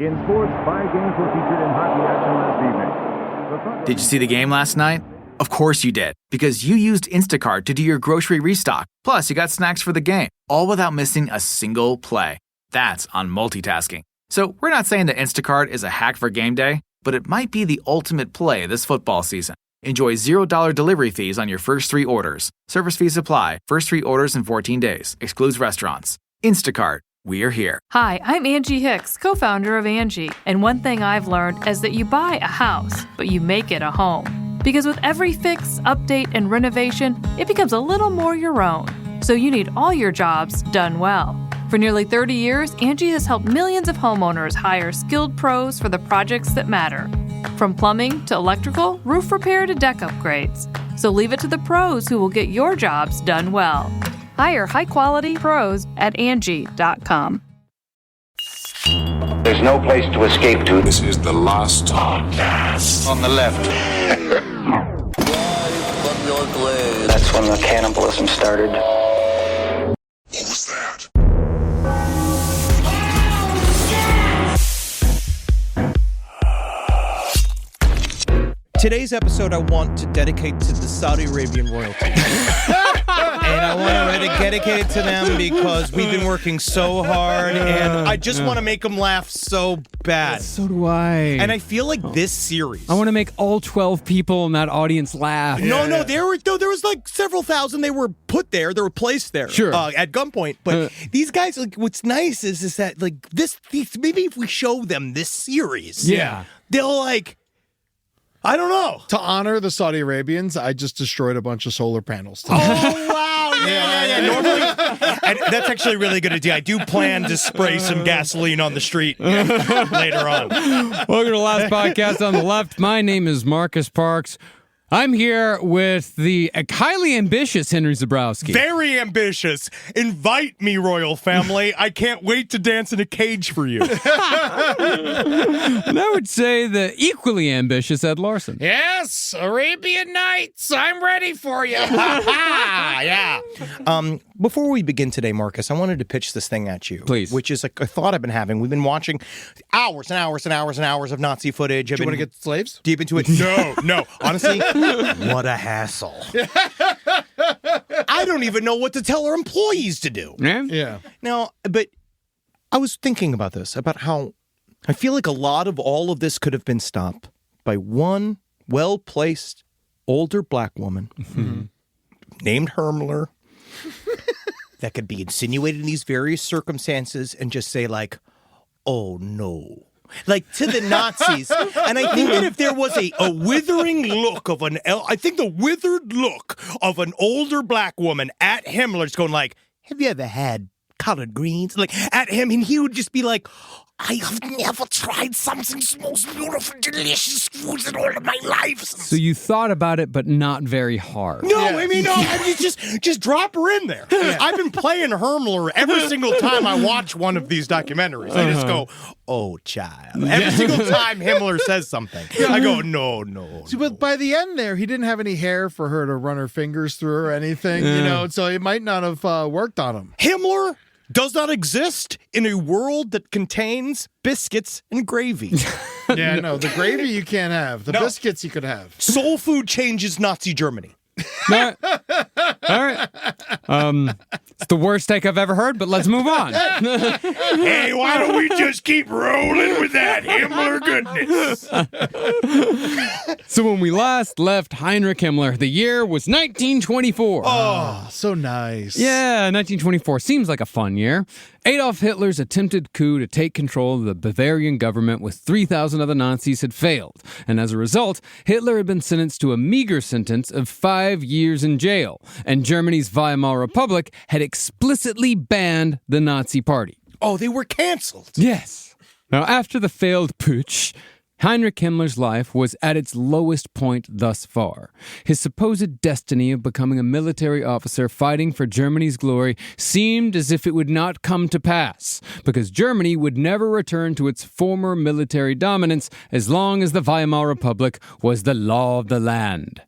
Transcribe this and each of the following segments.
In sports, 5 games were featured in hockey action last evening. Did you see the game last night? Of course you did, because you used Instacart to do your grocery restock. Plus, you got snacks for the game, all without missing a single play. That's on multitasking. So we're not saying that Instacart is a hack for game day, but it might be the ultimate play this football season. Enjoy $0 delivery fees on your first 3 orders. Service fees apply. First 3 orders in 14 days. Excludes restaurants. Instacart. We're here. Hi, I'm Angie Hicks, co-founder of Angie. And one thing I've learned is that you buy a house, but you make it a home. Because with every fix, update, and renovation, it becomes a little more your own. So you need all your jobs done well. For nearly 30 years, Angie has helped millions of homeowners hire skilled pros for the projects that matter. From plumbing to electrical, roof repair to deck upgrades. So leave it to the pros who will get your jobs done well. Hire high-quality pros at Angie.com. There's no place to escape to. This is the last podcast. On the left. That's when the cannibalism started. What was that? Today's episode I want to dedicate to the Saudi Arabian royalty. And I want to dedicate it to them because we've been working so hard, and I just want to make them laugh so bad. So do I. And I feel like this series. I want to make all 12 people in that audience laugh. No, there was like several thousand. They were put there. They were placed there. Sure. At gunpoint. But these guys, like, what's nice is that like maybe if we show them this series, they'll like. I don't know. To honor the Saudi Arabians, I just destroyed a bunch of solar panels today. Oh, wow. Yeah. Normally, and that's actually a really good idea. I do plan to spray some gasoline on the street later on. Welcome to the last podcast on the left. My name is Marcus Parks. I'm here with the highly ambitious Henry Zabrowski. Very ambitious. Invite me, royal family. I can't wait to dance in a cage for you. And I would say the equally ambitious Ed Larson. Yes, Arabian Nights. I'm ready for you. Yeah. Before we begin today, Marcus, I wanted to pitch this thing at you. Please. Which is a thought I've been having. We've been watching hours and hours and hours and hours of Nazi footage. Do you want to get slaves? Deep into it? No. Honestly, what a hassle. I don't even know what to tell our employees to do. Yeah. Now, but I was thinking about this, about how I feel like a lot of all of this could have been stopped by one well-placed older black woman named Himmler that could be insinuated in these various circumstances and just say like, oh no. Like to the Nazis. And I think that if there was a withering look of I think the withered look of an older black woman at Himmler's going like, have you ever had collard greens? Like at him, and he would just be like, I have never tried something's most beautiful, delicious foods in all of my life. So you thought about it, but not very hard. No, I mean, just drop her in there. Yeah. I've been playing Himmler every single time I watch one of these documentaries. I just go, oh, child. Every single time Himmler says something, I go, no. See, but by the end there, he didn't have any hair for her to run her fingers through or anything, so it might not have worked on him. Himmler does not exist in a world that contains biscuits and gravy. Yeah, no, the gravy you can't have. The biscuits you could have. Soul food changes Nazi Germany. All right. It's the worst take I've ever heard, but let's move on. Hey, why don't we just keep rolling with that Himmler goodness? So when we last left Heinrich Himmler, the year was 1924. Oh, so nice. Yeah, 1924 seems like a fun year. Adolf Hitler's attempted coup to take control of the Bavarian government with 3,000 other Nazis had failed, and as a result, Hitler had been sentenced to a meager sentence of 5 years in jail, and Germany's Weimar Republic had explicitly banned the Nazi Party. Oh, they were canceled. Yes. Now, after the failed putsch, Heinrich Himmler's life was at its lowest point thus far. His supposed destiny of becoming a military officer fighting for Germany's glory seemed as if it would not come to pass, because Germany would never return to its former military dominance as long as the Weimar Republic was the law of the land.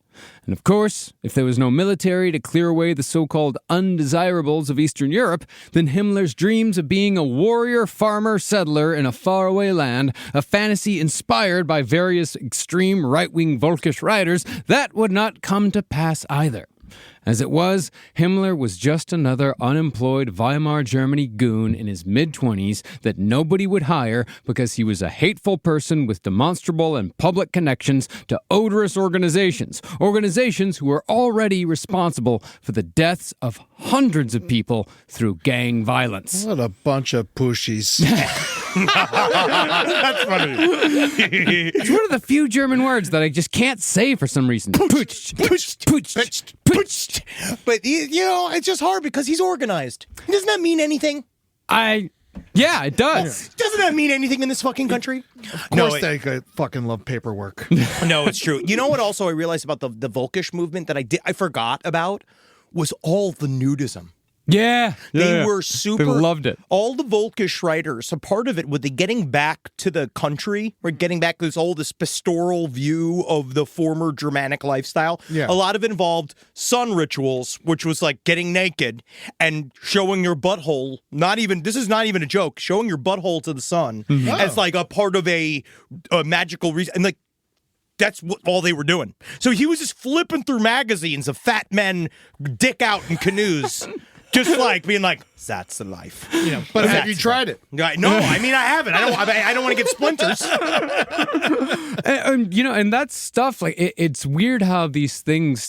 And of course, if there was no military to clear away the so-called undesirables of Eastern Europe, then Himmler's dreams of being a warrior farmer settler in a faraway land, a fantasy inspired by various extreme right-wing Volkisch writers, that would not come to pass either. As it was, Himmler was just another unemployed Weimar Germany goon in his mid-20s that nobody would hire because he was a hateful person with demonstrable and public connections to odorous organizations who were already responsible for the deaths of hundreds of people through gang violence. What a bunch of pushies. That's funny. It's one of the few German words that I just can't say for some reason. Putsch. But, it's just hard because he's organized. Doesn't that mean anything? Yeah, it does. Doesn't that mean anything in this fucking country? Of course they fucking love paperwork. No, it's true. You know what also I realized about the Volkisch movement that I forgot about was all the nudism. Yeah. They were super... They loved it. All the Volkisch writers, a part of it, with the getting back to the country, or getting back to this pastoral view of the former Germanic lifestyle, yeah. A lot of it involved sun rituals, which was like getting naked and showing your butthole, this is not even a joke, showing your butthole to the sun as like a part of a magical reason. And like, that's all they were doing. So he was just flipping through magazines of fat men dick out in canoes. Just like being like, that's the life. But have you tried it? No, I mean, I haven't. I don't want to get splinters. And that stuff, like, it's weird how these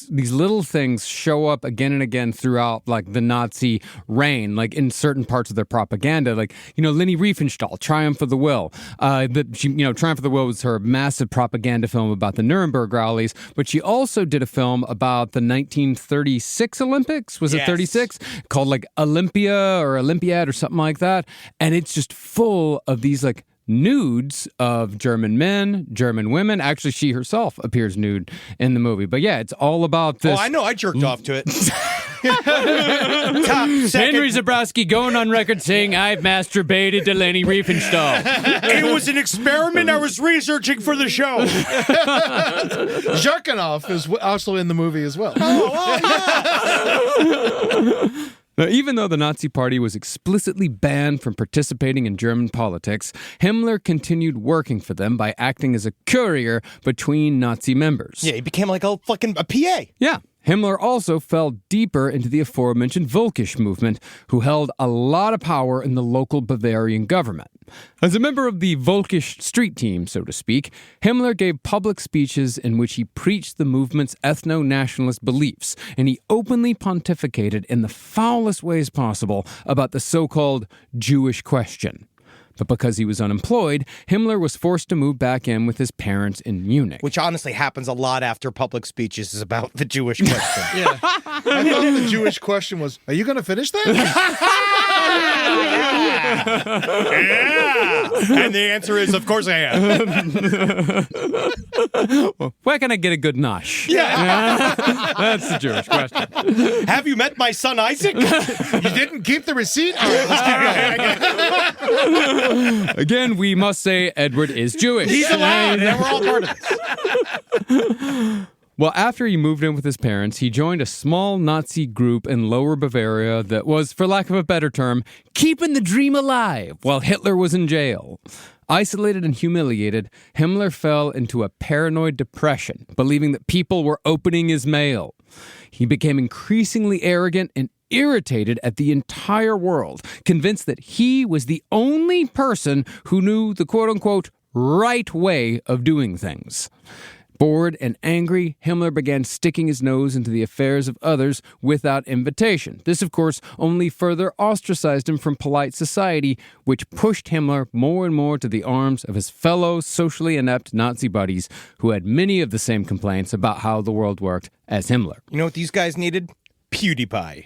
little things show up again and again throughout, like, the Nazi reign, like, in certain parts of their propaganda. Like, Leni Riefenstahl, Triumph of the Will. Triumph of the Will was her massive propaganda film about the Nuremberg rallies, but she also did a film about the 1936 Olympics. Was it 36? Called, like, Olympia or Olympiad or something like that. And it's just full of these like nudes of German men, German women. Actually, she herself appears nude in the movie. But yeah, it's all about this. Oh, I know. I jerked off to it. Henry Zabrowski going on record saying, I've masturbated to Leni Riefenstahl. It was an experiment I was researching for the show. Jerking off is also in the movie as well. Now, even though the Nazi Party was explicitly banned from participating in German politics, Himmler continued working for them by acting as a courier between Nazi members. Yeah, he became like a PA. Yeah. Himmler also fell deeper into the aforementioned Volkisch movement, who held a lot of power in the local Bavarian government. As a member of the Volkisch street team, so to speak, Himmler gave public speeches in which he preached the movement's ethno-nationalist beliefs, and he openly pontificated in the foulest ways possible about the so-called Jewish question. But because he was unemployed, Himmler was forced to move back in with his parents in Munich. Which honestly happens a lot after public speeches is about the Jewish question. Yeah. I thought the Jewish question was, are you going to finish that? Yeah. And the answer is, of course I am. Well, where can I get a good nosh? Yeah. That's the Jewish question. Have you met my son Isaac? You didn't keep the receipt? All right, let's keep going. Again, we must say Edward is Jewish. He's allowed, and we're all part of this. Well, after he moved in with his parents, he joined a small Nazi group in Lower Bavaria that was, for lack of a better term, keeping the dream alive while Hitler was in jail. Isolated and humiliated, Himmler fell into a paranoid depression, believing that people were opening his mail. He became increasingly arrogant and irritated at the entire world, convinced that he was the only person who knew the quote-unquote right way of doing things. Bored and angry, Himmler began sticking his nose into the affairs of others without invitation. This, of course, only further ostracized him from polite society, which pushed Himmler more and more to the arms of his fellow socially inept Nazi buddies who had many of the same complaints about how the world worked as Himmler. You know what these guys needed? PewDiePie.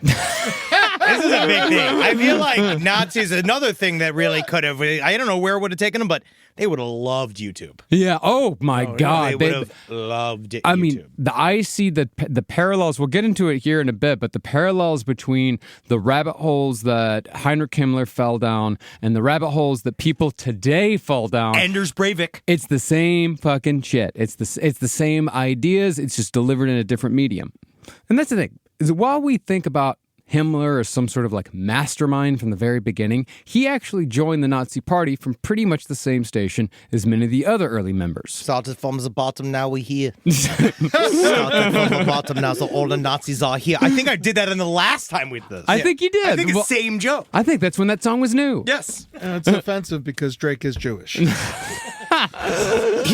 This is a big thing. I feel like Nazis, another thing that really could have, I don't know where it would have taken them, but they would have loved YouTube. Yeah. Oh my God. They would have loved it. I mean, I see the parallels. We'll get into it here in a bit, but the parallels between the rabbit holes that Heinrich Himmler fell down and the rabbit holes that people today fall down. Anders Breivik. It's the same fucking shit. It's the same ideas. It's just delivered in a different medium. And that's the thing. Is while we think about Himmler as some sort of like mastermind from the very beginning, he actually joined the Nazi Party from pretty much the same station as many of the other early members. Started from the bottom, now we're here. Started from the bottom, now so all the Nazis are here. I think I did that in the last time with this. I think you did. I think it's the same joke. I think that's when that song was new. Yes. It's offensive because Drake is Jewish. He's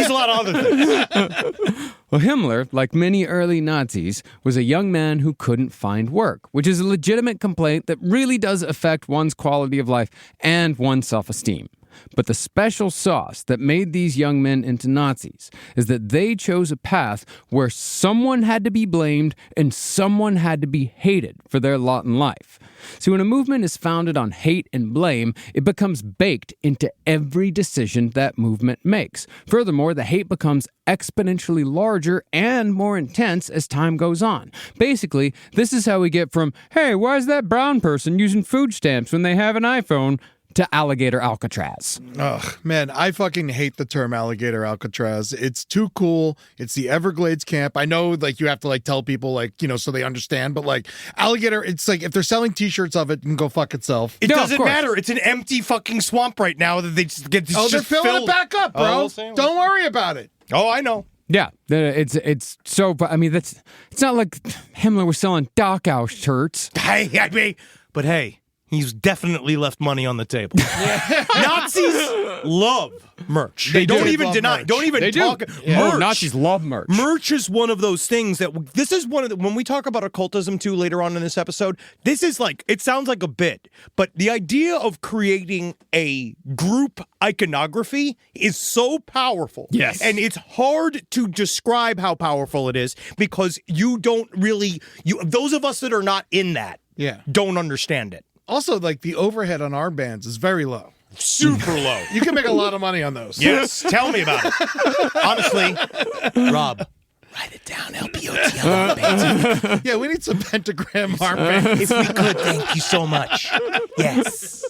a lot of other things. Well, Himmler, like many early Nazis, was a young man who couldn't find work, which is a legitimate complaint that really does affect one's quality of life and one's self-esteem. But the special sauce that made these young men into Nazis is that they chose a path where someone had to be blamed and someone had to be hated for their lot in life. See, when a movement is founded on hate and blame, it becomes baked into every decision that movement makes. Furthermore, the hate becomes exponentially larger and more intense as time goes on. Basically, this is how we get from, hey, why is that brown person using food stamps when they have an iPhone, to alligator Alcatraz. Ugh, man, I fucking hate the term alligator Alcatraz. It's too cool. It's the Everglades camp. I know, like, you have to, like, tell people, like, you know, so they understand, but, like, alligator, it's like, if they're selling t-shirts of it, it can go fuck itself. It doesn't matter. It's an empty fucking swamp right now that they just get they're filling it back up, bro. Don't worry about it. Oh, I know. Yeah, it's so, I mean, it's not like Himmler was selling Dachau shirts. But hey, he's definitely left money on the table. Nazis love merch. They don't even deny. Don't even talk. Yeah. Merch. Nazis love merch. Merch is one of those things that this is one of the, when we talk about occultism too later on in this episode, this is like, it sounds like a bit, but the idea of creating a group iconography is so powerful. Yes. And it's hard to describe how powerful it is because you don't really, those of us that are not in that don't understand it. Also, like, the overhead on our bands is very low. Super low. You can make a lot of money on those. Yes, tell me about it. Honestly, Rob, write it down, LPOTL armbands. Yeah, we need some pentagram armbands. If we could, thank you so much. Yes.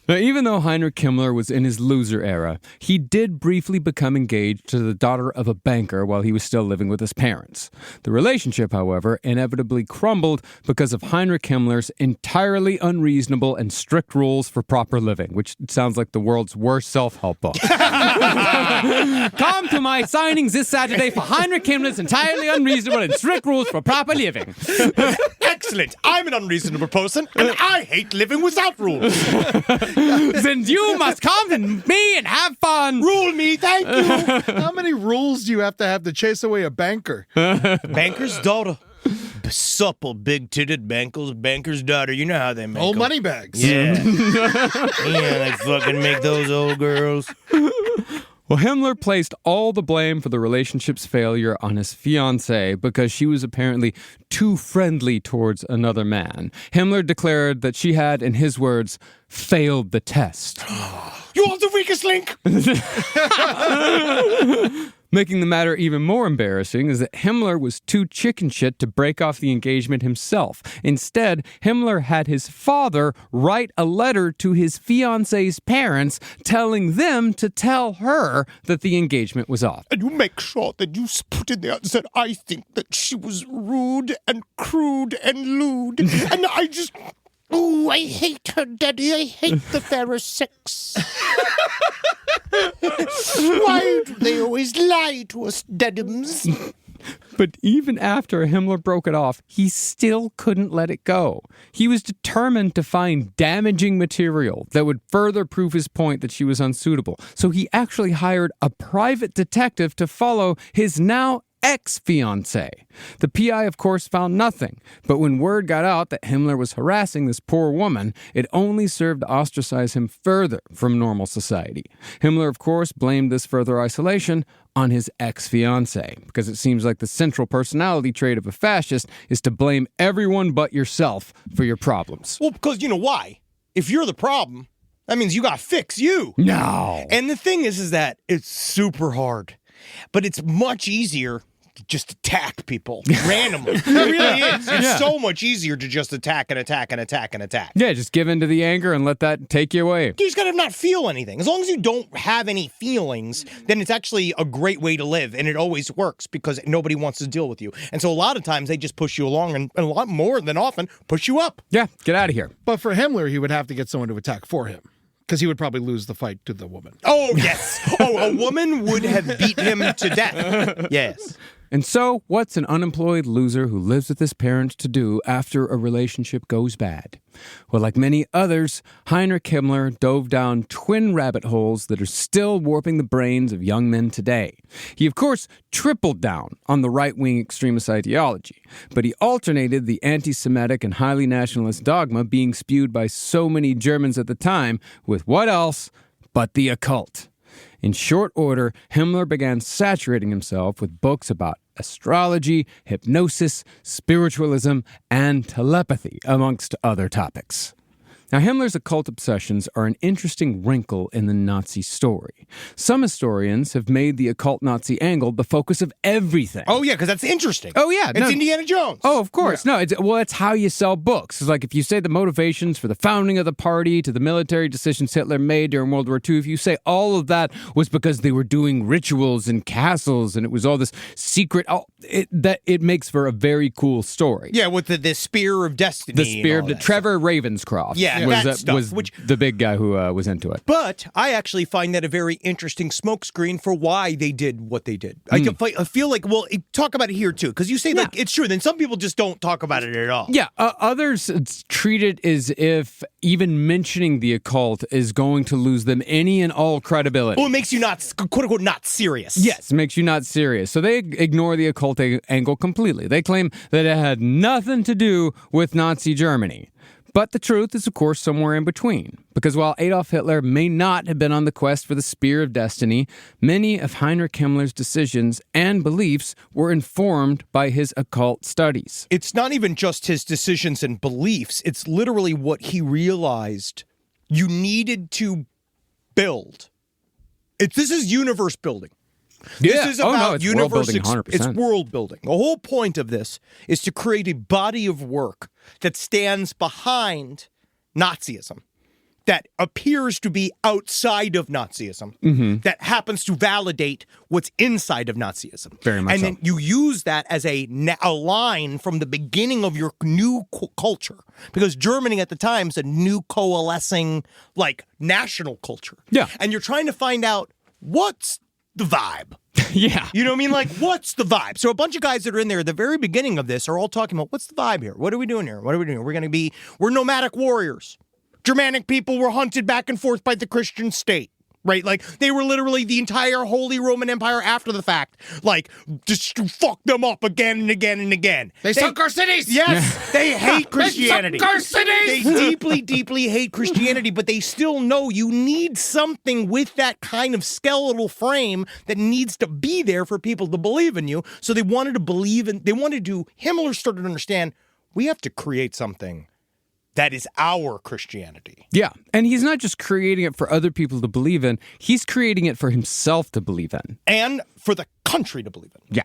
Now, even though Heinrich Himmler was in his loser era, he did briefly become engaged to the daughter of a banker while he was still living with his parents. The relationship, however, inevitably crumbled because of Heinrich Himmler's entirely unreasonable and strict rules for proper living, which sounds like the world's worst self-help book. Come to my signings this Saturday for Heinrich Himmler's entirely unreasonable and strict rules for proper living. Excellent. I'm an unreasonable person, and I hate living without rules. Then you must come to me and have fun. Rule me, thank you. How many rules do you have to chase away a banker? Banker's daughter. Supple, big-titted banker's daughter. You know how they make Old them. money bags. Yeah. Yeah, they fucking make those old girls. Well, Himmler placed all the blame for the relationship's failure on his fiancée because she was apparently too friendly towards another man. Himmler declared that she had, in his words, failed the test. You are the weakest link! Making the matter even more embarrassing is that Himmler was too chicken shit to break off the engagement himself. Instead, Himmler had his father write a letter to his fiancée's parents telling them to tell her that the engagement was off. And you make sure that you put in there that I think that she was rude and crude and lewd. And I just... Ooh, I hate her, Daddy. I hate the fairer sex. Why do they always lie to us, Daddims? But even after Himmler broke it off, he still couldn't let it go. He was determined to find damaging material that would further prove his point that she was unsuitable. So he actually hired a private detective to follow his now ex-fiancée. The PI, of course, found nothing. But when word got out that Himmler was harassing this poor woman, it only served to ostracize him further from normal society. Himmler, of course, blamed this further isolation on his ex-fiancée, because it seems like the central personality trait of a fascist is to blame everyone but yourself for your problems. Well, because you know why? If you're the problem, that means you got to fix you. No. And the thing is that it's super hard, but it's much easier to just attack people randomly. It really is. It's so much easier to just attack and attack and attack and attack. Yeah, just give in to the anger and let that take you away. You just gotta not feel anything. As long as you don't have any feelings, then it's actually a great way to live, and it always works because nobody wants to deal with you. And so a lot of times they just push you along, and a lot more than often push you up. Yeah, get out of here. But for Himmler, he would have to get someone to attack for him, because he would probably lose the fight to the woman. Oh, yes. A woman would have beat him to death. Yes. And so, what's an unemployed loser who lives with his parents to do after a relationship goes bad? Well, like many others, Heinrich Himmler dove down twin rabbit holes that are still warping the brains of young men today. He, of course, tripled down on the right-wing extremist ideology, but he alternated the anti-Semitic and highly nationalist dogma being spewed by so many Germans at the time with what else but the occult. In short order, Himmler began saturating himself with books about astrology, hypnosis, spiritualism, and telepathy, amongst other topics. Now, Himmler's occult obsessions are an interesting wrinkle in the Nazi story. Some historians have made the occult Nazi angle the focus of everything. Oh, yeah, because that's interesting. Oh, yeah. It's Indiana Jones. Oh, of course. Yeah. No, it's how you sell books. It's like if you say the motivations for the founding of the party to the military decisions Hitler made during World War II, if you say all of that was because they were doing rituals in castles and it was all this secret, it makes for a very cool story. Yeah, with the Spear of Destiny. The Spear of Trevor Ravenscroft. Yeah. Was the big guy who was into it. But I actually find that a very interesting smokescreen for why they did what they did. I feel like, well, talk about it here too, because you say like it's true. Then some people just don't talk about it at all. Yeah, others treat it as if even mentioning the occult is going to lose them any and all credibility. Well, it makes you not, quote unquote, not serious. Yes, it makes you not serious. So they ignore the occult angle completely. They claim that it had nothing to do with Nazi Germany. But the truth is, of course, somewhere in between. Because while Adolf Hitler may not have been on the quest for the Spear of Destiny, many of Heinrich Himmler's decisions and beliefs were informed by his occult studies. It's not even just his decisions and beliefs. It's literally what he realized you needed to build. This is universe building. This is about it's world building 100%. It's world building. The whole point of this is to create a body of work that stands behind Nazism, that appears to be outside of Nazism, that happens to validate what's inside of Nazism. Very much and then you use that as a line from the beginning of your new culture, because Germany at the time is a new coalescing, like, national culture. Yeah. And you're trying to find out what's the vibe. Yeah. You know what I mean? Like, what's the vibe? So a bunch of guys that are in there at the very beginning of this are all talking about, what's the vibe here? What are we doing here? What are we doing? We're nomadic warriors. Germanic people were hunted back and forth by the Christian state. Right? Like, they were literally the entire Holy Roman Empire after the fact. Like, just fuck them up again and again and again. They sunk our cities! Yes! They hate Christianity. They sunk our cities! They deeply, deeply hate Christianity, but they still know you need something with that kind of skeletal frame that needs to be there for people to believe in you. So they wanted to Himmler started to understand, we have to create something that is our Christianity. Yeah, and he's not just creating it for other people to believe in, he's creating it for himself to believe in. And for the country to believe in. Yeah.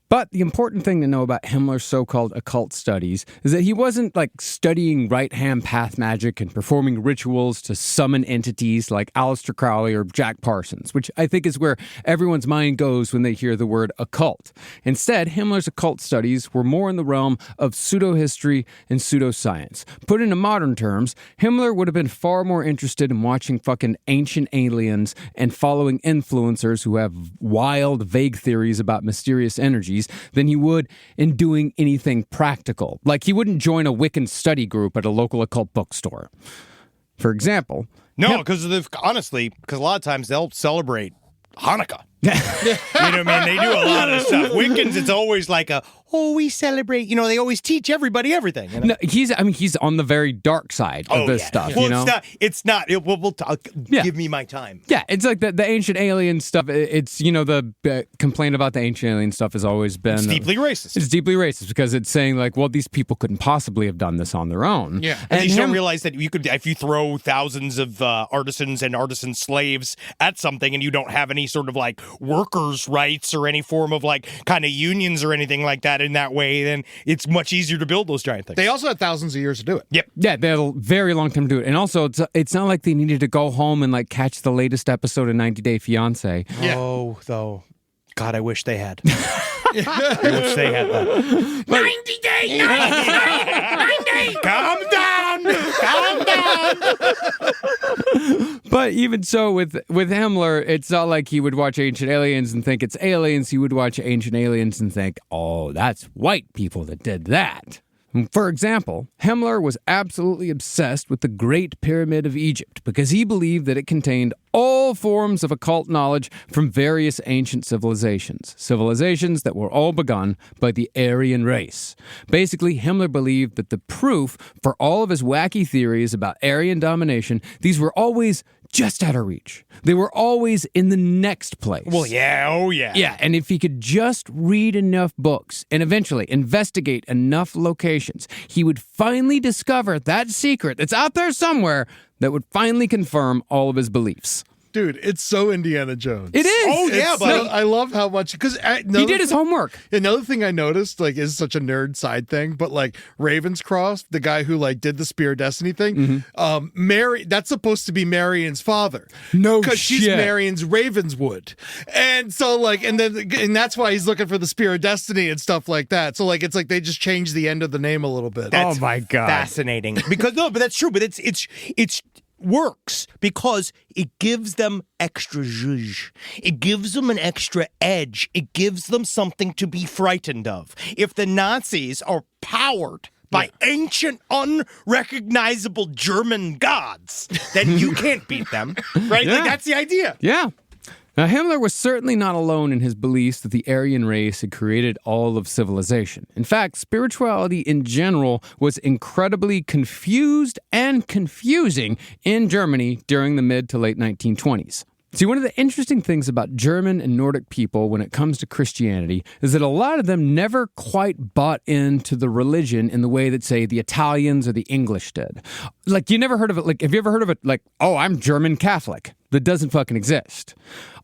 But the important thing to know about Himmler's so-called occult studies is that he wasn't like studying right-hand path magic and performing rituals to summon entities like Aleister Crowley or Jack Parsons, which I think is where everyone's mind goes when they hear the word occult. Instead, Himmler's occult studies were more in the realm of pseudo-history and pseudoscience. Put into modern terms, Himmler would have been far more interested in watching fucking ancient aliens and following influencers who have wild, vague theories about mysterious energies than he would in doing anything practical. Like, he wouldn't join a Wiccan study group at a local occult bookstore. For example... No, because honestly, a lot of times they'll celebrate Hanukkah. You know what I mean? They do a lot of stuff. Wiccans, it's always like we celebrate. They always teach everybody everything. You know? No, he's on the very dark side of this stuff. Well, it's not. We'll talk. Give me my time. Yeah, it's like the ancient alien stuff. It's, the complaint about the ancient alien stuff has always been... It's deeply racist. It's deeply racist because it's saying like, well, these people couldn't possibly have done this on their own. Yeah. And you don't realize that you could, if you throw thousands of artisans and artisan slaves at something and you don't have any sort of like workers' rights or any form of like kind of unions or anything like that in that way, then it's much easier to build those giant things. They also had thousands of years to do it. Yep. Yeah, they had a very long time to do it. And also, it's not like they needed to go home and like catch the latest episode of 90 Day Fiancé. Yeah. Oh, though. God, I wish they had. I wish they had that. 90 days! 90 days! Calm down! But even so, with Himmler, it's not like he would watch Ancient Aliens and think it's aliens. He would watch Ancient Aliens and think, oh, that's white people that did that. For example, Himmler was absolutely obsessed with the Great Pyramid of Egypt because he believed that it contained all forms of occult knowledge from various ancient civilizations that were all begun by the Aryan race. Basically, Himmler believed that the proof for all of his wacky theories about Aryan domination, these were always just out of reach. They were always in the next place. Well, yeah, oh yeah. Yeah, and if he could just read enough books and eventually investigate enough locations, he would finally discover that secret that's out there somewhere that would finally confirm all of his beliefs. Dude, it's so Indiana Jones. It is. Oh, yeah, but I love how much, because he did his homework. Another thing I noticed, like, is such a nerd side thing, but like Ravenscroft, the guy who like did the Spear of Destiny thing, Mary, that's supposed to be Marion's father. No shit. Because she's Marion's Ravenswood. And so like, and that's why he's looking for the Spear of Destiny and stuff like that. So like, it's like they just changed the end of the name a little bit. That's oh my God. Fascinating. Because no, but that's true, but it's works because it gives them extra zhuzh. It gives them an extra edge. It gives them something to be frightened of. If the Nazis are powered by ancient, unrecognizable German gods, then you can't beat them, right? Yeah. Like, that's the idea. Yeah. Now, Himmler was certainly not alone in his beliefs that the Aryan race had created all of civilization. In fact, spirituality in general was incredibly confused and confusing in Germany during the mid to late 1920s. See, one of the interesting things about German and Nordic people when it comes to Christianity is that a lot of them never quite bought into the religion in the way that, say, the Italians or the English did. Like, you never heard of it. Like, have you ever heard of it? Like, oh, I'm German Catholic. That doesn't fucking exist.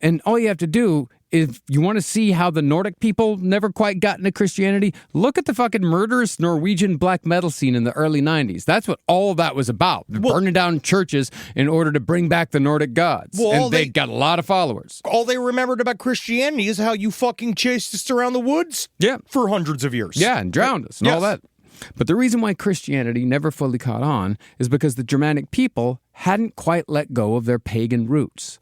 And all you have to do, if you want to see how the Nordic people never quite got into Christianity, look at the fucking murderous Norwegian black metal scene in the early 90s. That's what all that was about. Burning down churches in order to bring back the Nordic gods. Well, and they got a lot of followers. All they remembered about Christianity is how you fucking chased us around the woods for hundreds of years. Yeah, and drowned us and all that. But the reason why Christianity never fully caught on is because the Germanic people hadn't quite let go of their pagan roots.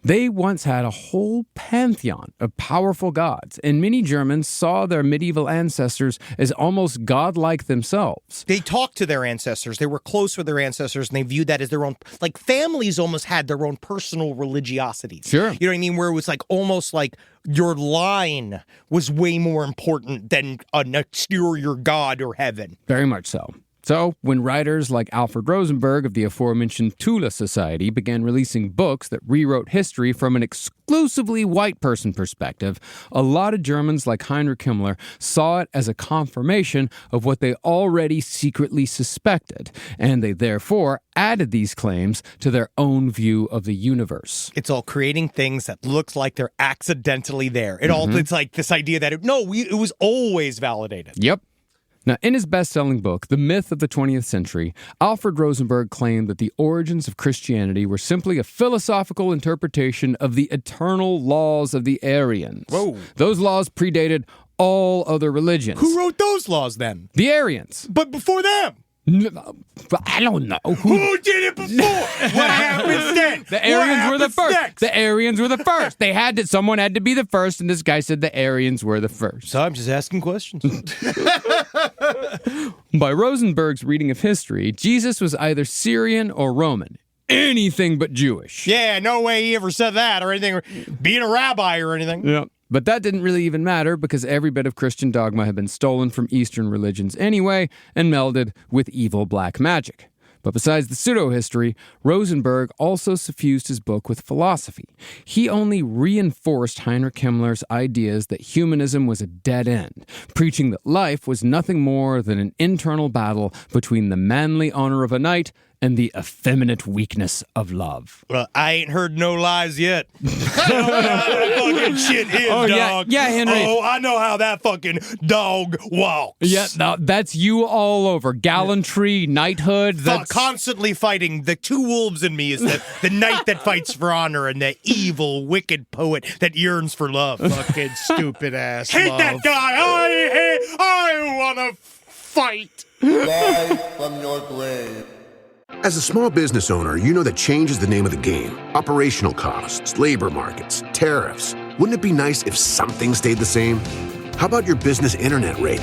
They once had a whole pantheon of powerful gods, and many Germans saw their medieval ancestors as almost godlike themselves. They talked to their ancestors. They were close with their ancestors, and they viewed that as their own, like families almost had their own personal religiosities. Sure. You know what I mean? Where it was like almost like your line was way more important than an exterior god or heaven. Very much so. So, when writers like Alfred Rosenberg of the aforementioned Tula Society began releasing books that rewrote history from an exclusively white person perspective, a lot of Germans like Heinrich Himmler saw it as a confirmation of what they already secretly suspected, and they therefore added these claims to their own view of the universe. It's all creating things that look like they're accidentally there. It's like this idea that it was always validated. Yep. Now, in his best-selling book, The Myth of the 20th Century, Alfred Rosenberg claimed that the origins of Christianity were simply a philosophical interpretation of the eternal laws of the Aryans. Whoa. Those laws predated all other religions. Who wrote those laws then? The Aryans. But before them? I don't know. Who did it before? What happens then? The Aryans were the first. Next? The Aryans were the first. Someone had to be the first, and this guy said the Aryans were the first. So I'm just asking questions. By Rosenberg's reading of history, Jesus was either Syrian or Roman. anything but Jewish. Yeah, no way he ever said that or anything, or being a rabbi or anything. Yeah. But that didn't really even matter because every bit of Christian dogma had been stolen from Eastern religions anyway and melded with evil black magic. But besides the pseudo-history, Rosenberg also suffused his book with philosophy. He only reinforced Heinrich Himmler's ideas that humanism was a dead end, preaching that life was nothing more than an internal battle between the manly honor of a knight and the effeminate weakness of love. Well, I ain't heard no lies yet. I know how that fucking shit is, dog. Yeah, Henry. Oh, I know how that fucking dog walks. Yeah, no, that's you all over. Gallantry, knighthood. That's Constantly fighting. The two wolves in me is the knight that fights for honor and the evil, wicked poet that yearns for love. Fucking stupid ass. Hate love. that guy. I want to fight. Rise from your grave. As a small business owner, you know that change is the name of the game. Operational costs, labor markets, tariffs. Wouldn't it be nice if something stayed the same? How about your business internet rate?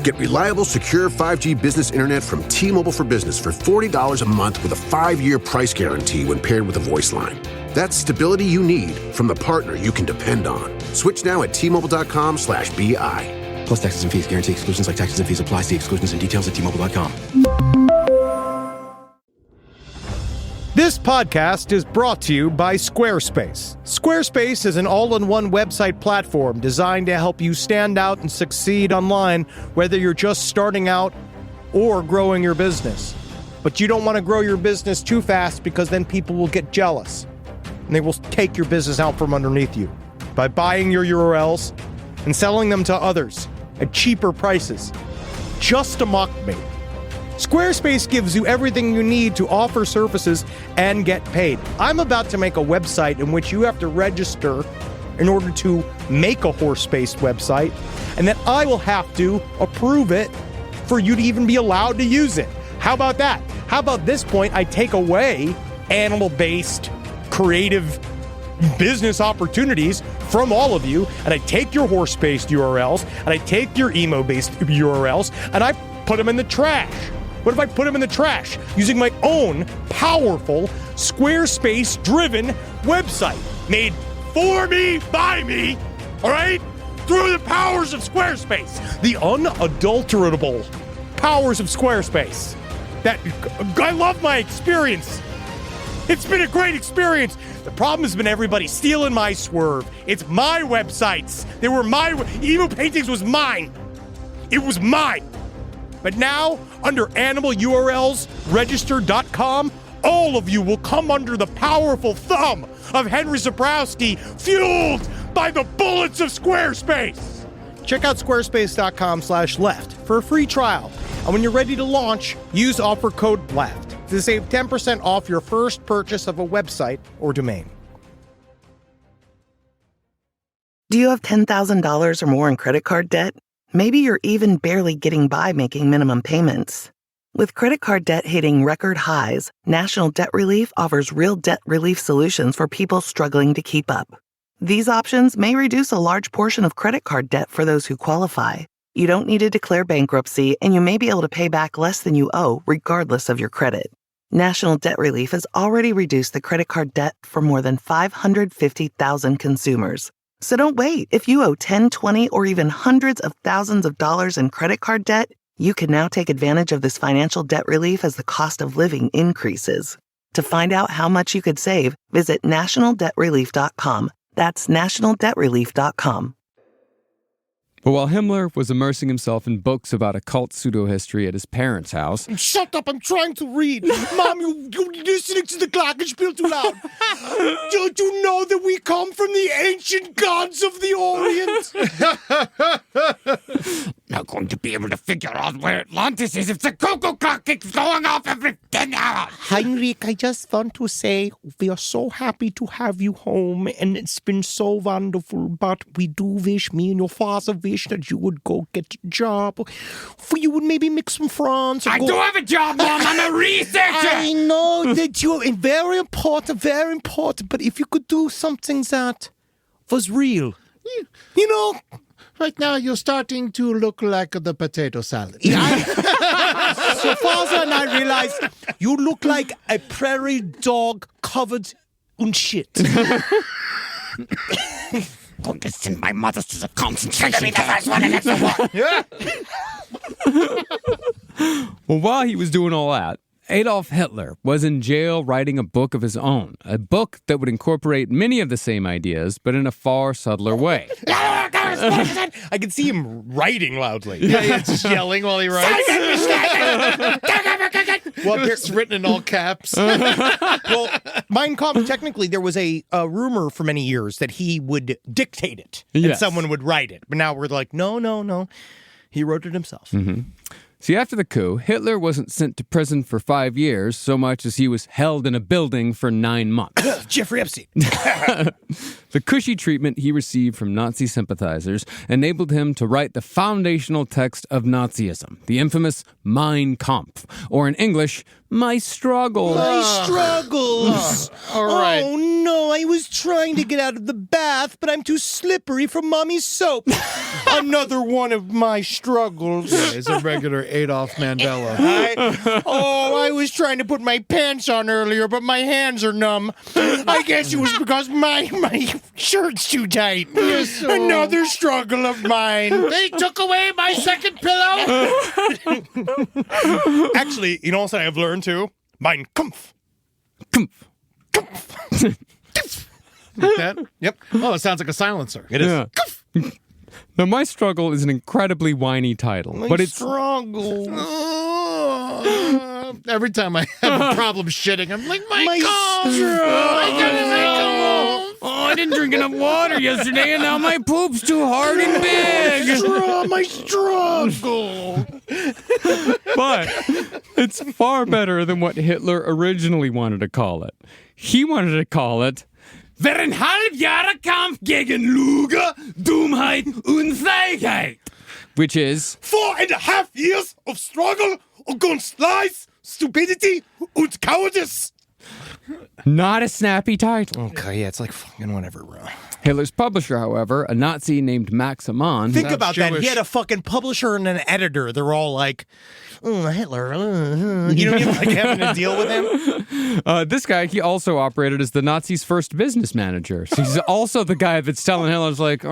Get reliable, secure 5G business internet from T-Mobile for Business for $40 a month with a 5-year price guarantee when paired with a voice line. That's stability you need from the partner you can depend on. Switch now at T-Mobile.com/BI. Plus taxes and fees. Guarantee exclusions like taxes and fees apply. See exclusions and details at T-Mobile.com. This podcast is brought to you by Squarespace. Squarespace is an all-in-one website platform designed to help you stand out and succeed online, whether you're just starting out or growing your business. But you don't want to grow your business too fast because then people will get jealous and they will take your business out from underneath you by buying your URLs and selling them to others at cheaper prices just to mock me. Squarespace gives you everything you need to offer services and get paid. I'm about to make a website in which you have to register in order to make a horse-based website, and then I will have to approve it for you to even be allowed to use it. How about that? How about this point, I take away animal-based creative business opportunities from all of you, and I take your horse-based URLs, and I take your emo-based URLs, and I put them in the trash. What if I put them in the trash using my own powerful Squarespace-driven website made for me, by me, all right? Through the powers of Squarespace, the unadulterable powers of Squarespace. I love my experience. It's been a great experience. The problem has been everybody stealing my swerve. It's my websites. They were my emo paintings was mine. It was mine. But now, under animalurlsregister.com, all of you will come under the powerful thumb of Henry Zabrowski, fueled by the bullets of Squarespace. Check out squarespace.com/left for a free trial. And when you're ready to launch, use offer code LEFT to save 10% off your first purchase of a website or domain. Do you have $10,000 or more in credit card debt? Maybe you're even barely getting by making minimum payments. With credit card debt hitting record highs, National Debt Relief offers real debt relief solutions for people struggling to keep up. These options may reduce a large portion of credit card debt for those who qualify. You don't need to declare bankruptcy, and you may be able to pay back less than you owe regardless of your credit. National Debt Relief has already reduced the credit card debt for more than 550,000 consumers. So don't wait. If you owe 10, 20, or even hundreds of thousands of dollars in credit card debt, you can now take advantage of this financial debt relief as the cost of living increases. To find out how much you could save, visit nationaldebtrelief.com. That's nationaldebtrelief.com. But while Himmler was immersing himself in books about occult pseudo-history at his parents' house... Shut up, I'm trying to read. Mom, you're listening to the glockenspiel too loud. Don't you know that we come from the ancient gods of the Orient? Not going to be able to figure out where Atlantis is if the cuckoo clock keeps going off every 10 hours. Heinrich, I just want to say we are so happy to have you home, and it's been so wonderful, but we do wish, me and your father wish, that you would go get a job. For you would maybe make some friends. I do have a job, Mom. I'm a researcher. I know that you're very important, but if you could do something that was real, you know, Right now, you're starting to look like the potato salad. So Father and I realized you look like a prairie dog covered in shit. Going to send my mother to the concentration camp. Well, while he was doing all that, Adolf Hitler was in jail writing a book of his own, a book that would incorporate many of the same ideas, but in a far subtler way. I can see him writing loudly. Yeah, just yelling while he writes. Well, it's written in all caps. Well, Mein Kampf, technically, there was a rumor for many years that he would dictate it and Yes. someone would write it. But now we're like, no. He wrote it himself. Mm-hmm. See, after the coup, Hitler wasn't sent to prison for 5 years so much as he was held in a building for 9 months. Jeffrey Epstein. The cushy treatment he received from Nazi sympathizers enabled him to write the foundational text of Nazism, the infamous Mein Kampf, or in English, My Struggle. My struggles. All right. Oh, no, I was trying to get out of the bath, but I'm too slippery from Mommy's soap. Another one of my struggles. Yeah, he's a regular Adolf Mandela. I was trying to put my pants on earlier, but my hands are numb. I guess it was because my shirt's too tight. Another struggle of mine. They took away my second pillow. Actually, you know what I've learned too? Mein Kampf. Kampf. Like that? Yep. Oh, it sounds like a silencer. It is. Yeah. Now, My Struggle is an incredibly whiny title, but it's struggle. Every time I have a problem shitting, I'm like, my God! I didn't drink enough water yesterday, and now my poop's too hard and big. My struggle. But it's far better than what Hitler originally wanted to call it. He wanted to call it Während halbjahre Kampf gegen Lüge, Dummheit und Feigheit, which is 4.5 years of struggle against lies, stupidity, and cowardice. not a snappy title. Okay, yeah, it's like fucking whatever, bro. Hitler's publisher, however, a Nazi named Max Amann. Think about that. He had a fucking publisher and an editor. They're all like, Hitler. You know what I mean? Like having to deal with him. This guy, he also operated as the Nazis' first business manager. So he's also the guy that's telling Hitler's like,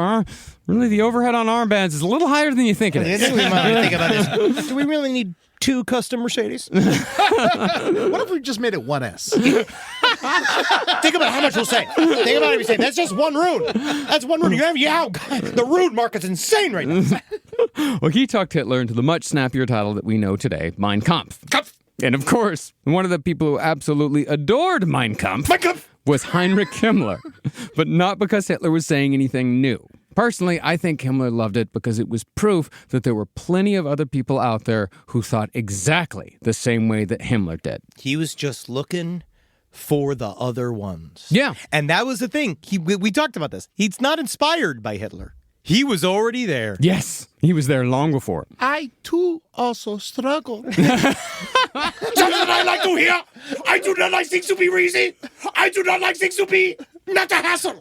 really, the overhead on armbands is a little higher than you think it is. We might think about this. Do we really need 2 custom Mercedes? What if we just made it 1S? Think about how much we'll save. Think about it. We say that's just one rune. That's one rune. The rune market's insane right now. Well, he talked Hitler into the much snappier title that we know today, Mein Kampf. And of course, one of the people who absolutely adored Mein Kampf was Heinrich Himmler. But not because Hitler was saying anything new. Personally, I think Himmler loved it because it was proof that there were plenty of other people out there who thought exactly the same way that Himmler did. He was just looking for the other ones. Yeah. And that was the thing. We talked about this. He's not inspired by Hitler. He was already there. Yes, he was there long before. I, too, also struggle. Something I like to hear. I do not like things to be easy. I do not like things to be not a hassle.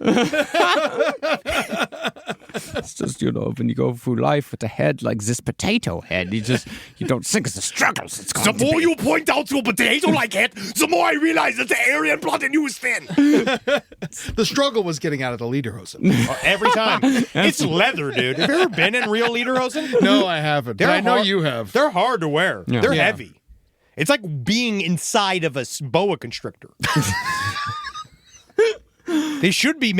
It's just, when you go through life with a head like this potato head, you don't think of the struggles it's going to be. The more you point out your potato-like head, the more I realize that the Aryan blood in you is thin. The struggle was getting out of the lederhosen. Every time. It's leather, dude. Have you ever been in real lederhosen? No, I haven't. But I know you have. They're hard to wear. Yeah. They're heavy. It's like being inside of a boa constrictor. They should be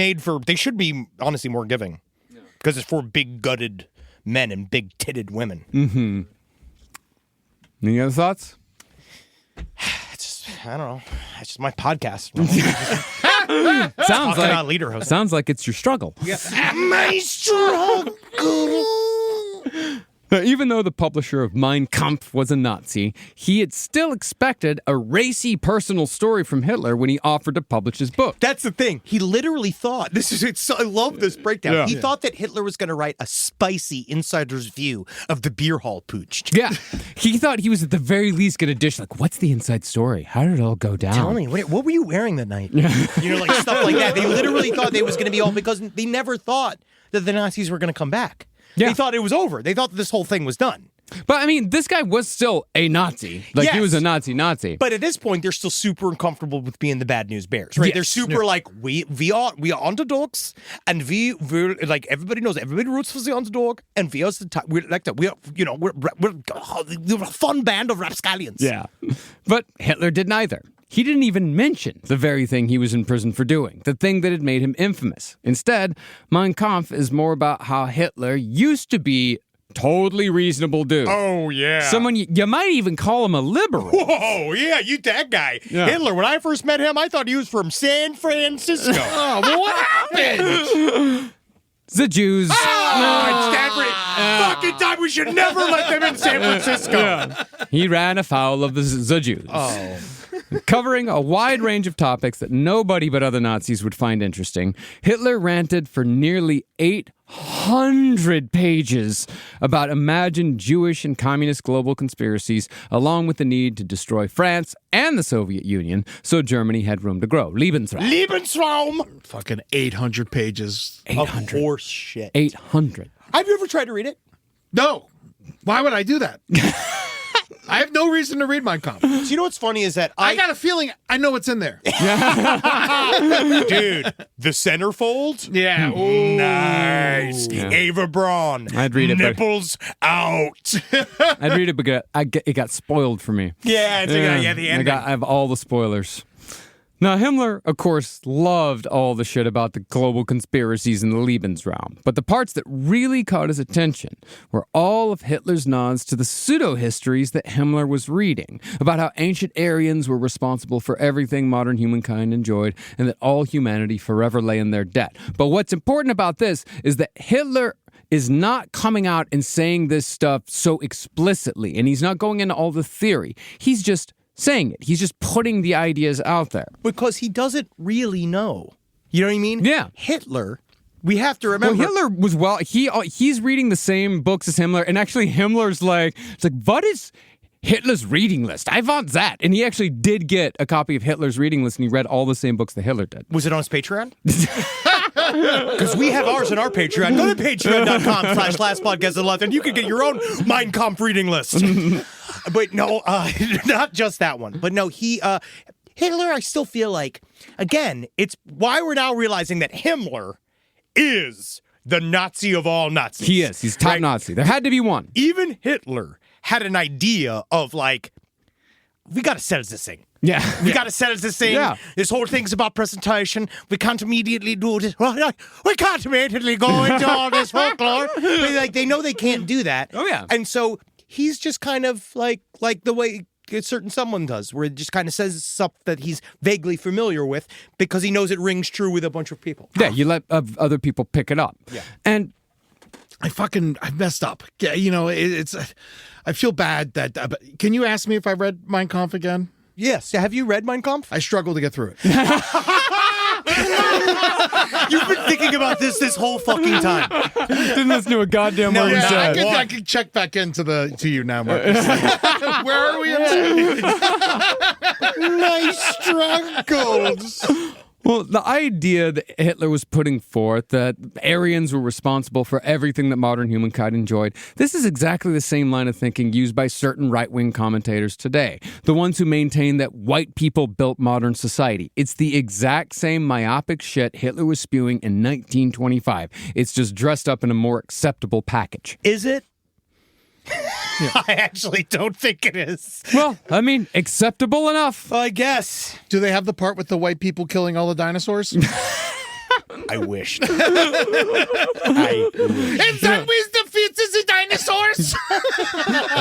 honestly more giving. Because it's for big-gutted men and big-titted women. Mm-hmm. Any other thoughts? I don't know. It's just my podcast. Sounds like it's your struggle. Yeah. My struggle. Even though the publisher of Mein Kampf was a Nazi, he had still expected a racy personal story from Hitler when he offered to publish his book. That's the thing. He literally thought, I love this breakdown. Yeah. He thought that Hitler was going to write a spicy insider's view of the Beer Hall Putsch. Yeah. He thought he was at the very least going to dish, like, what's the inside story? How did it all go down? Tell me, what were you wearing that night? Like stuff like that. They literally thought they was going to be all, because they never thought that the Nazis were going to come back. Yeah. They thought it was over. They thought this whole thing was done. But I mean, this guy was still a Nazi. Like, he was a Nazi. But at this point, they're still super uncomfortable with being the bad news bears, right? Yes. They're super like, we are underdogs, and we're like, everybody knows, everybody roots for the underdog, and we are the we're like that. We're a fun band of rapscallions. Yeah. But Hitler did neither. He didn't even mention the very thing he was in prison for doing, the thing that had made him infamous. Instead, Mein Kampf is more about how Hitler used to be totally reasonable dude. Oh, yeah. Someone, you might even call him a liberal. Whoa, yeah, you that guy. Yeah. Hitler, when I first met him, I thought he was from San Francisco. Oh, well, what happened? The Jews. It's every fucking time. We should never let them in San Francisco. Yeah. He ran afoul of the Jews. Oh. Covering a wide range of topics that nobody but other Nazis would find interesting, Hitler ranted for nearly 800 pages about imagined Jewish and communist global conspiracies, along with the need to destroy France and the Soviet Union so Germany had room to grow. Lebensraum. Fucking 800 pages. 800. Of horse shit. 800. Have you ever tried to read it? No. Why would I do that? I have no reason to read Mein Kampf. So you know what's funny is that I got a feeling I know what's in there. Dude, the centerfold? Yeah. Ooh. Nice. Yeah. Ava Braun. I'd read it, but- Nipples out. I'd read it, but it got spoiled for me. Yeah, the ending. I have all the spoilers. Now, Himmler, of course, loved all the shit about the global conspiracies and the Lebensraum, but the parts that really caught his attention were all of Hitler's nods to the pseudo-histories that Himmler was reading, about how ancient Aryans were responsible for everything modern humankind enjoyed, and that all humanity forever lay in their debt. But what's important about this is that Hitler is not coming out and saying this stuff so explicitly, and he's not going into all the theory. He's just saying it. He's just putting the ideas out there. Because he doesn't really know. You know what I mean? Yeah. Hitler, we have to remember. Well, Hitler was he's reading the same books as Himmler, and actually Himmler's like, it's like, what is Hitler's reading list? I want that. And he actually did get a copy of Hitler's reading list, and he read all the same books that Hitler did. Was it on his Patreon? Because we have ours on our Patreon. Go to patreon.com/lastpodcast11 and you can get your own Mein Kampf reading list. But no, not just that one. But no, Hitler, I still feel like, again, it's why we're now realizing that Himmler is the Nazi of all Nazis. He is. He's top Nazi. There had to be one. Even Hitler had an idea of like, we got to settle this thing. Yeah. We got to settle this thing. Yeah. This whole thing's about presentation. We can't immediately do this. We can't immediately go into all this folklore. But, like, they know they can't do that. Oh, yeah. And so he's just kind of like the way a certain someone does, where it just kind of says stuff that he's vaguely familiar with because he knows it rings true with a bunch of people. Yeah, you let other people pick it up. Yeah. And I messed up. Yeah, you know, I feel bad that. Can you ask me if I read Mein Kampf again? Yes. Have you read Mein Kampf? I struggle to get through it. You've been thinking about this whole fucking time. Didn't listen to a goddamn word he said. I can check back to you now, Marcus. Where are we? Nice struggles. Well, the idea that Hitler was putting forth, that Aryans were responsible for everything that modern humankind enjoyed, this is exactly the same line of thinking used by certain right-wing commentators today, the ones who maintain that white people built modern society. It's the exact same myopic shit Hitler was spewing in 1925. It's just dressed up in a more acceptable package. Is it? I actually don't think it is. Well, I mean, acceptable enough. I guess. Do they have the part with the white people killing all the dinosaurs? I wished. And that means defeats the dinosaurs.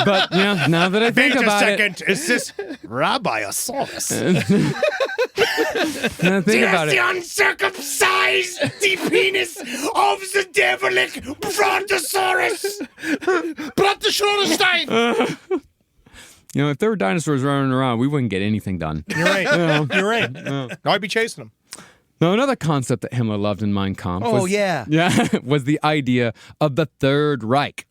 But, yeah, now that I think about it. Is this Rabbi-osaurus? Now think about the it. uncircumcised, the penis of the devilic Brontosaurus. Brontosaurus. You know, if there were dinosaurs running around, we wouldn't get anything done. You're right. You're right. No, I'd be chasing them. Now, another concept that Himmler loved in Mein Kampf was the idea of the Third Reich.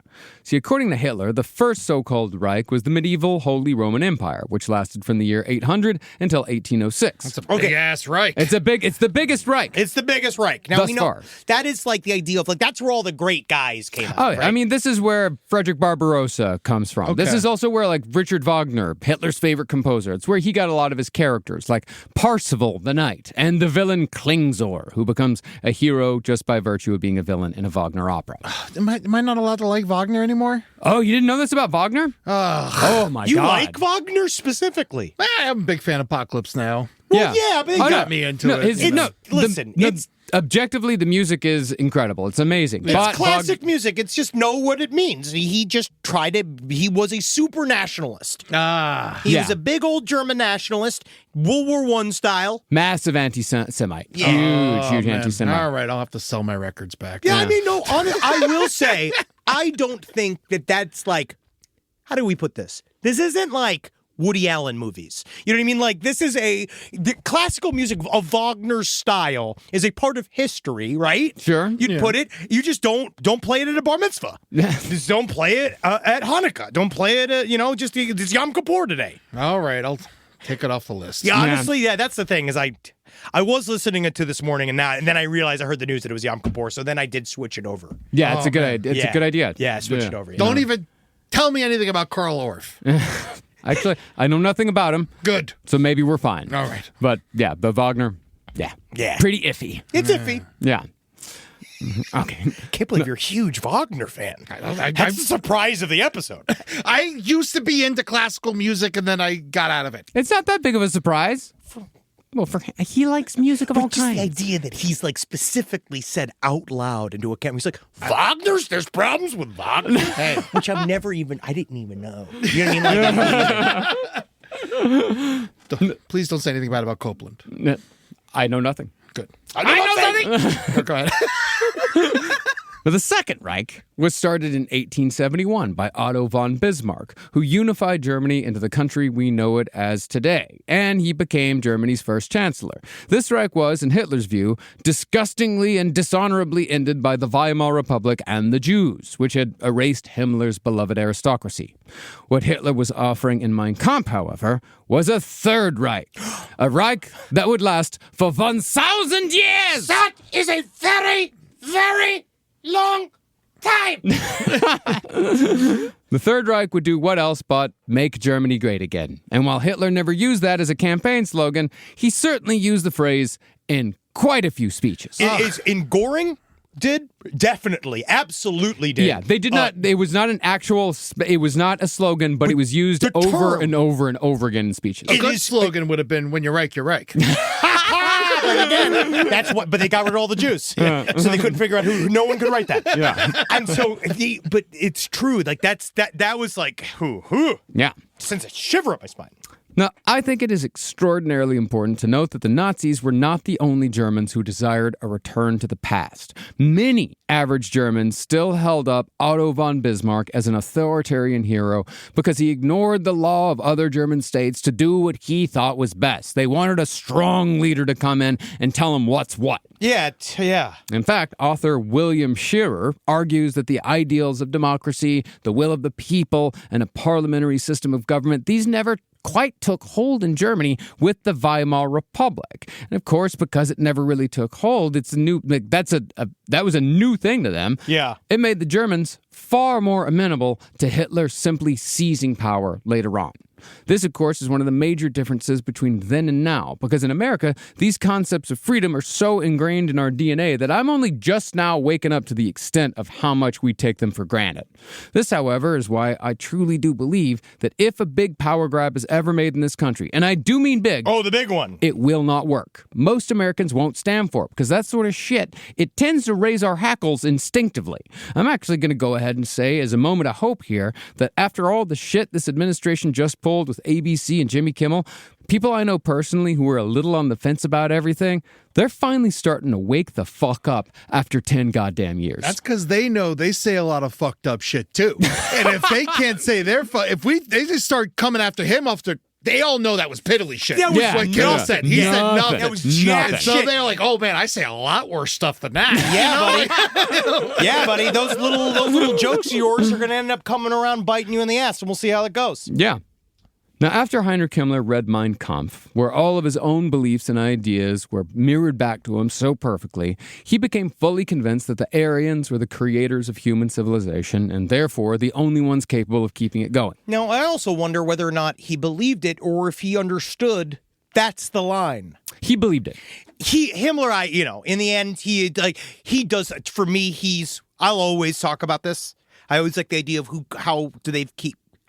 See, according to Hitler, the first so-called Reich was the medieval Holy Roman Empire, which lasted from the year 800 until 1806. That's a big-ass Reich. It's the biggest Reich. It's the biggest Reich. Now, Thus far. that is like the idea of, like, that's where all the great guys came out. Oh, right? I mean, this is where Frederick Barbarossa comes from. This Okay. is also where, like, Richard Wagner, Hitler's favorite composer, it's where he got a lot of his characters, like Parsifal the Knight and the villain Klingzor, who becomes a hero just by virtue of being a villain in a Wagner opera. Am I not allowed to like Wagner anymore? Oh, you didn't know this about Wagner? Oh, my you God. like Wagner specifically? I'm a big fan of Apocalypse Now. Well, yeah, but he got me into it. Listen, objectively, the music is incredible. It's amazing. It's classic music. It's just know what it means. He just tried to. He was a super nationalist. He was a big old German nationalist, World War I style. Massive anti-Semite. Yeah. Huge man. anti-Semite. All right, I'll have to sell my records back. Yeah, I mean, no, I will say, I don't think that's like, how do we put this? This isn't like Woody Allen movies. You know what I mean? Like, this is the classical music of Wagner's style is a part of history, right? Sure. You'd put it, you just don't play it at a bar mitzvah. Just don't play it at Hanukkah. Don't play it, just it's Yom Kippur today. All right, I'll take it off the list. Yeah, honestly, that's the thing is I was listening to this morning and then I realized I heard the news that it was Yom Kippur, so then I did switch it over. Yeah, it's a good idea. It's a good idea. Yeah, switch it over. Don't even tell me anything about Karl Orff. Actually, I know nothing about him. Good. So maybe we're fine. All right. But yeah, the Wagner, yeah. Pretty iffy. It's iffy. Yeah. Okay. Can't believe you're a huge Wagner fan. That's the surprise of the episode. I used to be into classical music and then I got out of it. It's not that big of a surprise. Well, he likes music of all just kinds. the idea that he's like specifically said out loud into a camera. He's like, there's problems with Wagner? Which I didn't even know. You know what I mean? Please don't say anything bad about Copeland. I know nothing. Good. I know nothing. Go ahead. But the Second Reich was started in 1871 by Otto von Bismarck, who unified Germany into the country we know it as today, and he became Germany's first chancellor. This Reich was, in Hitler's view, disgustingly and dishonorably ended by the Weimar Republic and the Jews, which had erased Himmler's beloved aristocracy. What Hitler was offering in Mein Kampf, however, was a Third Reich, a Reich that would last for 1,000 years! That is a very, very long time. The Third Reich would do what else but make Germany great again. And while Hitler never used that as a campaign slogan, he certainly used the phrase in quite a few speeches. In Goring? Definitely, absolutely did. Yeah, they did not. It was not it was not a slogan, but it was used over and over and over again in speeches. A good slogan would have been, when you're Reich, you're Reich. But again, but they got rid of all the Jews, so they couldn't figure out who. No one could write that. Yeah, and so, but it's true. Like that was like who. Yeah, sends a shiver up my spine. Now, I think it is extraordinarily important to note that the Nazis were not the only Germans who desired a return to the past. Many average Germans still held up Otto von Bismarck as an authoritarian hero because he ignored the law of other German states to do what he thought was best. They wanted a strong leader to come in and tell them what's what. Yeah. In fact, author William Shearer argues that the ideals of democracy, the will of the people, and a parliamentary system of government, these never quite took hold in Germany with the Weimar Republic. And of course, because it never really took hold, it's a new that was a new thing to them. Yeah. It made the Germans far more amenable to Hitler simply seizing power later on. This, of course, is one of the major differences between then and now, because in America, these concepts of freedom are so ingrained in our DNA that I'm only just now waking up to the extent of how much we take them for granted. This, however, is why I truly do believe that if a big power grab is ever made in this country, and I do mean big, the big one, it will not work. Most Americans won't stand for it, because that sort of shit, it tends to raise our hackles instinctively. I'm actually going to go ahead and say, as a moment of hope here, that after all the shit this administration just pulled with ABC and Jimmy Kimmel, people I know personally who were a little on the fence about everything, they're finally starting to wake the fuck up after 10 goddamn years. That's because they know they say a lot of fucked up shit too. And if they can't say they just start coming after him after they all know that was piddly shit. That was what Kel said. He said nothing. That was jack So shit. they're like, oh man, I say a lot worse stuff than that. Yeah, buddy. Yeah, buddy. Those little jokes of yours are going to end up coming around biting you in the ass, and we'll see how it goes. Yeah. Now, after Heinrich Himmler read Mein Kampf, where all of his own beliefs and ideas were mirrored back to him so perfectly, he became fully convinced that the Aryans were the creators of human civilization and therefore the only ones capable of keeping it going. Now, I also wonder whether or not he believed it or if he understood that's the line. He believed it. Himmler, in the end, he does, for me, I'll always talk about this. I always like the idea of how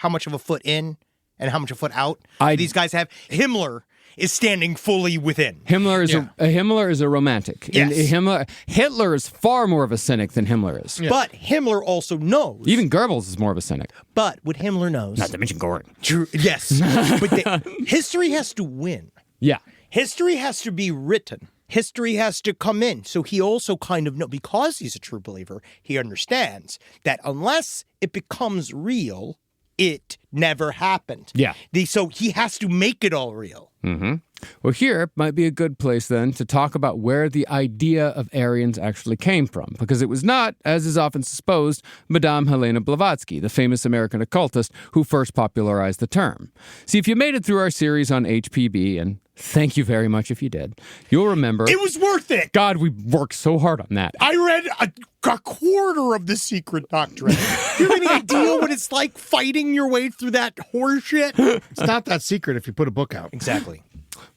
much of a foot in and how much a foot out these guys have. Himmler is standing fully within. Himmler is a romantic. Yes. And Hitler is far more of a cynic than Himmler is. Yeah. But Himmler also knows. Even Goebbels is more of a cynic. But what Himmler knows. Not to mention Goring. True. Yes. But history has to win. Yeah. History has to be written. History has to come in. So he also kind of knows, because he's a true believer, he understands that unless it becomes real, it never happened. Yeah. So he has to make it all real. Mm-hmm. Well, here might be a good place then to talk about where the idea of Aryans actually came from, because it was not, as is often supposed, Madame Helena Blavatsky, the famous American occultist who first popularized the term. See, if you made it through our series on HPB, and thank you very much if you did, you'll remember... It was worth it! God, we worked so hard on that. I read a quarter of the Secret Doctrine. You have any idea what it's like fighting your way through that horseshit? It's not that secret if you put a book out. Exactly.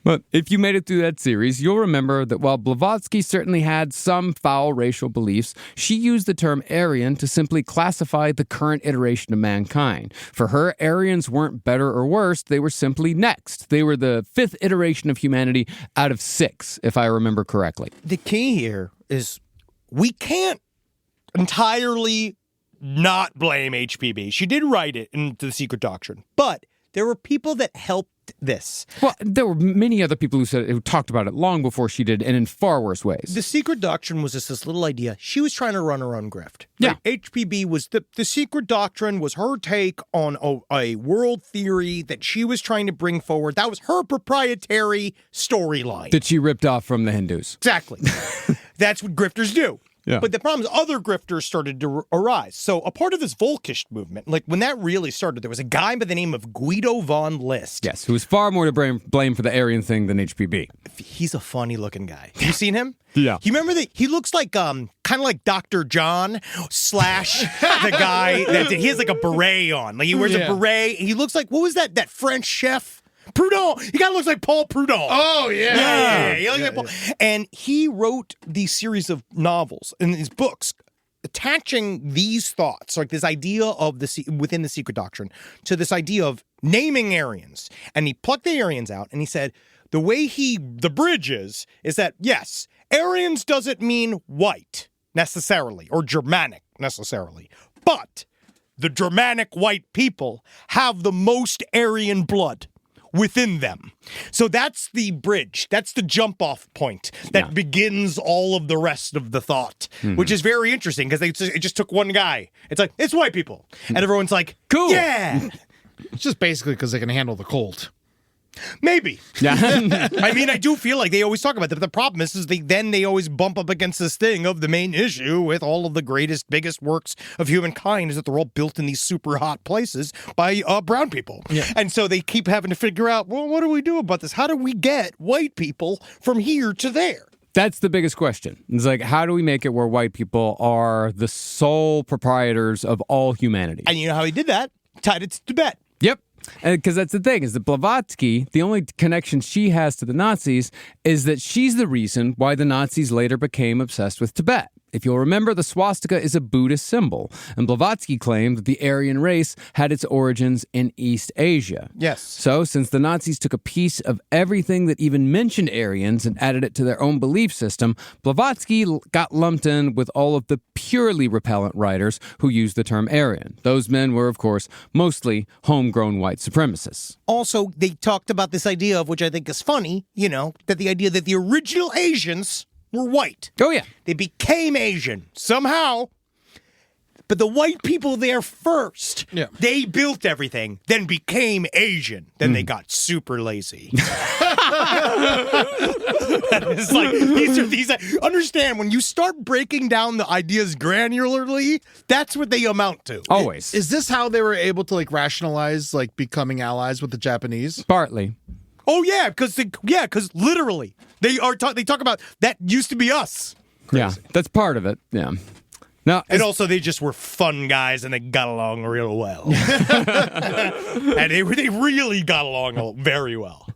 But if you made it through that series, you'll remember that while Blavatsky certainly had some foul racial beliefs, she used the term Aryan to simply classify the current iteration of mankind. For her, Aryans weren't better or worse, they were simply next. They were the 5th iteration of humanity out of 6, if I remember correctly. The key here is we can't entirely not blame HPB. She did write it into the Secret Doctrine, but there were people that helped this. Well, there were many other people who talked about it long before she did, and in far worse ways. The Secret Doctrine was just this little idea. She was trying to run her own grift. Yeah. Right? HPB was the Secret Doctrine was her take on a world theory that she was trying to bring forward. That was her proprietary storyline. That she ripped off from the Hindus. Exactly. That's what grifters do. Yeah. But the problem is other grifters started to arise. So a part of this Volkish movement, like when that really started, there was a guy by the name of Guido von List. Yes, who was far more to blame for the Aryan thing than HPB. He's a funny looking guy. Have you seen him? Yeah. You remember that he looks like kind of like Dr. John / the guy that he has like a beret on. Like he wears a beret. He looks like, what was that French chef? Proudhon. He kind of looks like Paul Proudhon. Oh, yeah. He looks like Paul. And he wrote these series of novels and these books attaching these thoughts, like this idea of within the Secret Doctrine, to this idea of naming Aryans. And he plucked the Aryans out and he said, the way the bridge is that, yes, Aryans doesn't mean white necessarily or Germanic necessarily, but the Germanic white people have the most Aryan blood within them. So that's the bridge. That's the jump-off point that begins all of the rest of the thought, which is very interesting because it just took one guy. It's like, it's white people. And everyone's like, cool. Yeah. It's just basically because they can handle the cold. Maybe. Yeah. I mean, I do feel like they always talk about that. But the problem is they always bump up against this thing of the main issue with all of the greatest, biggest works of humankind is that they're all built in these super hot places by brown people. Yeah. And so they keep having to figure out, well, what do we do about this? How do we get white people from here to there? That's the biggest question. It's like, how do we make it where white people are the sole proprietors of all humanity? And you know how he did that? Tied it to Tibet. Yep. Because that's the thing, is that Blavatsky, the only connection she has to the Nazis is that she's the reason why the Nazis later became obsessed with Tibet. If you'll remember, the swastika is a Buddhist symbol, and Blavatsky claimed that the Aryan race had its origins in East Asia. Yes. So, since the Nazis took a piece of everything that even mentioned Aryans and added it to their own belief system, Blavatsky got lumped in with all of the purely repellent writers who used the term Aryan. Those men were, of course, mostly homegrown white supremacists. Also, they talked about this idea of, which I think is funny, that the idea that the original Asians were white. Oh, yeah. They became Asian somehow. but the white people there first. Yeah. They built everything, then became Asian. Then they got super lazy. It's like these understand when you start breaking down the ideas granularly, that's what they amount to. Always. Is this how they were able to like rationalize like becoming allies with the Japanese? Partly. Oh yeah, because literally they talk about that used to be us. Yeah, that's part of it. Yeah. Now, And also, they just were fun guys, and they got along real well. And they really got along very well.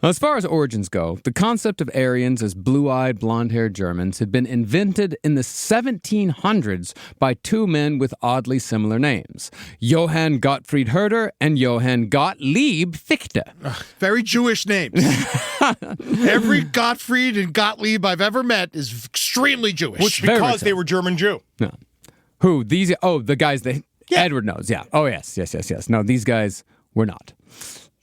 as far as origins go, the concept of Aryans as blue-eyed, blonde-haired Germans had been invented in the 1700s by two men with oddly similar names, Johann Gottfried Herder and Johann Gottlieb Fichte. Very Jewish names. Every Gottfried and Gottlieb I've ever met is extremely Jewish. Which because they were German Jew. No. Who? These? Oh, the guys that Edward knows. Yeah. Oh, yes. No, these guys were not.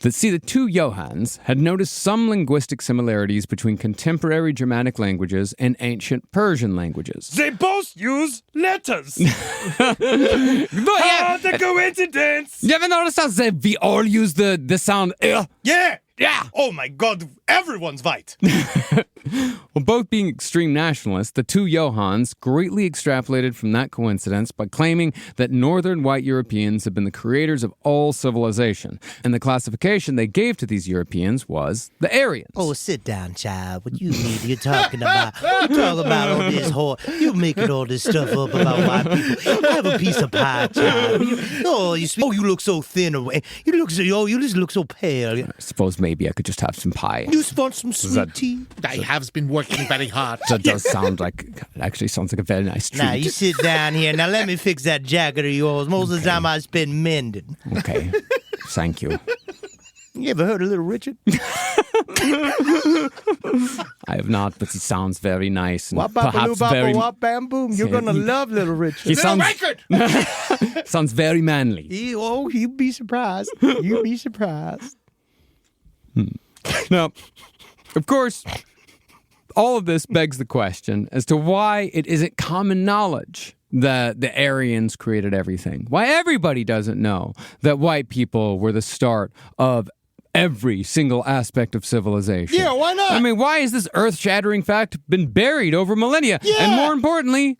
The two Johanns had noticed some linguistic similarities between contemporary Germanic languages and ancient Persian languages. They both use letters. The coincidence. You ever notice how we all use the sound? Yeah. Oh my God, everyone's white. Well, both being extreme nationalists, the two Johanns greatly extrapolated from that coincidence by claiming that northern white Europeans had been the creators of all civilization, and the classification they gave to these Europeans was the Aryans. Oh, sit down, child. What you mean you're talking about? You talk about all this whole... You're making all this stuff up about white people. Have a piece of pie, child. You look so thin. You just look so pale. I suppose maybe I could just have some pie. You want some sweet tea? I have been working very hard. That does sound like, it actually sounds like a very nice treat. Now, you sit down here. Now, let me fix that jacket of yours. Most of the time I spend mending. Okay. Thank you. You ever heard of Little Richard? I have not, but he sounds very nice. And Wap perhaps very... wap bam boom. You're going to love Little Richard. He sounds very manly. You'd be surprised. You'd be surprised. Now, of course, all of this begs the question as to why it isn't common knowledge that the Aryans created everything. Why everybody doesn't know that white people were the start of every single aspect of civilization. Yeah, why not? I mean, why has this earth-shattering fact been buried over millennia? Yeah. And more importantly,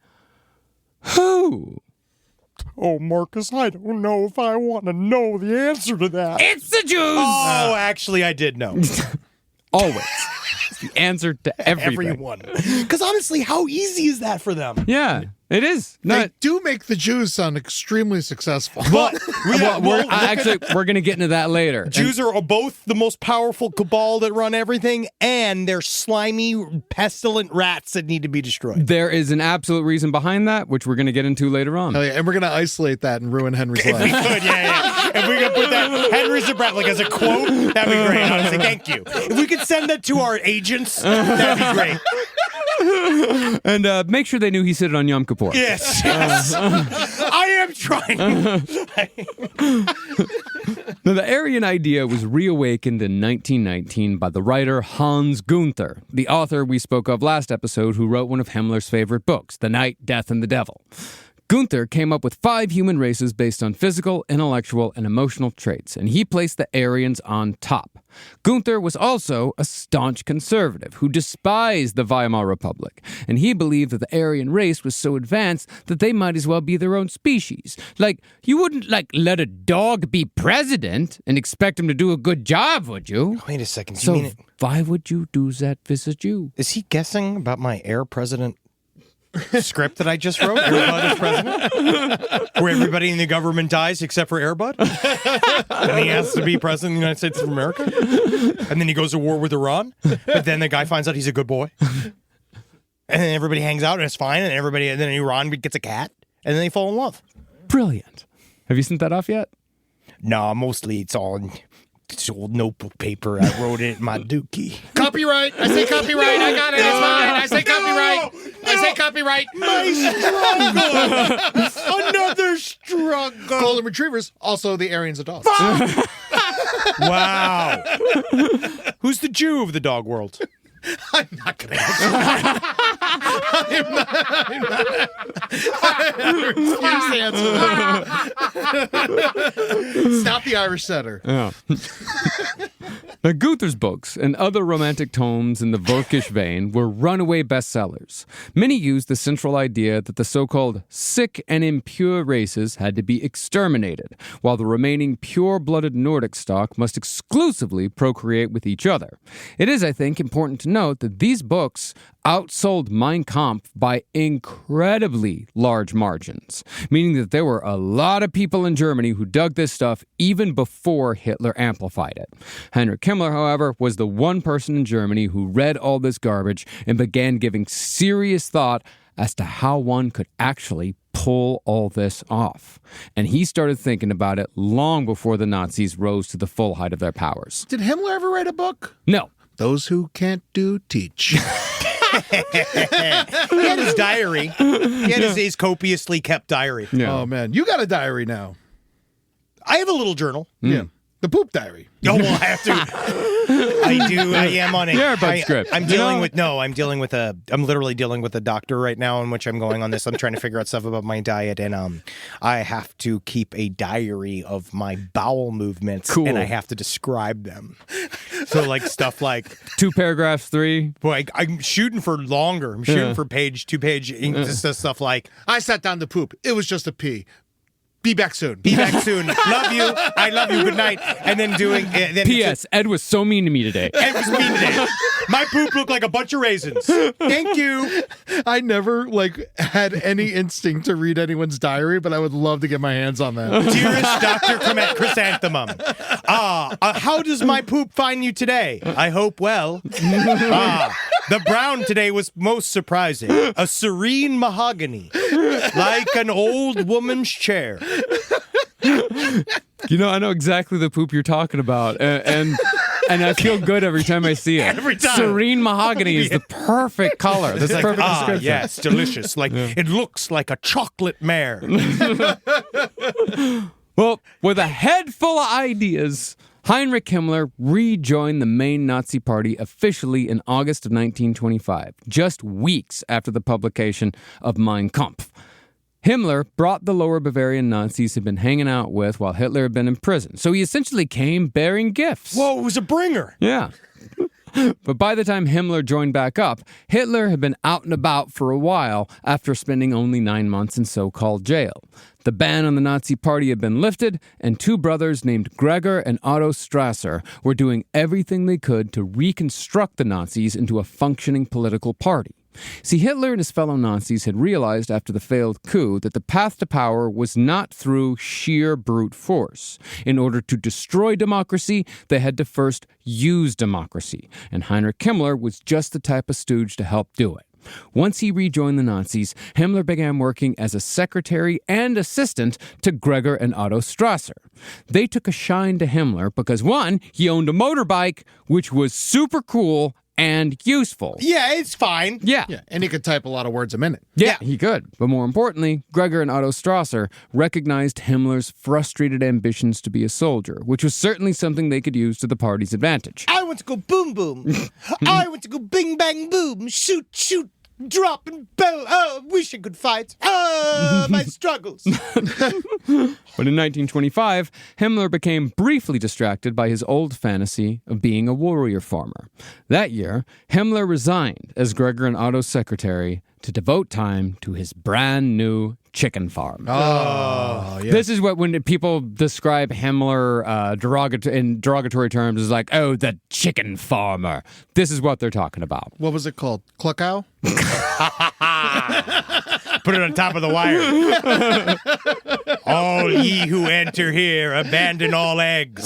who? Oh, Marcus, I don't know if I want to know the answer to that. It's the Jews! Oh, actually, I did know. Always. It's the answer to everything. Everyone. Because honestly, how easy is that for them? Yeah, it is. They do make the Jews sound extremely successful. But we're going to get into that later. Jews are both the most powerful cabal that run everything, and they're slimy, pestilent rats that need to be destroyed. There is an absolute reason behind that, which we're going to get into later on. Oh, yeah, and we're going to isolate that and ruin Henry's life. If we could, yeah. If we could put that Henry Zabret like as a quote, that'd be great. Honestly, thank you. If we could send that to our agents, that'd be great. And make sure they knew he said it on Yom Kippur. Yes. I am trying. Now, the Aryan idea was reawakened in 1919 by the writer Hans Gunther, the author we spoke of last episode who wrote one of Himmler's favorite books, The Night, Death, and the Devil. Gunther came up with 5 human races based on physical, intellectual, and emotional traits, and he placed the Aryans on top. Gunther was also a staunch conservative who despised the Weimar Republic, and he believed that the Aryan race was so advanced that they might as well be their own species. Like, you wouldn't, let a dog be president and expect him to do a good job, would you? Wait a second. Do So you mean why would you do that with a Jew? is he guessing about my heir president script that I just wrote? Airbud is president? Where everybody in the government dies except for Airbud? And he has to be president of the United States of America? And then he goes to war with Iran? But then the guy finds out he's a good boy? And then everybody hangs out and it's fine, and then Iran gets a cat, and then they fall in love. Brilliant. Have you sent that off yet? No, mostly it's all old notebook paper. I wrote it in my dookie. Copyright. I say copyright. I got it. It's fine. I say copyright. I say copyright. My struggle. Another struggle. Golden retrievers. Also, the Aryans are dogs. Wow. Who's the Jew of the dog world? I'm not going to answer that. refuse to answer that. It's not the Irish setter. Yeah. Now, Gunther's books and other romantic tomes in the Völkisch vein were runaway bestsellers. Many used the central idea that the so-called sick and impure races had to be exterminated, while the remaining pure-blooded Nordic stock must exclusively procreate with each other. It is, I think, important to note that these books outsold Mein Kampf by incredibly large margins, meaning that there were a lot of people in Germany who dug this stuff even before Hitler amplified it. Heinrich Himmler, however, was the one person in Germany who read all this garbage and began giving serious thought as to how one could actually pull all this off. And he started thinking about it long before the Nazis rose to the full height of their powers. Did Himmler ever write a book? No. Those who can't do, teach. He had his diary. He had his copiously kept diary. Yeah. Oh, man. You got a diary now. I have a little journal. Yeah. The poop diary. Oh, well, I have to. I do. I am on it. Airbud script. I'm dealing with I'm literally dealing with a doctor right now in which I'm going on this. I'm trying to figure out stuff about my diet, and I have to keep a diary of my bowel movements, Cool. and I have to describe them. So, like, stuff like 2 paragraphs, 3. Boy, I'm shooting for longer. I'm shooting for 2-page ink. Just stuff like, I sat down to poop. It was just a pee. Be back soon. be back soon. Love you. I love you. Good night. And then doing. Then P.S. Ed was so mean to me today. It was mean today. My poop looked like a bunch of raisins. Thank you. I never had any instinct to read anyone's diary, but I would love to get my hands on that. Dearest Dr. Chrysanthemum, how does my poop find you today? I hope well. The brown today was most surprising. A serene mahogany, like an old woman's chair. You know, I know exactly the poop you're talking about, and I feel good every time I see it. Every time. Serene mahogany is the perfect color. That's the perfect description. Yes, delicious. It looks like a chocolate mare. Well, with a head full of ideas, Heinrich Himmler rejoined the main Nazi party officially in August of 1925, just weeks after the publication of Mein Kampf. Himmler brought the lower Bavarian Nazis he'd been hanging out with while Hitler had been in prison, so he essentially came bearing gifts. Whoa, it was a bringer. Yeah. But by the time Himmler joined back up, Hitler had been out and about for a while after spending only 9 months in so-called jail. The ban on the Nazi party had been lifted, and 2 brothers named Gregor and Otto Strasser were doing everything they could to reconstruct the Nazis into a functioning political party. See, Hitler and his fellow Nazis had realized after the failed coup that the path to power was not through sheer brute force. In order to destroy democracy, they had to first use democracy, and Heinrich Himmler was just the type of stooge to help do it. Once he rejoined the Nazis, Himmler began working as a secretary and assistant to Gregor and Otto Strasser. They took a shine to Himmler because, one, he owned a motorbike, which was super cool and useful. Yeah, it's fine. Yeah. And he could type a lot of words a minute. Yeah, he could. But more importantly, Gregor and Otto Strasser recognized Himmler's frustrated ambitions to be a soldier, which was certainly something they could use to the party's advantage. I want to go boom boom. I want to go bing bang boom. Shoot, shoot, drop and bell. Oh, wish I could fight. My struggles. But in 1925, Himmler became briefly distracted by his old fantasy of being a warrior farmer. That year, Himmler resigned as Gregor and Otto's secretary to devote time to his brand new chicken farm. Oh, yeah. This is what when people describe Himmler in derogatory terms as like, oh, the chicken farmer. This is what they're talking about. What was it called? Cluckow? Put it on top of the wire. All ye who enter here, abandon all eggs.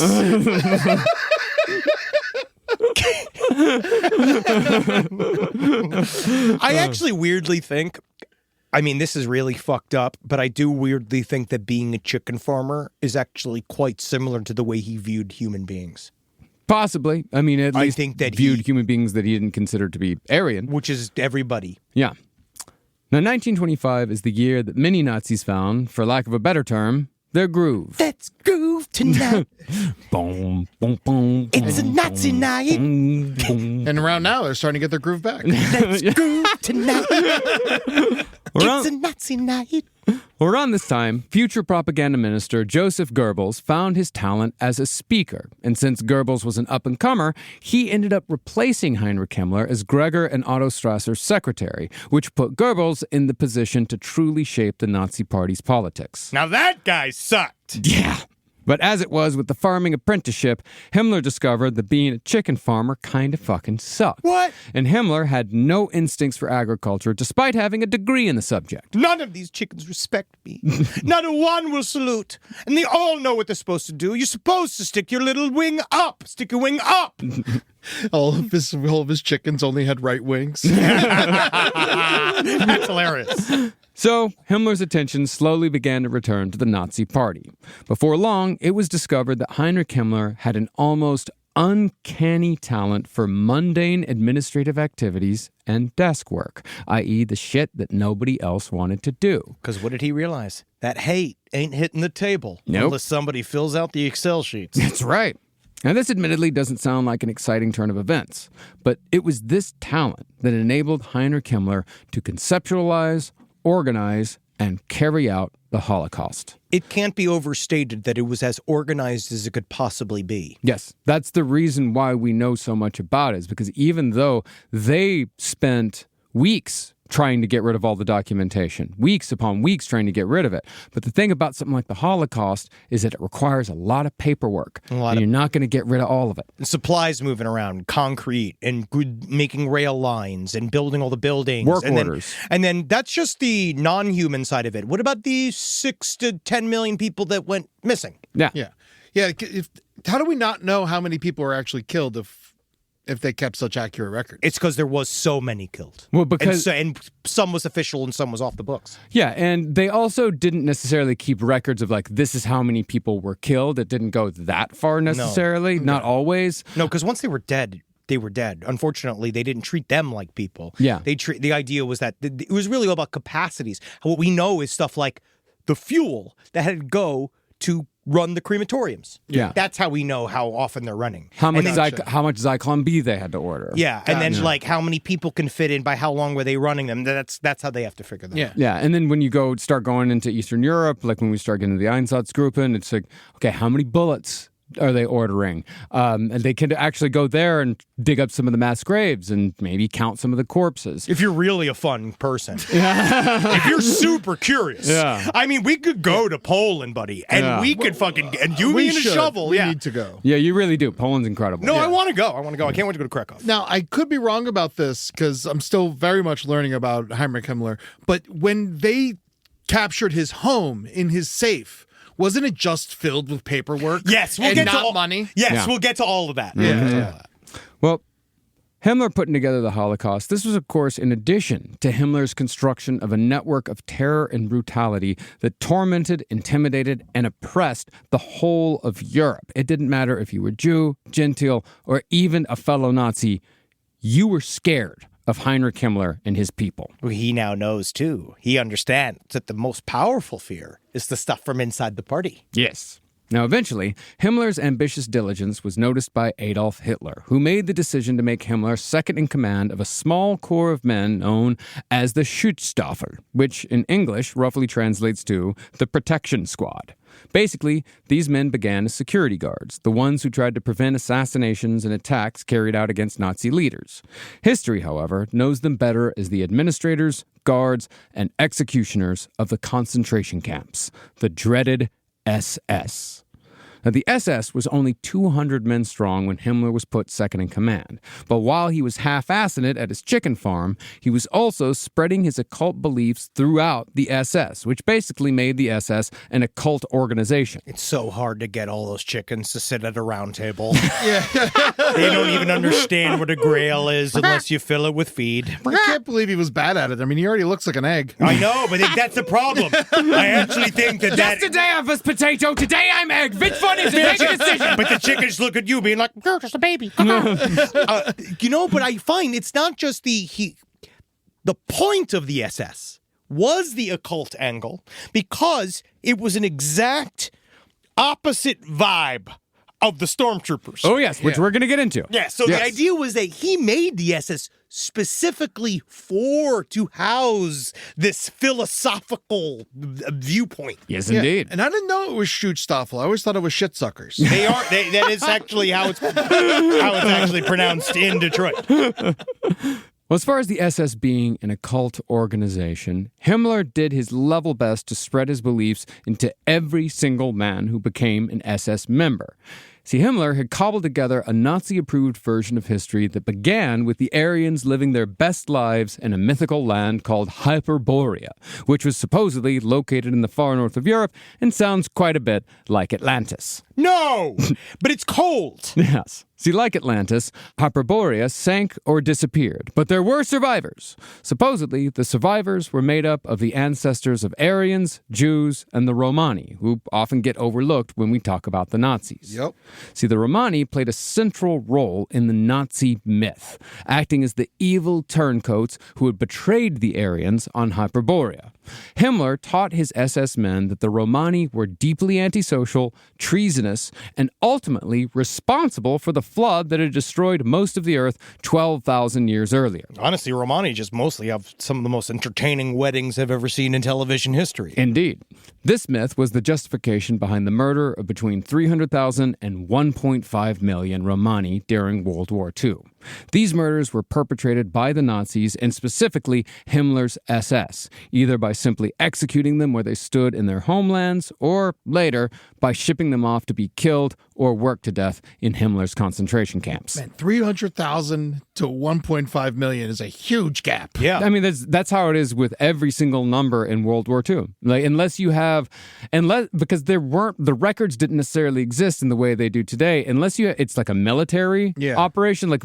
I actually weirdly think, I mean, this is really fucked up, but I do weirdly think that being a chicken farmer is actually quite similar to the way he viewed human beings. Possibly. I mean, at least I think that viewed human beings that he didn't consider to be Aryan. Which is everybody. Yeah. Now, 1925 is the year that many Nazis found, for lack of a better term, their groove. Let's groove tonight. Boom, boom, boom. It's a Nazi night. And around now, they're starting to get their groove back. Let's groove tonight. It's a Nazi night. Well, around this time, future propaganda minister Joseph Goebbels found his talent as a speaker. And since Goebbels was an up-and-comer, he ended up replacing Heinrich Himmler as Gregor and Otto Strasser's secretary, which put Goebbels in the position to truly shape the Nazi Party's politics. Now that guy sucked. Yeah. But as it was with the farming apprenticeship, Himmler discovered that being a chicken farmer kind of fucking sucked. What? And Himmler had no instincts for agriculture despite having a degree in the subject. None of these chickens respect me. Not a one will salute. And they all know what they're supposed to do. You're supposed to stick your little wing up. Stick your wing up. All of his chickens only had right wings. That's hilarious. So, Himmler's attention slowly began to return to the Nazi Party. Before long, it was discovered that Heinrich Himmler had an almost uncanny talent for mundane administrative activities and desk work, i.e. the shit that nobody else wanted to do. Because what did he realize? That hate ain't hitting the table Nope. unless somebody fills out the Excel sheets. That's right. Now, this admittedly doesn't sound like an exciting turn of events, but it was this talent that enabled Heinrich Himmler to conceptualize, organize, and carry out the Holocaust. It can't be overstated that it was as organized as it could possibly be. Yes, that's the reason why we know so much about it, is because even though they spent weeks trying to get rid of all the documentation, weeks upon weeks trying to get rid of it. But the thing about something like the Holocaust is that it requires a lot of paperwork, and you're not going to get rid of all of it. Supplies moving around, concrete, and making rail lines, and building all the buildings. Work orders. And then that's just the non-human side of it. What about the 6 to 10 million people that went missing? Yeah. How do we not know how many people were actually killed if they kept such accurate records? It's because there was so many killed. Well, because and some was official and some was off the books. Yeah, and they also didn't necessarily keep records of like, this is how many people were killed. It didn't go that far necessarily, not always. No, because once they were dead, they were dead. Unfortunately, they didn't treat them like people. Yeah. The idea was that it was really all about capacities. What we know is stuff like the fuel that had to go to run the crematoriums. Yeah. That's how we know how often they're running. How much And then- Zyklon B they had to order. Yeah, and then like how many people can fit in, by how long were they running them? That's how they have to figure that out. Yeah, and then when you start going into Eastern Europe, like when we start getting to the Einsatzgruppen, it's like, okay, how many bullets are they ordering? And they can actually go there and dig up some of the mass graves and maybe count some of the corpses. If you're really a fun person. If you're super curious. Yeah. I mean, we could go to Poland, buddy, and we could fucking, and you We need a should. shovel. We yeah. need to go. Yeah, you really do. Poland's incredible. No, I want to go. I can't wait to go to Krakow. Now, I could be wrong about this because I'm still very much learning about Heinrich Himmler, but when they captured his home in his safe, wasn't it just filled with paperwork? Yes, we'll and get not to all, money. Yes, Yeah. we'll get to all of that. Yeah. Well, Himmler putting together the Holocaust, this was, of course, in addition to Himmler's construction of a network of terror and brutality that tormented, intimidated, and oppressed the whole of Europe. It didn't matter if you were Jew, Gentile, or even a fellow Nazi. You were scared of Heinrich Himmler and his people. Well, he now knows, too. He understands that the most powerful fear is the stuff from inside the party. Yes. Now, eventually, Himmler's ambitious diligence was noticed by Adolf Hitler, who made the decision to make Himmler second in command of a small corps of men known as the Schutzstaffel, which in English roughly translates to the Protection Squad. Basically, these men began as security guards, the ones who tried to prevent assassinations and attacks carried out against Nazi leaders. History, however, knows them better as the administrators, guards, and executioners of the concentration camps, the dreaded SS. Now, the SS was only 200 men strong when Himmler was put second in command. But while he was half-assing it at his chicken farm, he was also spreading his occult beliefs throughout the SS, which basically made the SS an occult organization. It's so hard to get all those chickens to sit at a round table. They don't even understand what a grail is unless you fill it with feed. I can't believe he was bad at it. I mean, he already looks like an egg. I know, but that's the problem. I actually think that Yesterday I was potato, today I'm egg. Which one is it? Make a decision. But the chickens look at you being like, you're just a baby. But I find it's not just the point of the SS was the occult angle, because it was an exact opposite vibe of the stormtroopers. Oh, yes, which we're going to get into. Yeah, so the idea was that he made the SS specifically to house this philosophical viewpoint. Yes, indeed. And I didn't know it was Schutzstaffel. I always thought it was shit suckers. They are. That is actually how it's actually pronounced in Detroit. Well, as far as the SS being an occult organization, Himmler did his level best to spread his beliefs into every single man who became an SS member. See, Himmler had cobbled together a Nazi-approved version of history that began with the Aryans living their best lives in a mythical land called Hyperborea, which was supposedly located in the far north of Europe and sounds quite a bit like Atlantis. No, but it's cold. Yes. See, like Atlantis, Hyperborea sank or disappeared, but there were survivors. Supposedly, the survivors were made up of the ancestors of Aryans, Jews, and the Romani, who often get overlooked when we talk about the Nazis. Yep. See, the Romani played a central role in the Nazi myth, acting as the evil turncoats who had betrayed the Aryans on Hyperborea. Himmler taught his SS men that the Romani were deeply antisocial, treasonous, and ultimately responsible for the flood that had destroyed most of the earth 12,000 years earlier. Honestly, Romani just mostly have some of the most entertaining weddings I've ever seen in television history. Indeed. This myth was the justification behind the murder of between 300,000 and 1.5 million Romani during World War II. These murders were perpetrated by the Nazis and specifically Himmler's SS, either by simply executing them where they stood in their homelands or, later, by shipping them off to be killed or worked to death in Himmler's concentration camps. Man, 300,000 to 1.5 million is a huge gap. Yeah. I mean, that's how it is with every single number in World War II. Like, because the records didn't necessarily exist in the way they do today, it's like a military operation. Like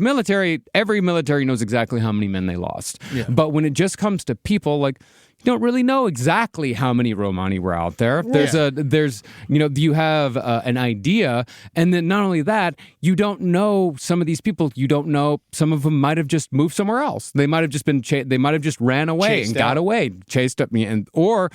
every military knows exactly how many men they lost. Yeah. But when it just comes to people, like, you don't really know exactly how many Romani were out there. You have an idea, and then not only that, you don't know some of these people. You don't know, some of them might have just moved somewhere else. They might have just been they might have just ran away and got away, chased up, or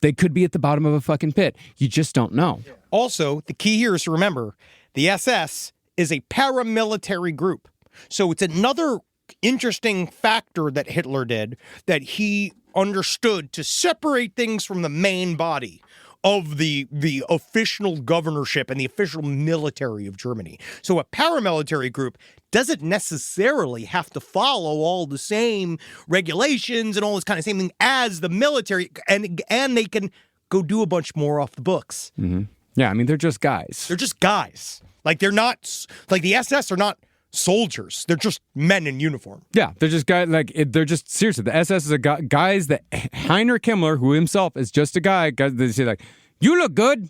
they could be at the bottom of a fucking pit. You just don't know. Also, the key here is to remember the SS is a paramilitary group. So it's another interesting factor that Hitler did, that he understood to separate things from the main body of the official governorship and the official military of Germany. So a paramilitary group doesn't necessarily have to follow all the same regulations and all this kind of same thing as the military, and they can go do a bunch more off the books. Mm-hmm. Yeah, I mean, they're just guys. They're just guys. Like, they're not, like, the SS are not soldiers. They're just men in uniform. Yeah, they're just guys. They're just, seriously, the SS is guys that Heinrich Himmler, who himself is just a guy, they say, like, you look good.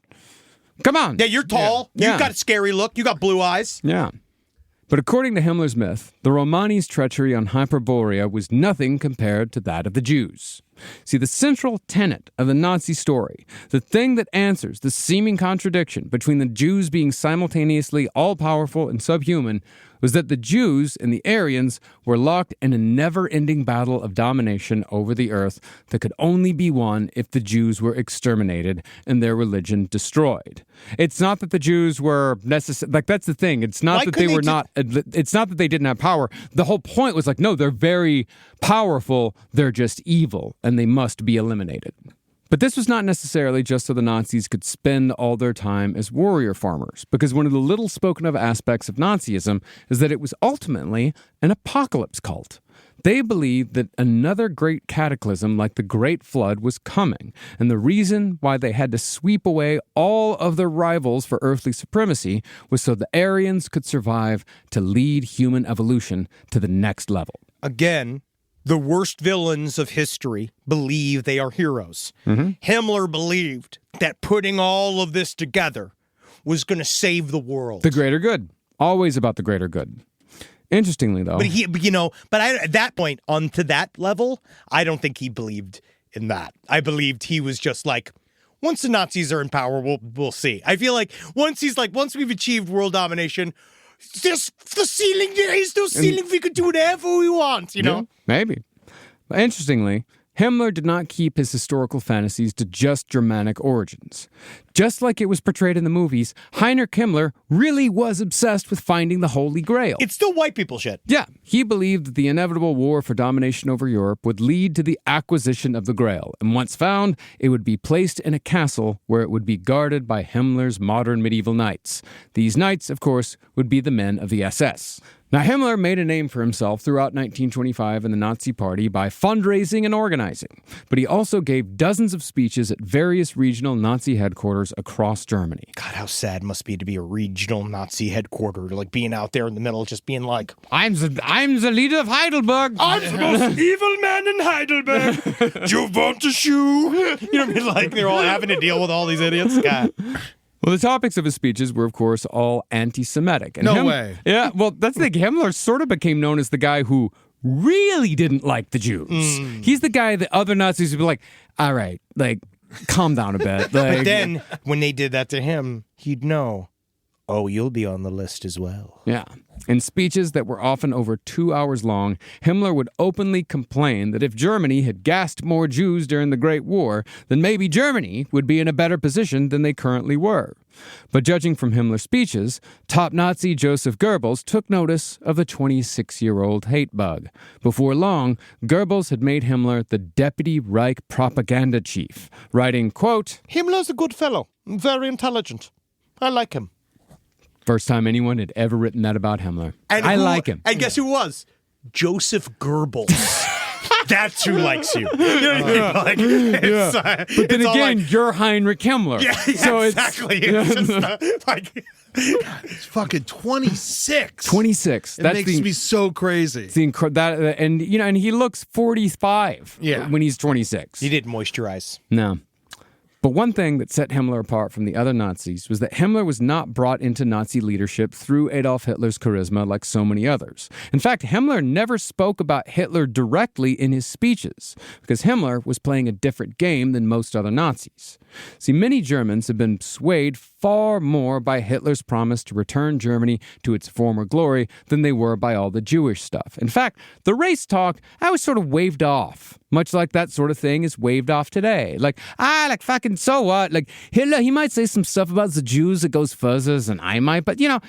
Come on. Yeah, you're tall. Yeah. You've got a scary look. You got blue eyes. Yeah. But according to Himmler's myth, the Romani's treachery on Hyperborea was nothing compared to that of the Jews. See, the central tenet of the Nazi story, the thing that answers the seeming contradiction between the Jews being simultaneously all-powerful and subhuman, was that the Jews and the Aryans were locked in a never-ending battle of domination over the earth that could only be won if the Jews were exterminated and their religion destroyed. It's not that the Jews were necessary, like, that's the thing. It's not that they were not, it's not that they didn't have power. The whole point was like, no, they're very powerful, they're just evil, and they must be eliminated. But this was not necessarily just so the Nazis could spend all their time as warrior farmers, because one of the little spoken of aspects of Nazism is that it was ultimately an apocalypse cult. They believed that another great cataclysm like the Great Flood was coming, and the reason why they had to sweep away all of their rivals for earthly supremacy was so the Aryans could survive to lead human evolution to the next level. Again, the worst villains of history believe they are heroes. Mm-hmm. Himmler believed that putting all of this together was going to save the world. The greater good. Always about the greater good. Interestingly, though. But at that point, onto that level, I don't think he believed in that. I believed he was just like, once the Nazis are in power, we'll see. I feel like once we've achieved world domination, there's the ceiling, there is no ceiling, we could do whatever we want, you know? Yeah, maybe. But interestingly, Himmler did not keep his historical fantasies to just Germanic origins. Just like it was portrayed in the movies, Heinrich Himmler really was obsessed with finding the Holy Grail. It's still white people shit. Yeah, he believed that the inevitable war for domination over Europe would lead to the acquisition of the Grail, and once found, it would be placed in a castle where it would be guarded by Himmler's modern medieval knights. These knights, of course, would be the men of the SS. Now, Himmler made a name for himself throughout 1925 in the Nazi Party by fundraising and organizing, but he also gave dozens of speeches at various regional Nazi headquarters across Germany. God, how sad it must be to be a regional Nazi headquarters, like being out there in the middle, just being like, I'm the leader of Heidelberg. I'm the most evil man in Heidelberg. Do you want a shoe? You know what I mean? Like, they're all having to deal with all these idiots. God. Well, the topics of his speeches were, of course, all anti-Semitic. And No way. Yeah, well, that's the thing. Himmler sort of became known as the guy who really didn't like the Jews. He's the guy that other Nazis would be like, all right, like, calm down a bit. Like, But then, when they did that to him, he'd know, oh, you'll be on the list as well. Yeah. In speeches that were often over 2 hours long, Himmler would openly complain that if Germany had gassed more Jews during the Great War, then maybe Germany would be in a better position than they currently were. But judging from Himmler's speeches, top Nazi Joseph Goebbels took notice of the 26-year-old hate bug. Before long, Goebbels had made Himmler the deputy Reich propaganda chief, writing, quote, Himmler's a good fellow, very intelligent. I like him. First time anyone had ever written that about Himmler. I like him. And guess who it was? Joseph Goebbels. That's who likes you. You know what I mean? Like, But then again, you're Heinrich Himmler. Yeah, so exactly. It's just like... It's fucking 26. 26. It makes me so crazy. And he looks 45 when he's 26. He didn't moisturize. No. But one thing that set Himmler apart from the other Nazis was that Himmler was not brought into Nazi leadership through Adolf Hitler's charisma like so many others. In fact, Himmler never spoke about Hitler directly in his speeches, because Himmler was playing a different game than most other Nazis. See, many Germans have been swayed far more by Hitler's promise to return Germany to its former glory than they were by all the Jewish stuff. In fact, the race talk, I was sort of waved off, much like that sort of thing is waved off today. Like fucking so what? Like, Hitler, he might say some stuff about the Jews that goes further than I might, but, Hitler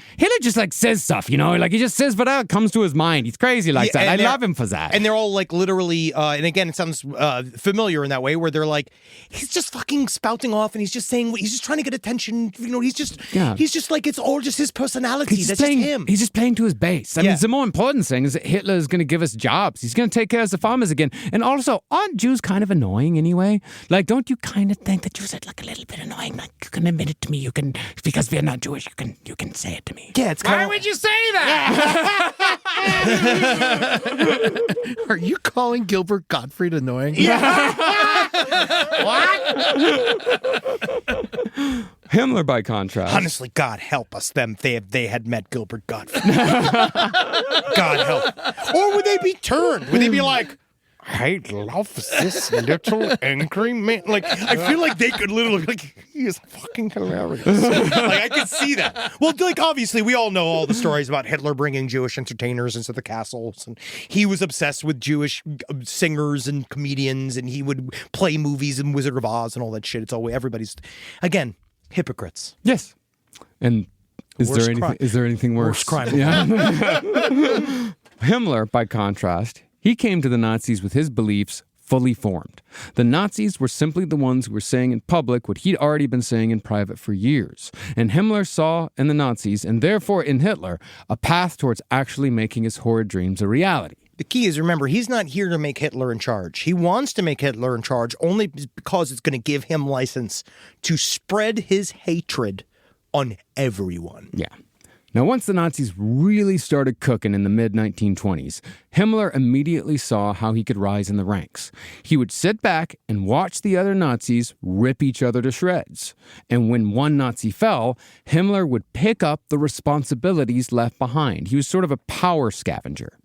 just, says stuff, like, he just says whatever comes to his mind. He's crazy like that. I love him for that. And they're all, literally, and again, it sounds familiar in that way, where they're like, he's just fucking spouting off, and he's just saying, he's just trying to get attention, he's just like, it's all just his personality. That's just him. He's just playing to his base. I mean, the more important thing is that Hitler is going to give us jobs. He's going to take care of the farmers again. And also, aren't Jews kind of annoying anyway? Like, don't you kind of think that Jews are a little bit annoying? Like, you can admit it to me. You can, because we're not Jewish, you can say it to me. Yeah, it's kind Why would you say that? Are you calling Gilbert Gottfried annoying? Yeah. What? Himmler, by contrast. Honestly, God help us, if they had met Gilbert Gottfried. God help. Or would they be turned? Would they be like, I love this little angry man. Like, I feel like they could literally, he is fucking hilarious. I could see that. Well, obviously, we all know all the stories about Hitler bringing Jewish entertainers into the castles, and he was obsessed with Jewish singers and comedians, and he would play movies and Wizard of Oz and all that shit. It's always, everybody's, again, hypocrites. Yes. And is there anything worse? Worst crime. Yeah. Himmler, by contrast, he came to the Nazis with his beliefs fully formed. The Nazis were simply the ones who were saying in public what he'd already been saying in private for years. And Himmler saw in the Nazis, and therefore in Hitler, a path towards actually making his horrid dreams a reality. The key is, remember, he's not here to make Hitler in charge. He wants to make Hitler in charge only because it's going to give him license to spread his hatred on everyone. Yeah. Now, once the Nazis really started cooking in the mid-1920s, Himmler immediately saw how he could rise in the ranks. He would sit back and watch the other Nazis rip each other to shreds. And when one Nazi fell, Himmler would pick up the responsibilities left behind. He was sort of a power scavenger.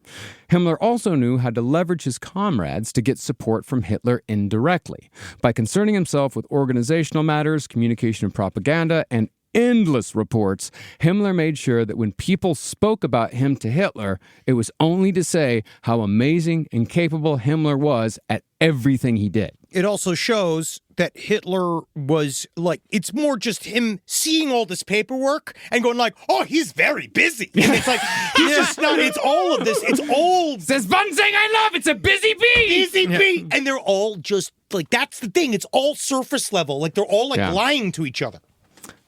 Himmler also knew how to leverage his comrades to get support from Hitler indirectly, by concerning himself with organizational matters, communication and propaganda, and endless reports, Himmler made sure that when people spoke about him to Hitler, it was only to say how amazing and capable Himmler was at everything he did. It also shows that Hitler was like, it's more just him seeing all this paperwork and going like, oh, he's very busy. And it's like, he's just not, it's all of this. It's all. There's one thing I love. It's a busy bee. Busy bee. And they're all just like, that's the thing. It's all surface level. Like they're all like lying to each other.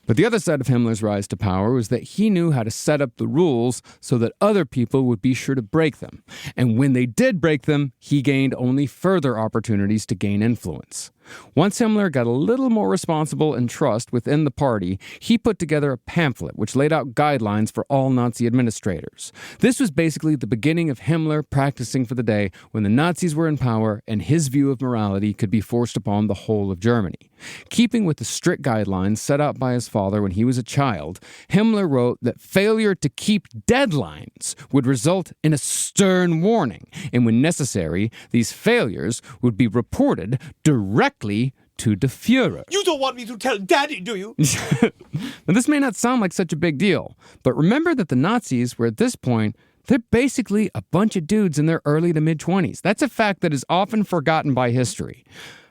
But the other side of Himmler's rise to power was that he knew how to set up the rules so that other people would be sure to break them. And when they did break them, he gained only further opportunities to gain influence. Once Himmler got a little more responsible and trust within the party, he put together a pamphlet which laid out guidelines for all Nazi administrators. This was basically the beginning of Himmler practicing for the day when the Nazis were in power and his view of morality could be forced upon the whole of Germany. Keeping with the strict guidelines set out by his father when he was a child, Himmler wrote that failure to keep deadlines would result in a stern warning, and when necessary, these failures would be reported directly to the Führer. You don't want me to tell Daddy, do you? Now, this may not sound like such a big deal, but remember that the Nazis were at this point, they're basically a bunch of dudes in their early to mid-20s. That's a fact that is often forgotten by history.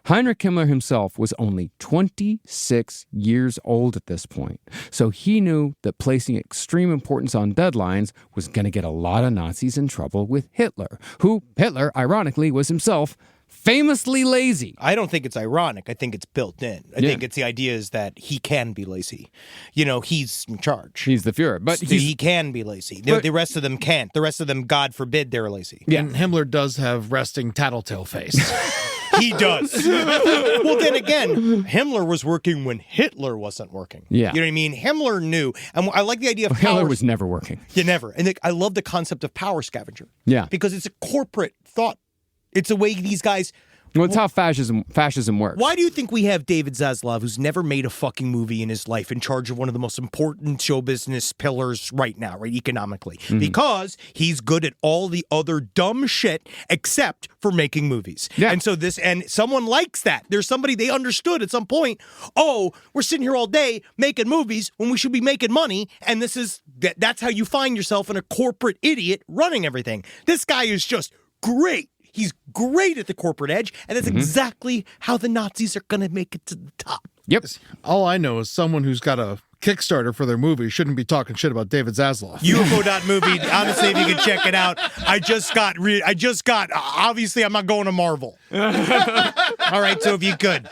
Heinrich Himmler himself was only 26 years old at this point, so he knew that placing extreme importance on deadlines was going to get a lot of Nazis in trouble with Hitler, who, Hitler, ironically, was himself famously lazy. I don't think it's ironic. I think it's built in. I think it's the idea is that he can be lazy. You know, he's in charge. He's the Führer. But he can be lazy. The rest of them can't. The rest of them, God forbid, they're lazy. Yeah. And Himmler does have resting tattletale face. He does. Well, then again, Himmler was working when Hitler wasn't working. Yeah. You know what I mean? Himmler knew. And I like the idea of Hitler was never working. Yeah, never. And I love the concept of power scavenger. Yeah. Because it's a corporate thought. It's a way these guys... Well, it's how fascism works. Why do you think we have David Zaslav, who's never made a fucking movie in his life, in charge of one of the most important show business pillars right now, right, economically? Mm-hmm. Because he's good at all the other dumb shit except for making movies. Yeah. And so someone likes that. There's somebody they understood at some point, oh, we're sitting here all day making movies when we should be making money, and that's how you find yourself in a corporate idiot running everything. This guy is just great. He's great at the corporate edge, and that's exactly how the Nazis are going to make it to the top. Yep. All I know is someone who's got a Kickstarter for their movie shouldn't be talking shit about David Zaslav. UFO.movie. Honestly, if you can check it out. I just got, obviously I'm not going to Marvel. All right, so if you could.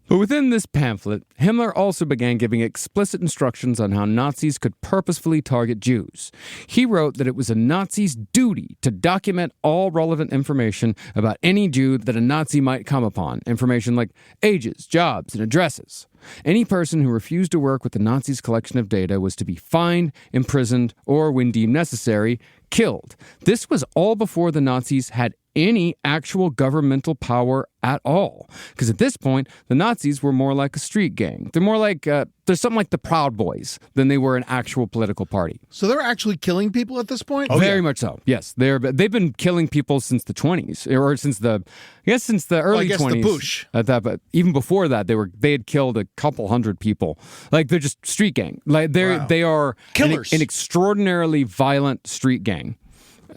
But within this pamphlet, Himmler also began giving explicit instructions on how Nazis could purposefully target Jews. He wrote that it was a Nazi's duty to document all relevant information about any Jew that a Nazi might come upon, information like ages, jobs, and addresses. Any person who refused to work with the Nazis' collection of data was to be fined, imprisoned, or, when deemed necessary, killed. This was all before the Nazis had any actual governmental power at all. Because at this point, the Nazis were more like a street gang. They're more like, they're something like the Proud Boys than they were an actual political party. So they're actually killing people at this point? Oh, very much so. Yes, they've been killing people since the 20s, or since the early 20s. The Putsch. But even before that, they had killed a couple hundred people. Like, they're just street gang. Like they are killers. An extraordinarily violent street gang.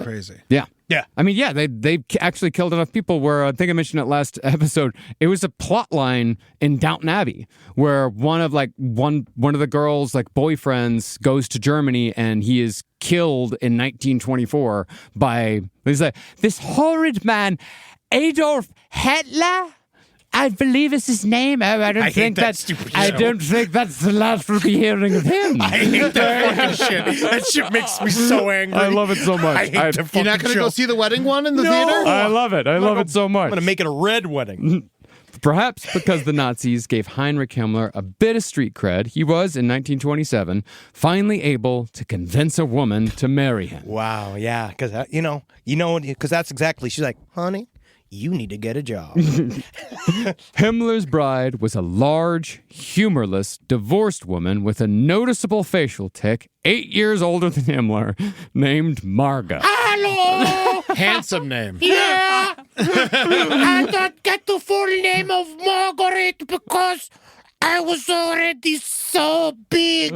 Crazy. Yeah. Yeah. I mean, yeah, they actually killed enough people where, I think I mentioned it last episode, it was a plot line in Downton Abbey where one of the girls' boyfriends goes to Germany and he is killed in 1924 by, this horrid man, Adolf Hitler? I believe it's his name. I don't think that's the last we'll be hearing of him. I hate that fucking shit. That shit makes me so angry. I love it so much. I hate the fucking You're not going to go see the wedding one in the theater? I love it. I love it so much. I'm going to make it a red wedding. Perhaps because the Nazis gave Heinrich Himmler a bit of street cred, he was, in 1927, finally able to convince a woman to marry him. Wow, yeah, because, because that's exactly, she's like, honey, you need to get a job. Himmler's bride was a large, humorless, divorced woman with a noticeable facial tic, 8 years older than Himmler, named Marga. Hello! Handsome name. Yeah! I don't get the full name of Margaret because I was already so big.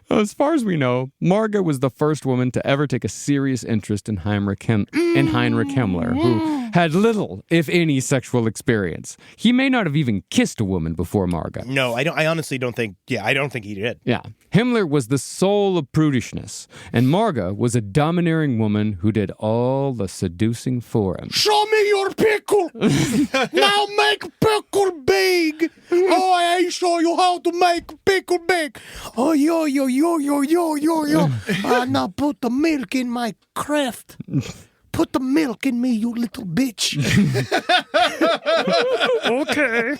As far as we know, Marga was the first woman to ever take a serious interest in Heinrich Himmler, who had little, if any, sexual experience. He may not have even kissed a woman before Marga. No, I honestly don't think. Yeah, I don't think he did. Yeah. Himmler was the soul of prudishness, and Marga was a domineering woman who did all the seducing for him. Show me your pickle. Now make pickle big. Oh, I show you how to make pickle big. Oh, yo. Now put the milk in my craft. Put the milk in me, you little bitch. Okay.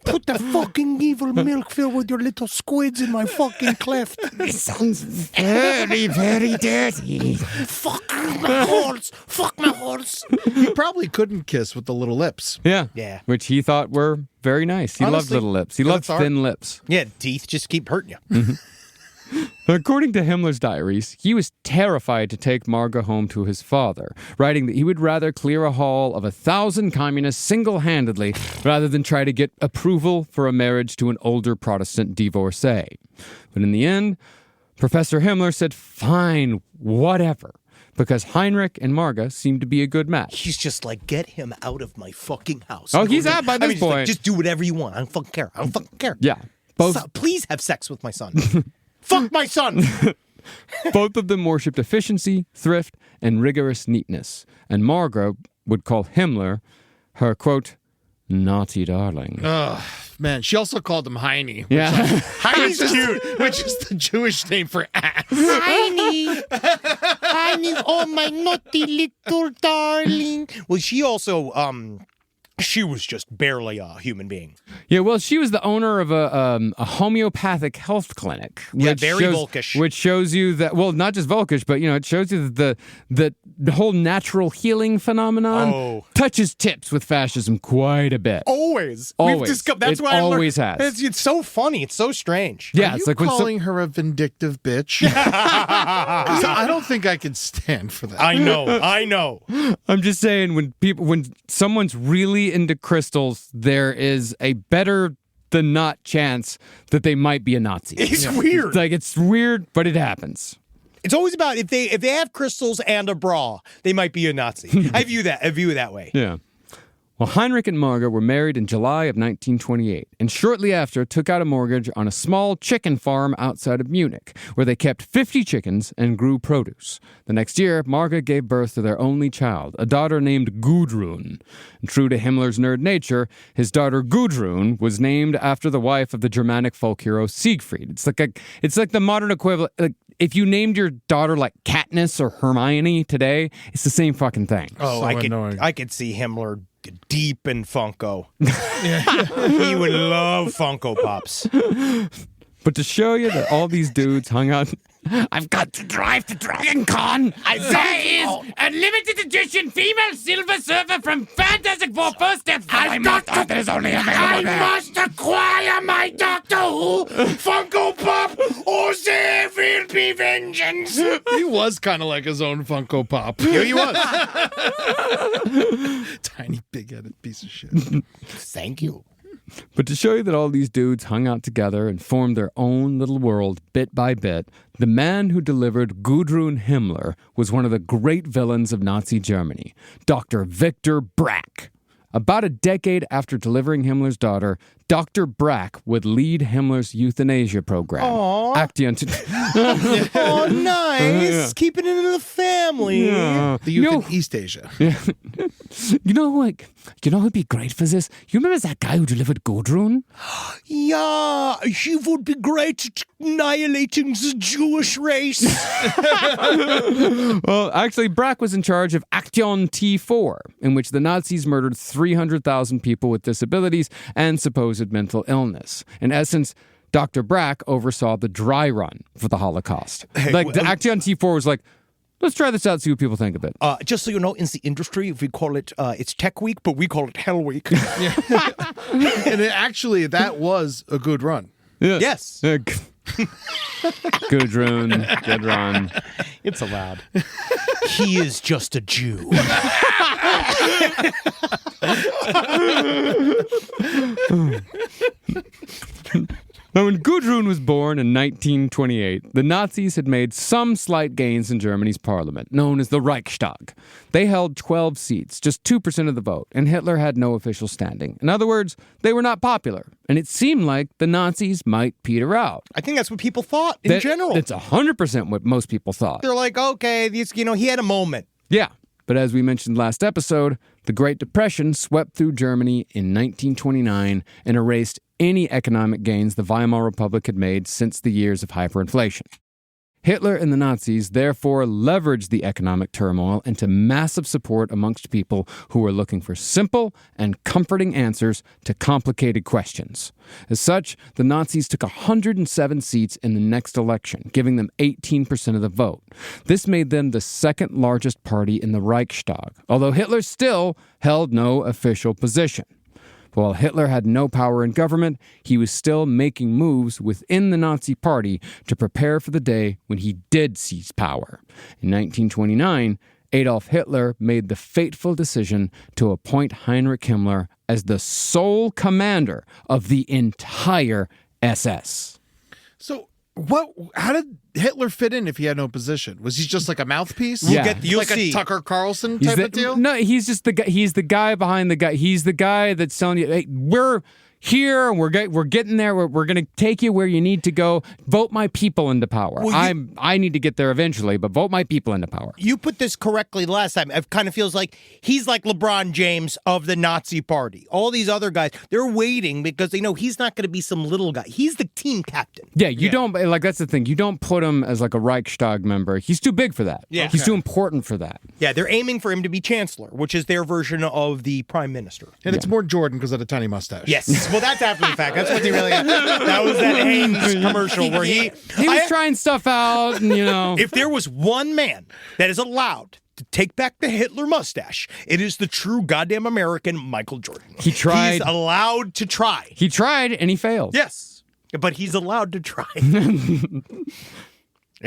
Put the fucking evil milk filled with your little squids in my fucking cleft. It sounds very, very dirty. Fuck my horse. Fuck my horse. He probably couldn't kiss with the little lips. Yeah. Yeah. Which he thought were very nice. He loved Honestly, little lips. He loved thin lips. Yeah, teeth just keep hurting you. Mm-hmm. According to Himmler's diaries, he was terrified to take Marga home to his father, writing that he would rather clear a hall of 1,000 communists single-handedly rather than try to get approval for a marriage to an older Protestant divorcee. But in the end, Professor Himmler said, fine, whatever, because Heinrich and Marga seemed to be a good match. He's just like, get him out of my fucking house. Oh, he's out by this point. Just do whatever you want. I don't fucking care. I don't fucking care. Yeah. Please have sex with my son. Fuck my son! Both of them worshipped efficiency, thrift, and rigorous neatness. And Marga would call Himmler her, quote, naughty darling. Ugh, man. She also called him Heine. Yeah. Heine's cute, which is the Jewish name for ass. Heine. Heine, oh my naughty little darling. Well, she also, she was just barely a human being. Yeah, well, she was the owner of a homeopathic health clinic. Very Volkish. Which shows you that, well, not just Volkish, but, it shows you that the whole natural healing phenomenon touches tips with fascism quite a bit. Always. Always. That's it why always has. It's so funny. It's so strange. Yeah, Are it's you like when calling her a vindictive bitch? 'Cause I don't think I could stand for that. I know. I'm just saying, when someone's really into crystals, there is a better than not chance that they might be a Nazi. It's weird. It's weird, but it happens. It's always about if they have crystals and a bra, they might be a Nazi. I view it that way. Yeah. Well, Heinrich and Marga were married in July of 1928, and shortly after took out a mortgage on a small chicken farm outside of Munich, where they kept 50 chickens and grew produce. The next year, Marga gave birth to their only child, a daughter named Gudrun. And true to Himmler's nerd nature, his daughter Gudrun was named after the wife of the Germanic folk hero Siegfried. It's like the modern equivalent. Like, if you named your daughter like Katniss or Hermione today, it's the same fucking thing. Oh, I could see Himmler deep in Funko. He would love Funko Pops. But to show you that all these dudes hung out... I've got to drive to Dragon Con. There is a limited edition female silver surfer from Fantastic Four First Steps. I must acquire my Doctor Who Funko Pop, or there will be vengeance. He was kind of like his own Funko Pop. Yeah, he was. Tiny, big-headed piece of shit. Thank you. But to show you that all these dudes hung out together and formed their own little world bit by bit, the man who delivered Gudrun Himmler was one of the great villains of Nazi Germany, Dr. Victor Brack. About a decade after delivering Himmler's daughter, Dr. Brack would lead Himmler's euthanasia program. Aww. Oh, nice. Yeah. Keep it in the family. Yeah. The youth in East Asia. Yeah. You know who'd be great for this? You remember that guy who delivered Gudrun? Yeah, he would be great at annihilating the Jewish race. Well, actually, Brack was in charge of Action T4, in which the Nazis murdered 300,000 people with disabilities and supposed mental illness. In essence, Dr. Brack oversaw the dry run for the Holocaust. The Action T4 was like, let's try this out, see what people think of it. Just so you know, in the industry, we call it, it's Tech Week, but we call it Hell Week. And that was a good run. Yeah. Yes. Gudrun, Gedron. It's allowed. He is just a Jew. Now, when Gudrun was born in 1928, the Nazis had made some slight gains in Germany's parliament, known as the Reichstag. They held 12 seats, just 2% of the vote, and Hitler had no official standing. In other words, they were not popular, and it seemed like the Nazis might peter out. I think that's what people thought in general. That's 100% what most people thought. They're like, okay, he had a moment. Yeah, but as we mentioned last episode, the Great Depression swept through Germany in 1929 and erased any economic gains the Weimar Republic had made since the years of hyperinflation. Hitler and the Nazis therefore leveraged the economic turmoil into massive support amongst people who were looking for simple and comforting answers to complicated questions. As such, the Nazis took 107 seats in the next election, giving them 18% of the vote. This made them the second largest party in the Reichstag, although Hitler still held no official position. While Hitler had no power in government, he was still making moves within the Nazi Party to prepare for the day when he did seize power. In 1929, Adolf Hitler made the fateful decision to appoint Heinrich Himmler as the sole commander of the entire SS. So how did Hitler fit in if he had no position? Was he just like a mouthpiece? Yeah. You'll like see. A Tucker Carlson type of deal? No, he's just the guy. He's the guy behind the guy. He's the guy that's telling you, hey, we're here, we're getting there. We're going to take you where you need to go. Vote my people into power. Well, I need to get there eventually, but vote my people into power. You put this correctly last time. It kind of feels like he's like LeBron James of the Nazi Party. All these other guys, they're waiting because they know he's not going to be some little guy. He's the team captain. Yeah, you don't, like, that's the thing. You don't put him as like a Reichstag member. He's too big for that. Yeah. He's too important for that. Yeah, they're aiming for him to be chancellor, which is their version of the prime minister. And it's more Jordan because of the tiny mustache. Yes. Well, that's after the fact. That's what they really. That was that Haynes commercial where he was trying stuff out, and If there was one man that is allowed to take back the Hitler mustache, it is the true goddamn American Michael Jordan. He tried. He's allowed to try. He tried, and he failed. Yes, but he's allowed to try. And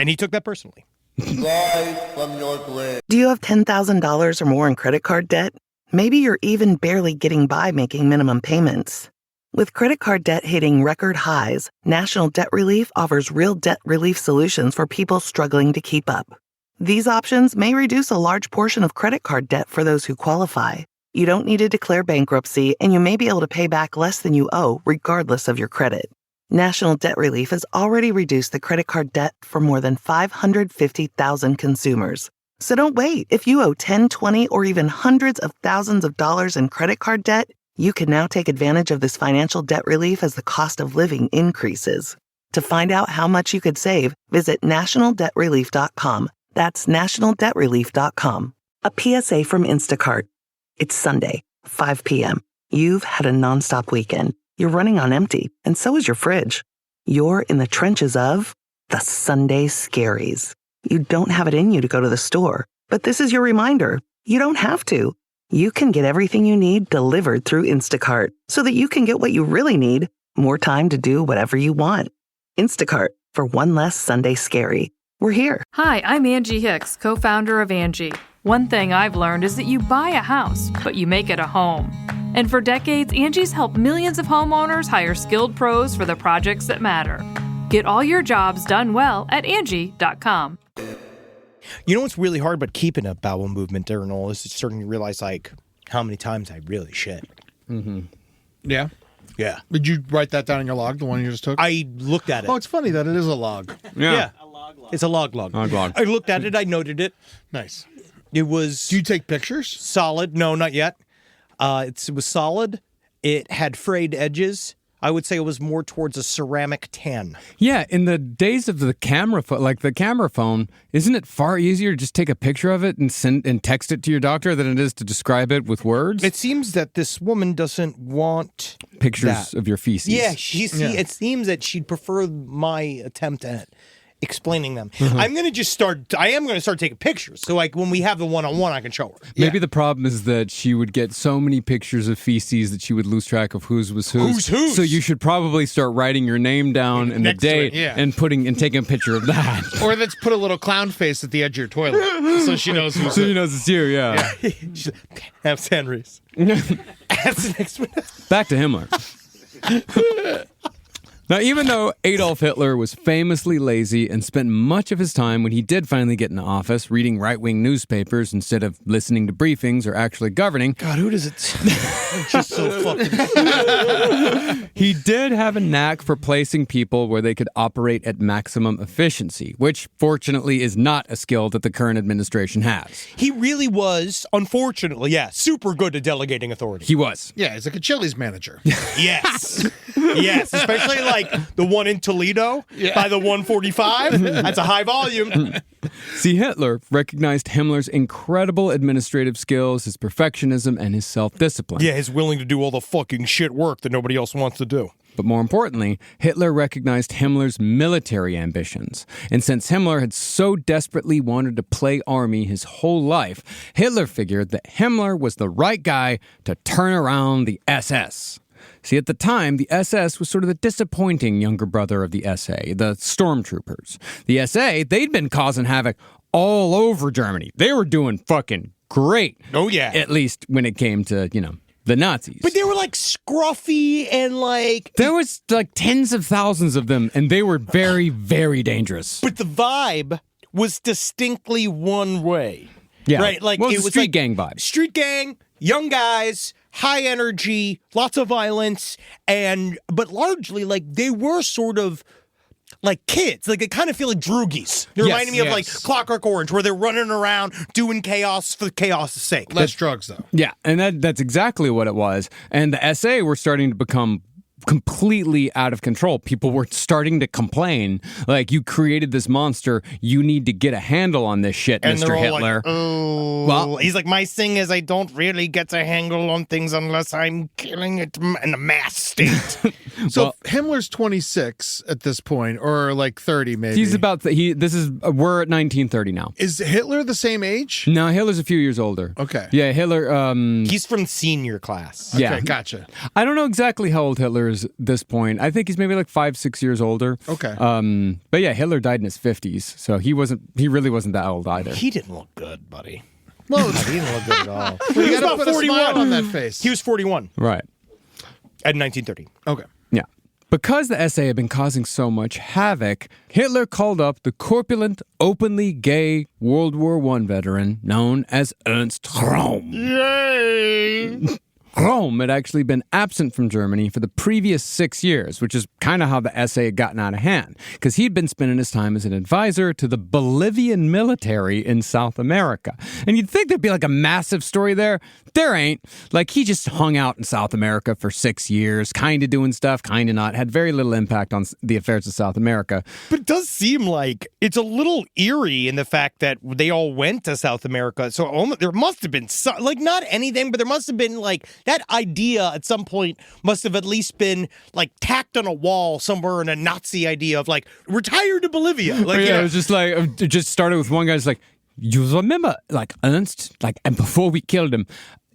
he took that personally. Rise from your grave. Do you have $10,000 or more in credit card debt? Maybe you're even barely getting by making minimum payments. With credit card debt hitting record highs, National Debt Relief offers real debt relief solutions for people struggling to keep up. These options may reduce a large portion of credit card debt for those who qualify. You don't need to declare bankruptcy, and you may be able to pay back less than you owe, regardless of your credit. National Debt Relief has already reduced the credit card debt for more than 550,000 consumers. So don't wait. If you owe 10, 20, or even hundreds of thousands of dollars in credit card debt, you can now take advantage of this financial debt relief as the cost of living increases. To find out how much you could save, visit nationaldebtrelief.com. That's nationaldebtrelief.com. A PSA from Instacart. It's Sunday, 5 p.m. You've had a nonstop weekend. You're running on empty, and so is your fridge. You're in the trenches of the Sunday scaries. You don't have it in you to go to the store, but this is your reminder. You don't have to. You can get everything you need delivered through Instacart so that you can get what you really need, more time to do whatever you want. Instacart, for one less Sunday scary. We're here. Hi, I'm Angie Hicks, co-founder of Angie. One thing I've learned is that you buy a house, but you make it a home. And for decades, Angie's helped millions of homeowners hire skilled pros for the projects that matter. Get all your jobs done well at Angie.com. You know what's really hard about keeping a bowel movement during all this is starting to realize, like, how many times I really shit. Mm-hmm. Yeah? Yeah. Did you write that down in your log, the one you just took? I looked at it. Oh, it's funny that it is a log. Yeah. It's a log. I looked at it. I noted it. Nice. It was... Do you take pictures? Solid. No, not yet. It was solid. It had frayed edges. I would say it was more towards a ceramic tan. Yeah, in the days of the camera phone, like the camera phone, isn't it far easier to just take a picture of it and send and text it to your doctor than it is to describe it with words? It seems that this woman doesn't want pictures of your feces. Yeah, it seems that she'd prefer my attempt at it. explaining them. I am going to start taking pictures. So like when we have the one-on-one, I can show her. Maybe the problem is that she would get so many pictures of feces that she would lose track of whose was whose. Who's. So you should probably start writing your name down and the date and taking a picture of that. Or let's put a little clown face at the edge of your toilet so she knows who's So she knows it's you, yeah. That's Henry's. That's the next one. Back to Himmler. Now, even though Adolf Hitler was famously lazy and spent much of his time when he did finally get into office reading right-wing newspapers instead of listening to briefings or actually governing. God, who does it? It's just so fucking... He did have a knack for placing people where they could operate at maximum efficiency, which fortunately is not a skill that the current administration has. He really was, unfortunately, super good at delegating authority. He was. Yeah, he's like a Chili's manager. Yes. Yes, especially like the one in Toledo by the 145. That's a high volume. See, Hitler recognized Himmler's incredible administrative skills, his perfectionism, and his self-discipline. Yeah, he's willing to do all the fucking shit work that nobody else wants to do. But more importantly, Hitler recognized Himmler's military ambitions. And since Himmler had so desperately wanted to play army his whole life, Hitler figured that Himmler was the right guy to turn around the SS. See, at the time, the SS was sort of the disappointing younger brother of the SA, the stormtroopers. The SA, they'd been causing havoc all over Germany. They were doing fucking great. Oh, yeah. At least when it came to, the Nazis. But they were like scruffy and like... There was like tens of thousands of them, and they were very, very dangerous. But the vibe was distinctly one way. Yeah. Right? Like, well, it was was street like gang vibe. Street gang, young guys, high energy, lots of violence, but largely, like, they were sort of like kids. Like, I kind of feel like droogies. They reminded me of, like, Clockwork Orange, where they're running around doing chaos for chaos' sake. Less drugs, though. Yeah, and that's exactly what it was. And the SA were starting to become completely out of control. People were starting to complain, like, you created this monster, you need to get a handle on this shit, and Mr. Hitler. Like, oh. Well, he's like, my thing is I don't really get a handle on things unless I'm killing it in a mass state. So Himmler's 26 at this point, or like 30 maybe. He's about, we're at 1930 now. Is Hitler the same age? No, Hitler's a few years older. Okay. Yeah, Hitler, he's from senior class. Yeah. Okay, gotcha. I don't know exactly how old Hitler is at this point. I think he's maybe like 5-6 years older. Okay. But yeah, Hitler died in his 50s, so he really wasn't that old either. He didn't look good, buddy. Well, he didn't look good at all. Well, you gotta put a smile on that face. He was 41. Right. At 1930. Okay. Yeah. Because the SA had been causing so much havoc, Hitler called up the corpulent, openly gay World War I veteran known as Ernst Röhm. Yay! Röhm had actually been absent from Germany for the previous 6 years, which is kind of how the SA had gotten out of hand, because he'd been spending his time as an advisor to the Bolivian military in South America. And you'd think there'd be like a massive story there. There ain't. Like, he just hung out in South America for 6 years, kind of doing stuff, kind of not, had very little impact on the affairs of South America. But it does seem like it's a little eerie in the fact that they all went to South America. So there must have been some, like, not anything, but there must have been like that idea at some point must have at least been like tacked on a wall somewhere in a Nazi idea of like retire to Bolivia. Like, yeah, it was just like, it just started with one guy's like, you remember like Ernst, like, and before we killed him,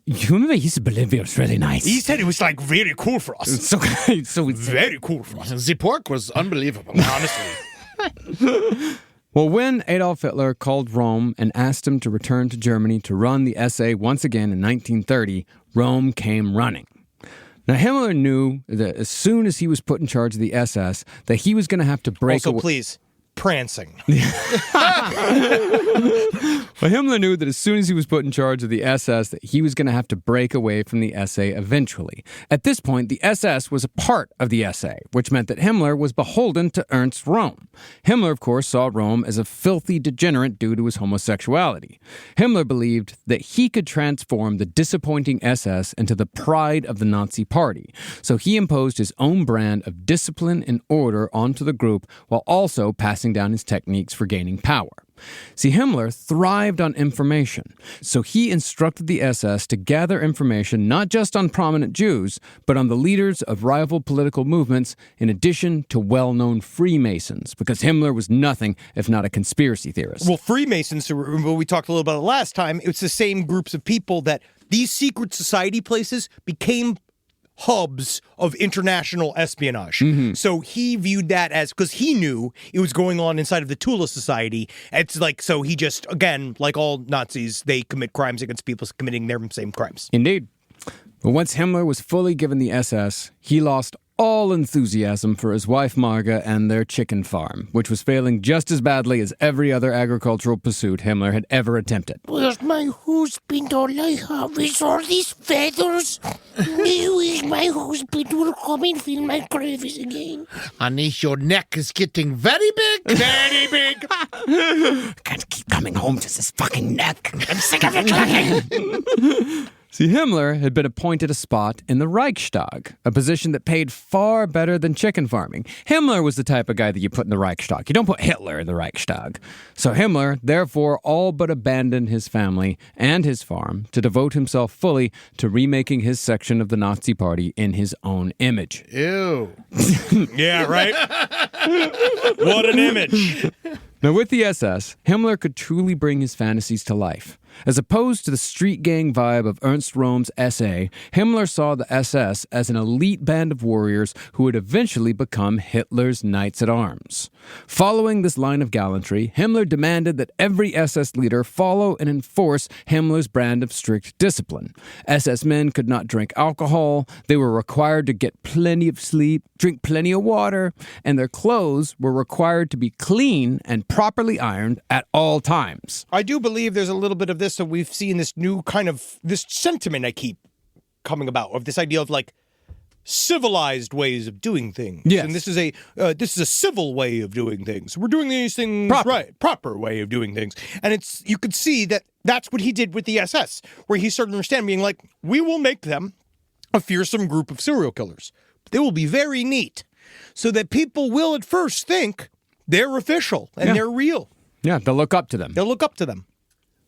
you remember he said Bolivia was really nice. He said it was like very cool for us. So it's very cool for us. The pork was unbelievable, honestly. Well, when Adolf Hitler called Röhm and asked him to return to Germany to run the SA once again in 1930, Röhm came running. Now, Himmler knew that as soon as he was put in charge of the SS, that he was going to have to break Also, please, prancing. Well, Himmler knew that as soon as he was put in charge of the SS, that he was going to have to break away from the SA eventually. At this point, the SS was a part of the SA, which meant that Himmler was beholden to Ernst Röhm. Himmler, of course, saw Röhm as a filthy degenerate due to his homosexuality. Himmler believed that he could transform the disappointing SS into the pride of the Nazi Party, so he imposed his own brand of discipline and order onto the group while also passing down his techniques for gaining power. See, Himmler thrived on information, so he instructed the SS to gather information not just on prominent Jews, but on the leaders of rival political movements, in addition to well-known Freemasons, because Himmler was nothing if not a conspiracy theorist. Well, Freemasons, remember we talked a little about it last time, it's the same groups of people that these secret society places became hubs of international espionage. So he viewed that as, because he knew it was going on inside of the Tula Society. It's like, so he just, again, like all Nazis, they commit crimes against people committing their same crimes. Indeed. But once Himmler was fully given the SS, he lost all enthusiasm for his wife Marga and their chicken farm, which was failing just as badly as every other agricultural pursuit Himmler had ever attempted. Where's my husband? All I have is all these feathers. I wish my husband would come and fill my crevice again. Honey, your neck is getting very big. Very big. Can't keep coming home to this fucking neck. I'm sick of it clucking. See, Himmler had been appointed a spot in the Reichstag, a position that paid far better than chicken farming. Himmler was the type of guy that you put in the Reichstag. You don't put Hitler in the Reichstag. So Himmler, therefore, all but abandoned his family and his farm to devote himself fully to remaking his section of the Nazi Party in his own image. Ew. Yeah, right? What an image. Now, with the SS, Himmler could truly bring his fantasies to life. As opposed to the street gang vibe of Ernst Röhm's SA, Himmler saw the SS as an elite band of warriors who would eventually become Hitler's Knights at Arms. Following this line of gallantry, Himmler demanded that every SS leader follow and enforce Himmler's brand of strict discipline. SS men could not drink alcohol, they were required to get plenty of sleep, drink plenty of water, and their clothes were required to be clean and properly ironed at all times. I do believe there's a little bit of this, so we've seen this new kind of, this sentiment I keep coming about, of this idea of like civilized ways of doing things. Yes. And this is a civil way of doing things. We're doing these things right, proper way of doing things. And it's, you could see that that's what he did with the SS, where he started to understand, being like, we will make them a fearsome group of serial killers. They will be very neat, so that people will at first think they're official and they're real. Yeah, they'll look up to them. They'll look up to them.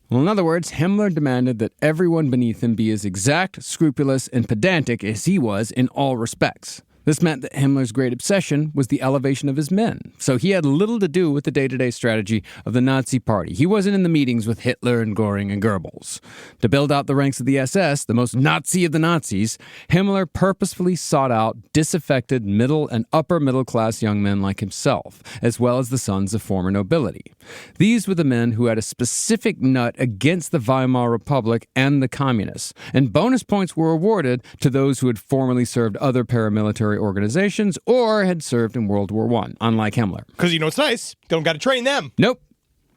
Well, in other words, Himmler demanded that everyone beneath him be as exact, scrupulous, and pedantic as he was in all respects. This meant that Himmler's great obsession was the elevation of his men, so he had little to do with the day-to-day strategy of the Nazi Party. He wasn't in the meetings with Hitler and Göring and Goebbels. To build out the ranks of the SS, the most Nazi of the Nazis, Himmler purposefully sought out disaffected middle and upper middle-class young men like himself, as well as the sons of former nobility. These were the men who had a specific nut against the Weimar Republic and the communists, and bonus points were awarded to those who had formerly served other paramilitary organizations or had served in World War I, unlike Himmler. Because you know it's nice. Don't got to train them. Nope.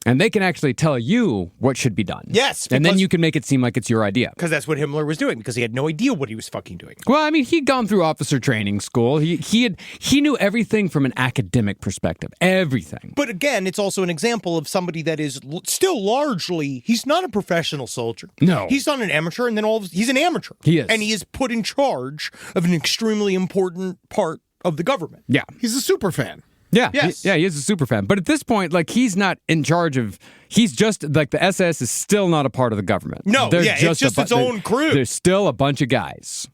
And they can actually tell you what should be done. Yes. And then you can make it seem like it's your idea. Because that's what Himmler was doing, because he had no idea what he was fucking doing. Well, I mean, he'd gone through officer training school. He knew everything from an academic perspective. Everything. But again, it's also an example of somebody that is still largely, he's not a professional soldier. No. He's not an amateur, and then he's an amateur. He is. And he is put in charge of an extremely important part of the government. Yeah. He's a super fan. Yeah, yes. He is a super fan. But at this point, like, he's not in charge of, he's just, like, the SS is still not a part of the government. No, it's just its own crew. There's still a bunch of guys.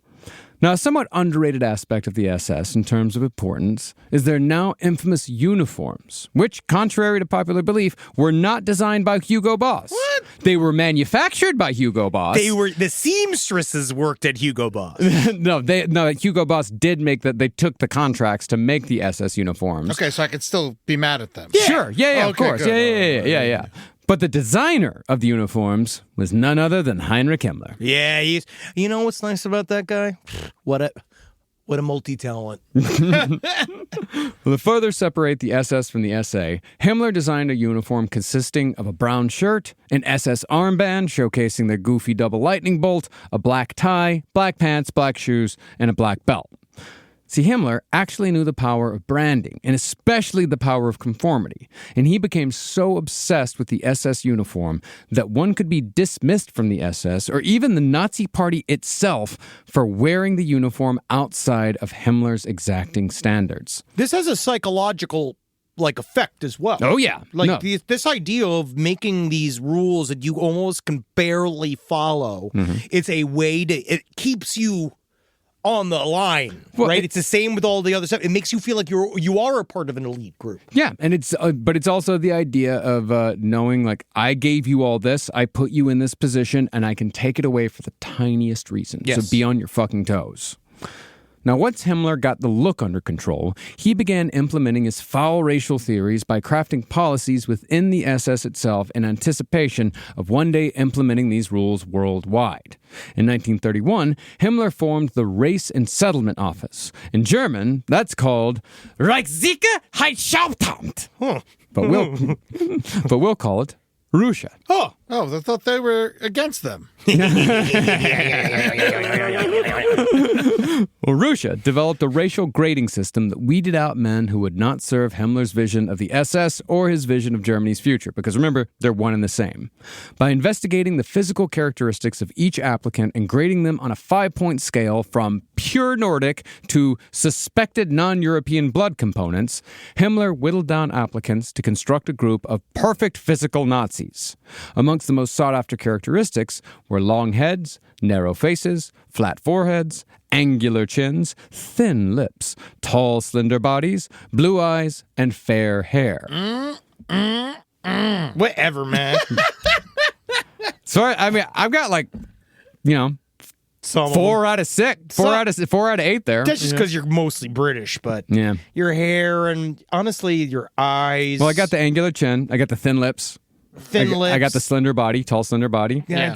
Now, a somewhat underrated aspect of the SS in terms of importance is their now infamous uniforms, which, contrary to popular belief, were not designed by Hugo Boss. What? They were manufactured by Hugo Boss. The seamstresses worked at Hugo Boss. No, Hugo Boss did make that. They took the contracts to make the SS uniforms. Okay, so I could still be mad at them. Yeah. Sure, yeah, of course. Good. Yeah. But the designer of the uniforms was none other than Heinrich Himmler. Yeah, you know what's nice about that guy? What a multi-talent. Well, to further separate the SS from the SA, Himmler designed a uniform consisting of a brown shirt, an SS armband showcasing their goofy double lightning bolt, a black tie, black pants, black shoes, and a black belt. See, Himmler actually knew the power of branding, and especially the power of conformity, and he became so obsessed with the SS uniform that one could be dismissed from the SS, or even the Nazi Party itself, for wearing the uniform outside of Himmler's exacting standards. This has a psychological effect as well. Oh, yeah. Like No. this idea of making these rules that you almost can barely follow. It's a way it keeps you on the line, right? It's the same with all the other stuff. It makes you feel like you are a part of an elite group. Yeah, and but it's also the idea of knowing, like, I gave you all this, I put you in this position, and I can take it away for the tiniest reason. Yes. So be on your fucking toes. Now, once Himmler got the look under control, he began implementing his foul racial theories by crafting policies within the SS itself in anticipation of one day implementing these rules worldwide. In 1931, Himmler formed the Race and Settlement Office. In German, that's called Reichssicherheitshauptamt. But we'll call it Russia. Oh, I thought they were against them. Well, Russia developed a racial grading system that weeded out men who would not serve Himmler's vision of the SS or his vision of Germany's future, because remember, they're one and the same. By investigating the physical characteristics of each applicant and grading them on a 5-point scale from pure Nordic to suspected non-European blood components, Himmler whittled down applicants to construct a group of perfect physical Nazis. Amongst the most sought-after characteristics were long heads, narrow faces, flat foreheads, angular chins, thin lips, tall, slender bodies, blue eyes, and fair hair. Whatever, man. So, I mean, I've got Some 4 out of 6, 4 out of 8 there. That's just because you're mostly British, but your hair and honestly your eyes. Well, I got the angular chin. I got the thin lips. I got the slender body, tall, slender body. Yeah.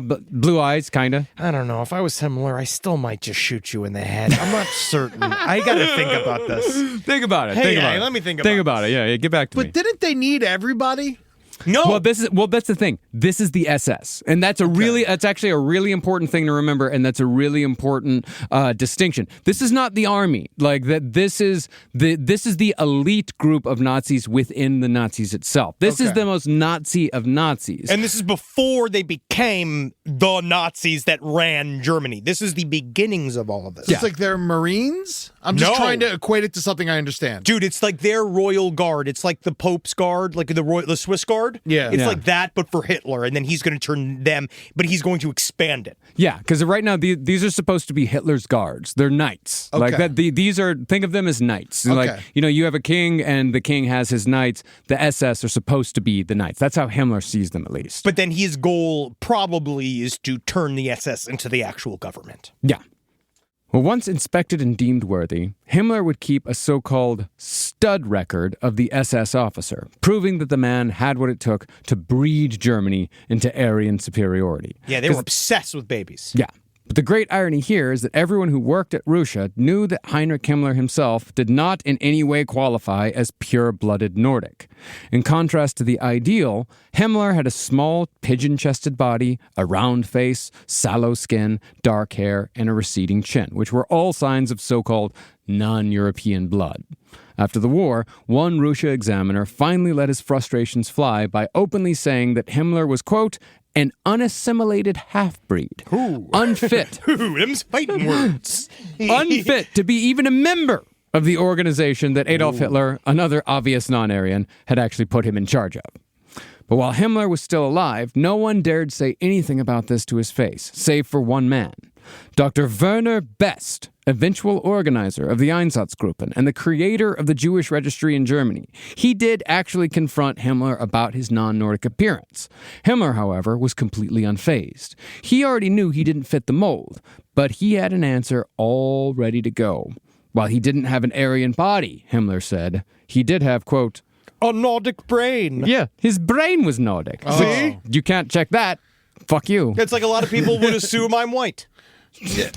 But blue eyes, kind of. I don't know. If I was Himmler, I still might just shoot you in the head. I'm not certain. I got to think about this. Think about it. Let me think about it. Yeah, get back to me. But didn't they need everybody? No. Well, that's the thing. This is the SS, and that's actually a really important thing to remember, and that's a really important distinction. This is not the army. Like that. This is the elite group of Nazis within the Nazis itself. This is the most Nazi of Nazis, and this is before they became the Nazis that ran Germany. This is the beginnings of all of this. It's like they're Marines? I'm just trying to equate it to something I understand. Dude, it's like their royal guard. It's like the Pope's guard, like the Swiss guard. Yeah. It's like that, but for Hitler, and then he's going to turn them, but he's going to expand it. Yeah, because right now these are supposed to be Hitler's guards. They're knights. Okay. Like that. These are, think of them as knights. Okay. Like, you have a king, and the king has his knights. The SS are supposed to be the knights. That's how Himmler sees them, at least. But then his goal probably is to turn the SS into the actual government. Yeah. Well, once inspected and deemed worthy, Himmler would keep a so-called stud record of the SS officer, proving that the man had what it took to breed Germany into Aryan superiority. Yeah, they were obsessed with babies. Yeah. But the great irony here is that everyone who worked at Russia knew that Heinrich Himmler himself did not in any way qualify as pure-blooded Nordic. In contrast to the ideal, Himmler had a small, pigeon-chested body, a round face, sallow skin, dark hair, and a receding chin, which were all signs of so-called non-European blood. After the war, one Russia examiner finally let his frustrations fly by openly saying that Himmler was, quote, an unassimilated half-breed. Unfit. Them's fighting words. Unfit to be even a member of the organization that Adolf Hitler, another obvious non-Aryan, had actually put him in charge of. But while Himmler was still alive, no one dared say anything about this to his face, save for one man. Dr. Werner Best, eventual organizer of the Einsatzgruppen and the creator of the Jewish registry in Germany. He did actually confront Himmler about his non-Nordic appearance. Himmler, however, was completely unfazed. He already knew he didn't fit the mold, but he had an answer all ready to go. While he didn't have an Aryan body, Himmler said, he did have, quote, a Nordic brain. Yeah, his brain was Nordic. Oh. See? You can't check that. Fuck you. It's like a lot of people would assume I'm white.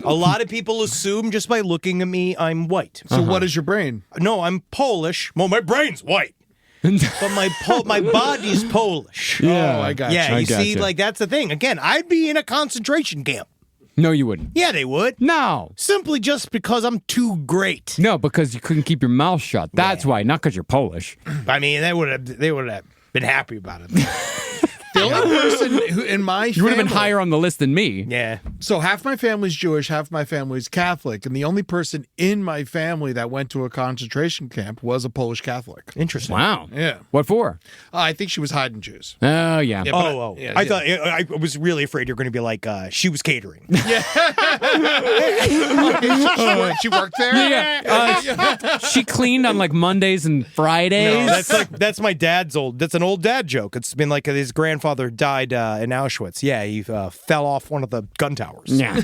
A lot of people assume just by looking at me, I'm white. So what is your brain? No, I'm Polish. Well, my brain's white. But my body's Polish. Yeah. Oh, I got you. Yeah, I you see, gotcha. like, that's the thing. Again, I'd be in a concentration camp. No, you wouldn't. Yeah, they would. No. Simply just because I'm too great. No, because you couldn't keep your mouth shut. That's why, not because you're Polish. I mean, they would have been happy about it. The only person who in my You would have been family- higher on the list than me. Yeah. So half my family's Jewish, half my family's Catholic, and the only person in my family that went to a concentration camp was a Polish Catholic. Interesting. Wow. Yeah. What for? I think she was hiding Jews. Oh, yeah. Yeah, Oh, but- yeah, I yeah. thought I was really afraid you're going to be like she was catering. She worked there? Yeah. She cleaned on like Mondays and Fridays. That's my dad's that's an old dad joke. It's been like his grandfather died in Auschwitz. Yeah, he fell off one of the gun towers. Yeah.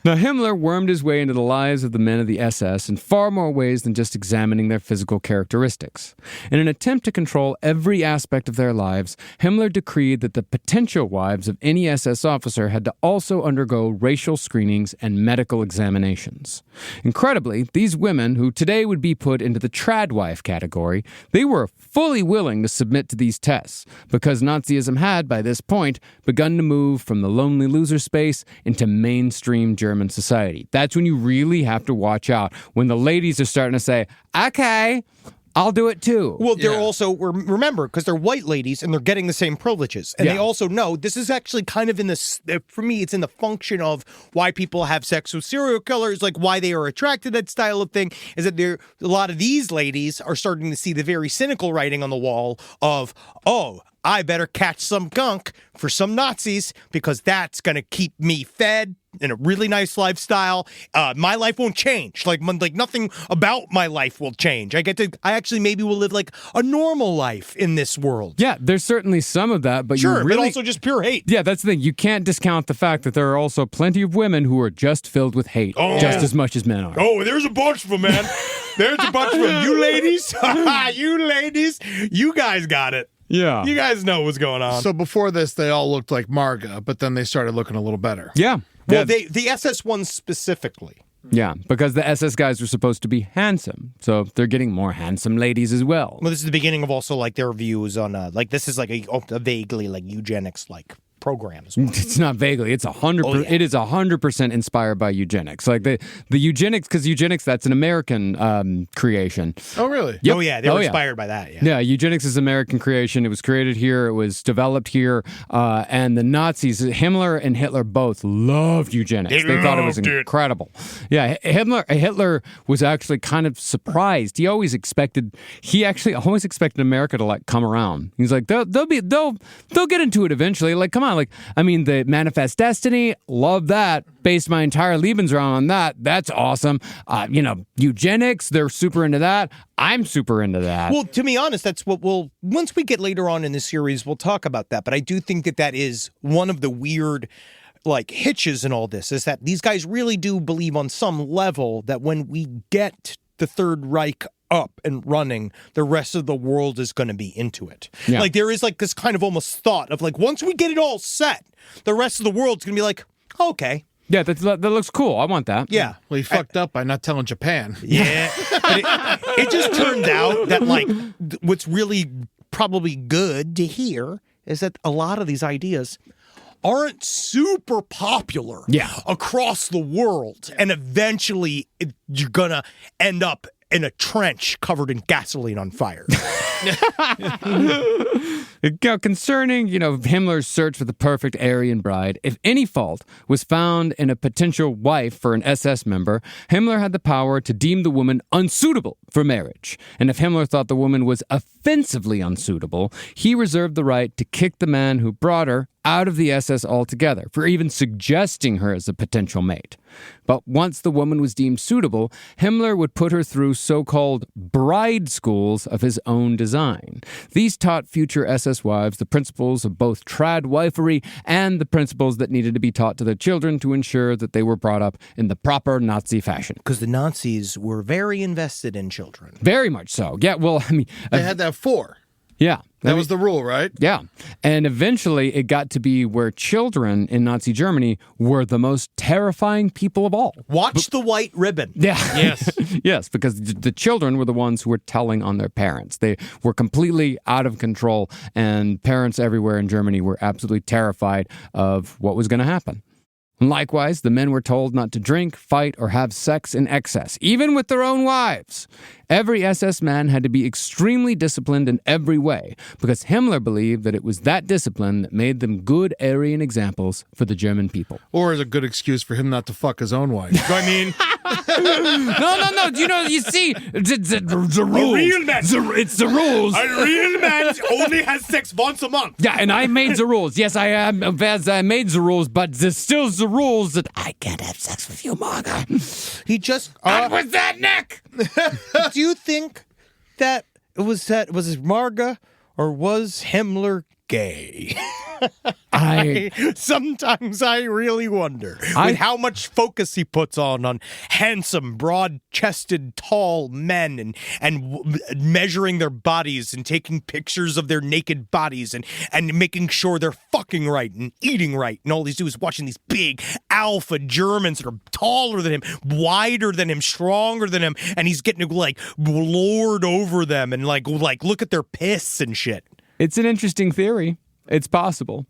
Now, Himmler wormed his way into the lives of the men of the SS in far more ways than just examining their physical characteristics. In an attempt to control every aspect of their lives, Himmler decreed that the potential wives of any SS officer had to also undergo racial screenings and medical examinations. Incredibly, these women, who today would be put into the trad wife category, they were fully willing to submit to these tests, because Nazism had, by this point, begun to move from the lonely loser space into mainstream German society. That's when you really have to watch out, when the ladies are starting to say, okay, I'll do it too. Well, they're also, remember, because they're white ladies and they're getting the same privileges. And they also know this is actually kind of in this, for me, it's in the function of why people have sex with serial killers, like why they are attracted to that style of thing, is that a lot of these ladies are starting to see the very cynical writing on the wall of, oh, I better catch some gunk for some Nazis because that's going to keep me fed in a really nice lifestyle. My life won't change. Like nothing about my life will change. I actually maybe will live like a normal life in this world. Yeah, there's certainly some of that, but sure, you really, but also just pure hate. Yeah, that's the thing. You can't discount the fact that there are also plenty of women who are just filled with hate, just as much as men are. Oh, there's a bunch of them, man. There's a bunch of them. You ladies, you guys got it. Yeah. You guys know what's going on. So before this, they all looked like Marga, but then they started looking a little better. Yeah. Well, the SS ones specifically. Yeah, because the SS guys were supposed to be handsome, so they're getting more handsome ladies as well. Well, this is the beginning of also like their views on like this is like a vaguely like eugenics like program as well. It's not vaguely. It's 100%. It is 100% inspired by eugenics. Like the eugenics, because eugenics, that's an American creation. Oh, really? Yep. Oh, yeah. They were inspired by that. Yeah. Yeah. Eugenics is American creation. It was created here. It was developed here. And the Nazis, Himmler and Hitler both loved eugenics. They thought it was incredible. Yeah. Hitler was actually kind of surprised. He actually always expected America to like come around. He's like, they'll get into it eventually. Like, come on. Like, I mean, the Manifest Destiny, love that. Based my entire Lebensraum on that. That's awesome. Eugenics, they're super into that. I'm super into that. Well, to be honest, that's what once we get later on in the series, we'll talk about that. But I do think that is one of the weird like hitches in all this, is that these guys really do believe on some level that when we get the Third Reich up and running, the rest of the world is going to be into it. Yeah. Like there is like this kind of almost thought of like, once we get it all set, the rest of the world's going to be like, okay. Yeah, that looks cool. I want that. Yeah. Well, he fucked up by not telling Japan. Yeah. But it just turned out that like what's really probably good to hear is that a lot of these ideas aren't super popular across the world. And eventually you're going to end up in a trench covered in gasoline on fire. Concerning, Himmler's search for the perfect Aryan bride, if any fault was found in a potential wife for an SS member, Himmler had the power to deem the woman unsuitable for marriage. And if Himmler thought the woman was offensively unsuitable, he reserved the right to kick the man who brought her out of the SS altogether for even suggesting her as a potential mate. But once the woman was deemed suitable, Himmler would put her through so-called bride schools of his own design. These taught future SS wives the principles of both trad wifery and the principles that needed to be taught to their children to ensure that they were brought up in the proper Nazi fashion. Because the Nazis were very invested in children. Very much so. Yeah, well, I mean... They had to have 4. Yeah. That was the rule, right? Yeah. And eventually it got to be where children in Nazi Germany were the most terrifying people of all. Watch the white ribbon. Yeah. Yes. Yes, because the children were the ones who were telling on their parents. They were completely out of control, and parents everywhere in Germany were absolutely terrified of what was going to happen. Likewise, the men were told not to drink, fight, or have sex in excess, even with their own wives. Every SS man had to be extremely disciplined in every way, because Himmler believed that it was that discipline that made them good Aryan examples for the German people. Or as a good excuse for him not to fuck his own wife. I mean, No. You see, the rules. A real man. It's the rules. A real man only has sex once a month. Yeah, and I made the rules. Yes, I made the rules, but there's still the rules that I can't have sex with you, Marga. He just. What was that, Nick? Do you think that was Marga or was Himmler gay? Sometimes I really wonder with how much focus he puts on handsome, broad-chested, tall men and measuring their bodies and taking pictures of their naked bodies and making sure they're fucking right and eating right. And all he's doing is watching these big alpha Germans that are taller than him, wider than him, stronger than him, and he's getting to like lord over them and like look at their piss and shit. It's an interesting theory. It's possible.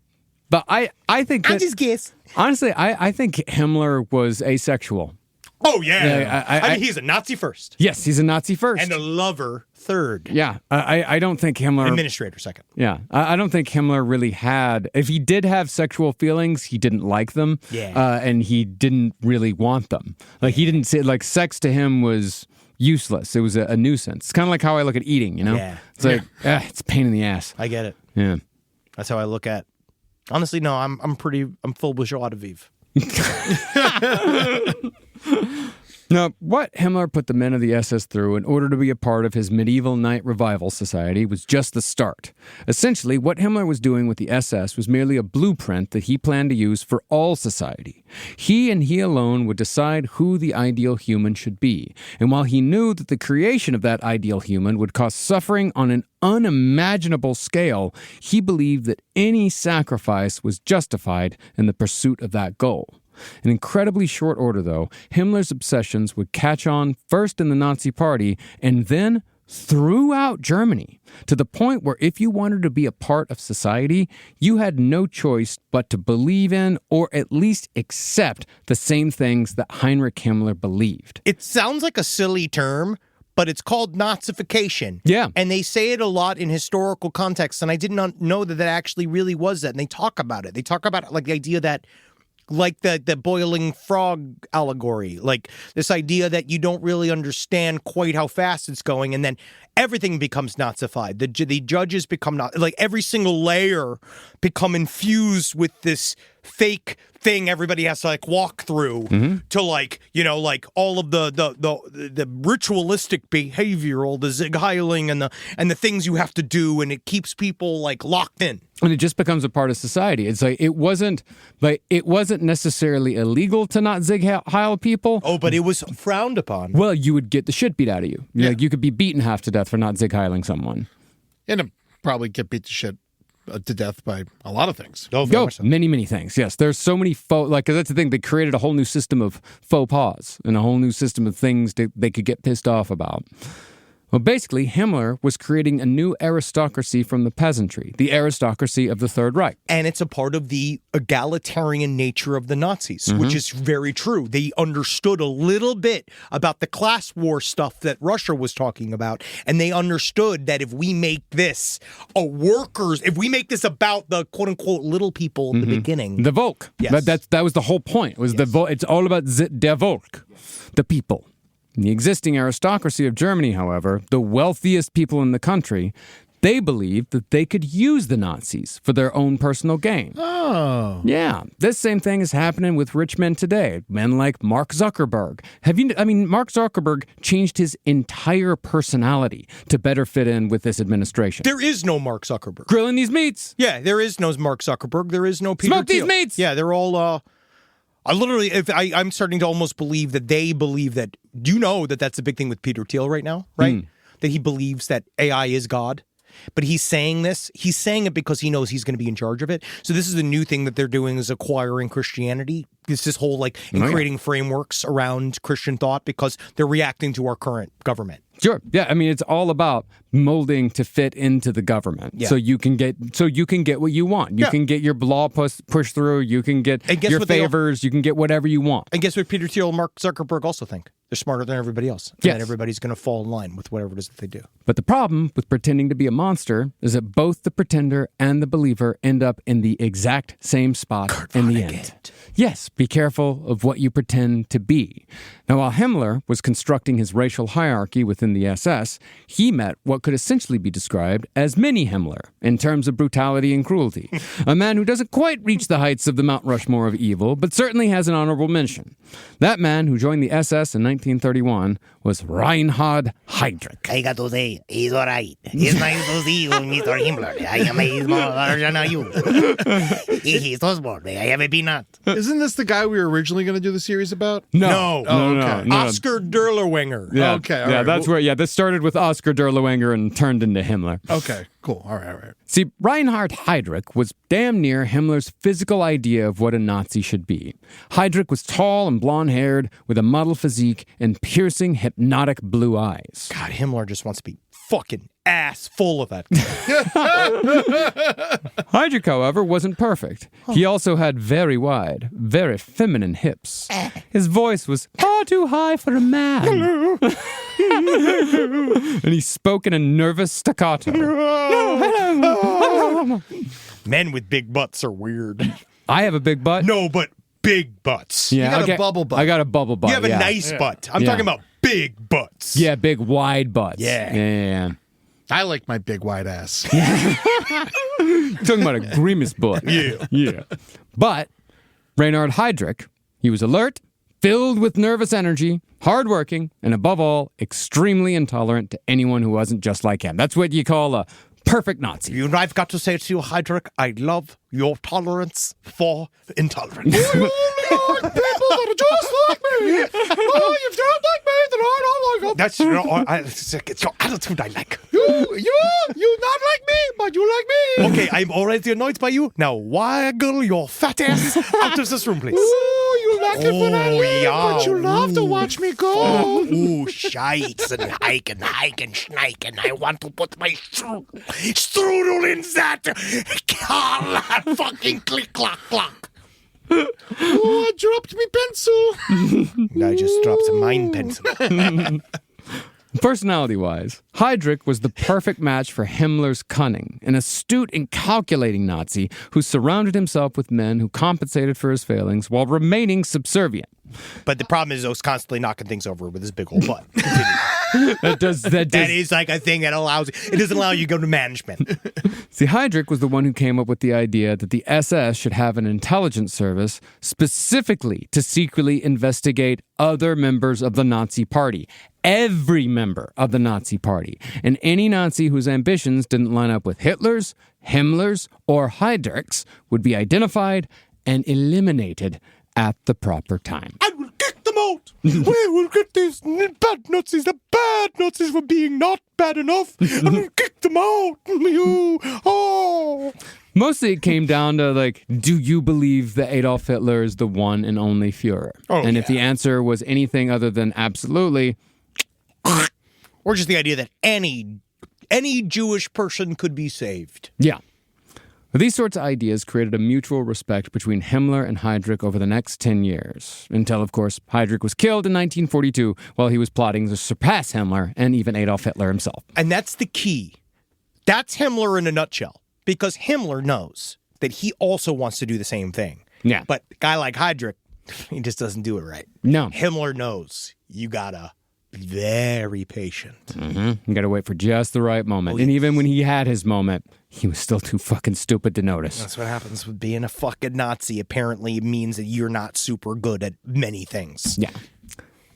But I think that... I just guess. Honestly, I think Himmler was asexual. Oh, yeah. I mean, he's a Nazi first. Yes, he's a Nazi first. And a lover third. Yeah, I don't think Himmler... Administrator second. Yeah, I don't think Himmler really had... If he did have sexual feelings, he didn't like them. Yeah. And he didn't really want them. Like, he didn't say... Like, sex to him was useless. It was a nuisance. It's kind of like how I look at eating, you know? Yeah. It's like, it's a pain in the ass. I get it. Yeah. That's how I look at. Honestly, no, I'm full bourgeois de vivre. Now, what Himmler put the men of the SS through in order to be a part of his medieval night revival society was just the start. Essentially, what Himmler was doing with the SS was merely a blueprint that he planned to use for all society. He and he alone would decide who the ideal human should be. And while he knew that the creation of that ideal human would cause suffering on an unimaginable scale, he believed that any sacrifice was justified in the pursuit of that goal. In incredibly short order, though, Himmler's obsessions would catch on first in the Nazi Party and then throughout Germany, to the point where if you wanted to be a part of society, you had no choice but to believe in or at least accept the same things that Heinrich Himmler believed. It sounds like a silly term, but it's called Nazification. Yeah. And they say it a lot in historical contexts, and I did not know that actually really was that. And they talk about it. They talk about it like the idea that like the boiling frog allegory, like this idea that you don't really understand quite how fast it's going, and then everything becomes Nazified. The judges become not like every single layer become infused with this fake thing everybody has to like walk through to like, you know, like all of the ritualistic behavior, all the Zig Heiling and the things you have to do, and it keeps people like locked in. And it just becomes a part of society. It's like it wasn't necessarily illegal to not Zig Heil people. Oh, but it was frowned upon. Well, you would get the shit beat out of you. Yeah. Like you could be beaten half to death for not Zig Heiling someone. And probably get beat to shit to death by a lot of things. Many things. Yes, there's so many cause that's the thing. They created a whole new system of faux pas and a whole new system of things they could get pissed off about. Well, basically, Himmler was creating a new aristocracy from the peasantry, the aristocracy of the Third Reich. And it's a part of the egalitarian nature of the Nazis, which is very true. They understood a little bit about the class war stuff that Russia was talking about, and they understood that if we make this if we make this about the quote-unquote little people at the beginning. The Volk. Yes. That was the whole point. Was the Volk. It's all about der Volk, the people. In the existing aristocracy of Germany, however, the wealthiest people in the country, they believed that they could use the Nazis for their own personal gain. Oh. Yeah, this same thing is happening with rich men today. Men like Mark Zuckerberg. Mark Zuckerberg changed his entire personality to better fit in with this administration. There is no Mark Zuckerberg. Grilling these meats. Yeah, there is no Mark Zuckerberg. There is no Peter Smoke Thiel. these meats. Yeah, they're all... I'm starting to almost believe that they believe that. Do you know that that's a big thing with Peter Thiel right now, right? That he believes that AI is God. But he's saying this. He's saying it because he knows he's going to be in charge of it. So this is a new thing that they're doing is acquiring Christianity. It's this whole creating frameworks around Christian thought because they're reacting to our current government. Sure. Yeah. I mean, it's all about molding to fit into the government, so you can get what you want. You can get your law pushed through. You can get your favors. You can get whatever you want. And guess what Peter Thiel and Mark Zuckerberg also think? They're smarter than everybody else. And Yes. then everybody's going to fall in line with whatever it is that they do. But the problem with pretending to be a monster is that both the pretender and the believer end up in the exact same spot in the end. Yes, be careful of what you pretend to be. Now, while Himmler was constructing his racial hierarchy within the SS, he met what could essentially be described as mini Himmler in terms of brutality and cruelty. A man who doesn't quite reach the heights of the Mount Rushmore of evil, but certainly has an honorable mention. That man who joined the SS in 1931 was Reinhard Heydrich. I got to say, he's all right. It's nice to see you, Mr. Himmler. I am a smaller than you. He's so smart. I have a peanut. Isn't this the guy we were originally going to do the series about? No. Okay. Oscar Derlewanger. Yeah, Okay, all yeah, right. that's where. Yeah, this started with Oscar Derlewanger and turned into Himmler. Okay, cool. All right. See, Reinhard Heydrich was damn near Himmler's physical idea of what a Nazi should be. Heydrich was tall and blonde-haired, with a model physique and piercing, hypnotic blue eyes. God, Himmler just wants to be fucking ass full of that. Heydrich, however, wasn't perfect. He also had very wide, very feminine hips. His voice was far too high for a man. And he spoke in a nervous staccato. Men with big butts are weird. I have a big butt. No, but big butts. Yeah, You got a bubble butt. I got a bubble butt. You have a yeah. nice butt. I'm Yeah. talking about big butts. Yeah, big wide butts. Yeah. I like my big white ass. You're talking about a grimace butt. Yeah. But Reinhard Heydrich, he was alert, filled with nervous energy, hardworking, and above all, extremely intolerant to anyone who wasn't just like him. That's what you call a perfect Nazi. You know, I've got to say to you, Heydrich, I love your tolerance for intolerance. People that are just like me. Oh, you don't like me, then I don't like them. That's it's your attitude I like. You not like me, but you like me. Okay, I'm already annoyed by you. Now waggle your fat ass out of this room, please. Ooh, you like it when I leave, but you love to watch me go. Ooh, shites and hiking, schniken. I want to put my strudel in that fucking click, clock, clock. Oh, I dropped me pencil. I just dropped a mine pencil. Personality-wise, Heydrich was the perfect match for Himmler's cunning, an astute and calculating Nazi who surrounded himself with men who compensated for his failings while remaining subservient. But the problem is, I was constantly knocking things over with his big old butt. That is like a thing that allows it doesn't allow you to go to management. See, Heydrich was the one who came up with the idea that the SS should have an intelligence service specifically to secretly investigate other members of the Nazi Party. Every member of the Nazi Party. And any Nazi whose ambitions didn't line up with Hitler's, Himmler's, or Heydrich's would be identified and eliminated at the proper time. I will kick them out. We will get these bad Nazis, the bad Nazis for being not bad enough, and we'll kick them out. Mostly it came down to, like, do you believe that Adolf Hitler is the one and only Fuhrer? And if the answer was anything other than absolutely, or just the idea that any Jewish person could be saved. Yeah. These sorts of ideas created a mutual respect between Himmler and Heydrich over the next 10 years, until, of course, Heydrich was killed in 1942 while he was plotting to surpass Himmler and even Adolf Hitler himself. And that's the key. That's Himmler in a nutshell, because Himmler knows that he also wants to do the same thing. Yeah. But a guy like Heydrich, he just doesn't do it right. No. Himmler knows you gotta be very patient. Mm-hmm. You gotta wait for just the right moment. And even when he had his moment, he was still too fucking stupid to notice. That's what happens with being a fucking Nazi. Apparently, it means that you're not super good at many things. Yeah.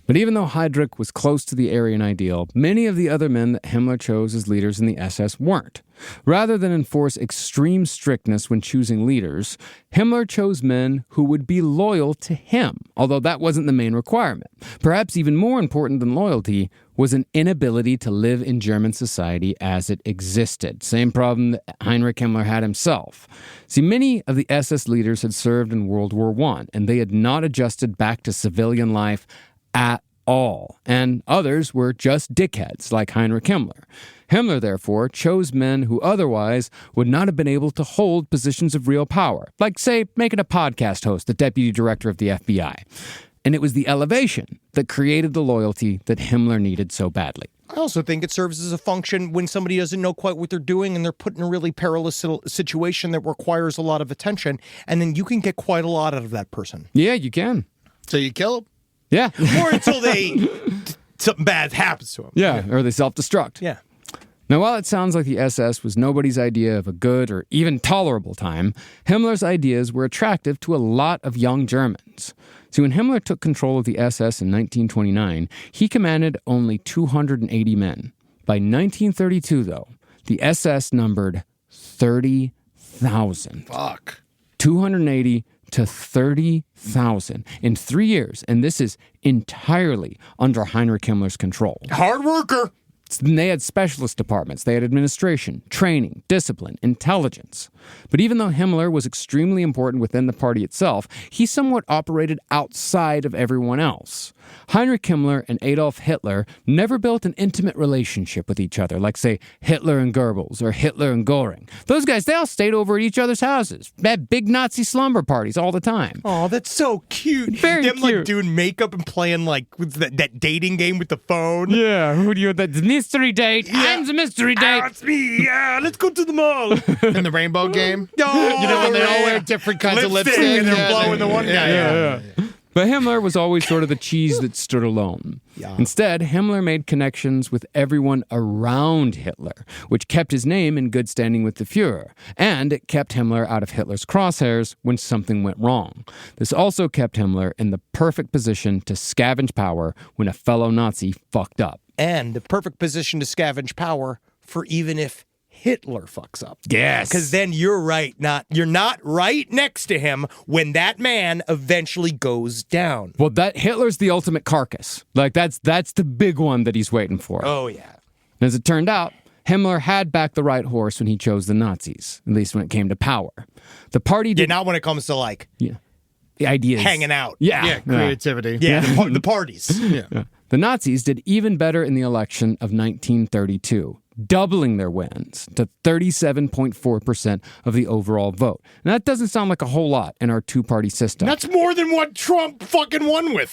But even though Heydrich was close to the Aryan ideal, many of the other men that Himmler chose as leaders in the SS weren't. Rather than enforce extreme strictness when choosing leaders, Himmler chose men who would be loyal to him, although that wasn't the main requirement. Perhaps even more important than loyalty was an inability to live in German society as it existed. Same problem that Heinrich Himmler had himself. See, many of the SS leaders had served in World War I, and they had not adjusted back to civilian life at all, and others were just dickheads like Heinrich Himmler. Himmler, therefore, chose men who otherwise would not have been able to hold positions of real power, like, say, making a podcast host the deputy director of the FBI. And it was the elevation that created the loyalty that Himmler needed so badly. I also think it serves as a function when somebody doesn't know quite what they're doing and they're put in a really perilous situation that requires a lot of attention, and then you can get quite a lot out of that person. Yeah, you can. So you kill him? Yeah. Or until something bad happens to them. Yeah, or they self-destruct. Yeah. Now, while it sounds like the SS was nobody's idea of a good or even tolerable time, Himmler's ideas were attractive to a lot of young Germans. See, when Himmler took control of the SS in 1929, he commanded only 280 men. By 1932, though, the SS numbered 30,000. Fuck. 280 to 30,000 in 3 years, and this is entirely under Heinrich Himmler's control. Hard worker. And they had specialist departments. They had administration, training, discipline, intelligence. But even though Himmler was extremely important within the party itself, he somewhat operated outside of everyone else. Heinrich Himmler and Adolf Hitler never built an intimate relationship with each other, like, say, Hitler and Goebbels or Hitler and Göring. Those guys, they all stayed over at each other's houses, had big Nazi slumber parties all the time. Oh, that's so cute. Very Them, cute. like, doing makeup and playing, like, with that dating game with the phone. Yeah, who do you, the mystery date? Yeah. I'm the mystery date. It's me. Yeah, let's go to the mall. In the rainbow game? Oh, You know, when they all wear different kinds of lipstick and they're Yeah, blowing the one guy. Yeah. But Himmler was always sort of the cheese that stood alone. Yeah. Instead, Himmler made connections with everyone around Hitler, which kept his name in good standing with the Fuhrer, and it kept Himmler out of Hitler's crosshairs when something went wrong. This also kept Himmler in the perfect position to scavenge power when a fellow Nazi fucked up. And the perfect position to scavenge power for even if Hitler fucks up. Yes. Because then you're not right next to him when that man eventually goes down. Well, that Hitler's the ultimate carcass. Like, that's the big one that he's waiting for. Oh, yeah. As it turned out, Himmler had backed the right horse when he chose the Nazis, at least when it came to power. The party did not when it comes to, like, the ideas. hanging out. Yeah. Creativity. Yeah, the parties. Yeah. The Nazis did even better in the election of 1932, doubling their wins to 37.4% of the overall vote. And that doesn't sound like a whole lot in our two-party system. That's more than what Trump fucking won with.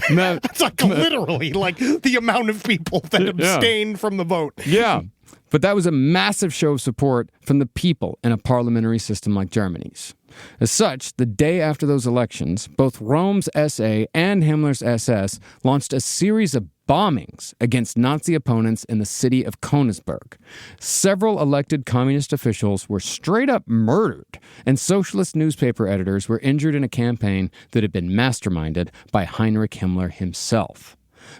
That's like literally like the amount of people that abstained from the vote. Yeah. But that was a massive show of support from the people in a parliamentary system like Germany's. As such, the day after those elections, both Rome's SA and Himmler's SS launched a series of bombings against Nazi opponents in the city of Königsberg. Several elected communist officials were straight up murdered, and socialist newspaper editors were injured in a campaign that had been masterminded by Heinrich Himmler himself.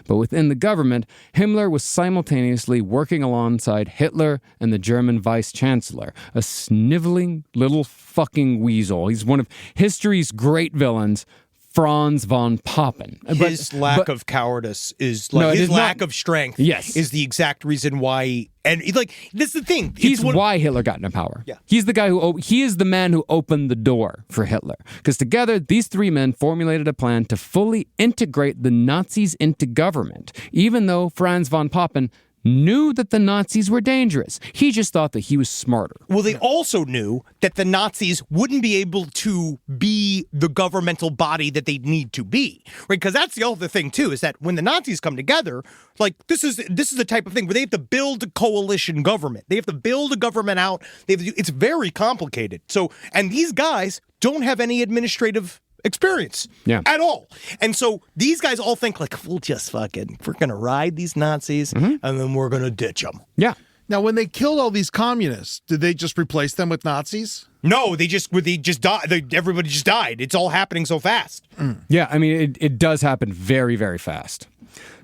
But within the government, Himmler was simultaneously working alongside Hitler and the German vice-chancellor, a sniveling little fucking weasel. He's one of history's great villains, Franz von Papen. His lack of cowardice is like his lack of strength. Yes. Is the exact reason why. And like this is the thing. He's why Hitler got into power. Yeah. He's the guy he is the man who opened the door for Hitler. Because together, these three men formulated a plan to fully integrate the Nazis into government, even though Franz von Papen knew that the Nazis were dangerous. He just thought that he was smarter. Well, they also knew that the Nazis wouldn't be able to be the governmental body that they need to be, right? Because that's the other thing, too, is that when the Nazis come together, like, this is the type of thing where they have to build a coalition government. They have to build a government out. It's very complicated. So, and these guys don't have any administrative experience at all. And so these guys all think like, we're going to ride these Nazis and then we're going to ditch them. Yeah. Now, when they killed all these communists, did they just replace them with Nazis? No, they just died. Everybody just died. It's all happening so fast. Yeah, I mean, it does happen very, very fast.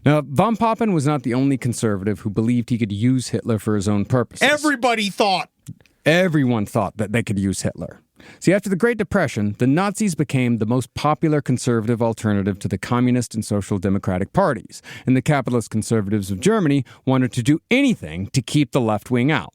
Now, von Papen was not the only conservative who believed he could use Hitler for his own purposes. Everyone thought that they could use Hitler. See, after the Great Depression, the Nazis became the most popular conservative alternative to the Communist and Social Democratic parties, and the capitalist conservatives of Germany wanted to do anything to keep the left wing out.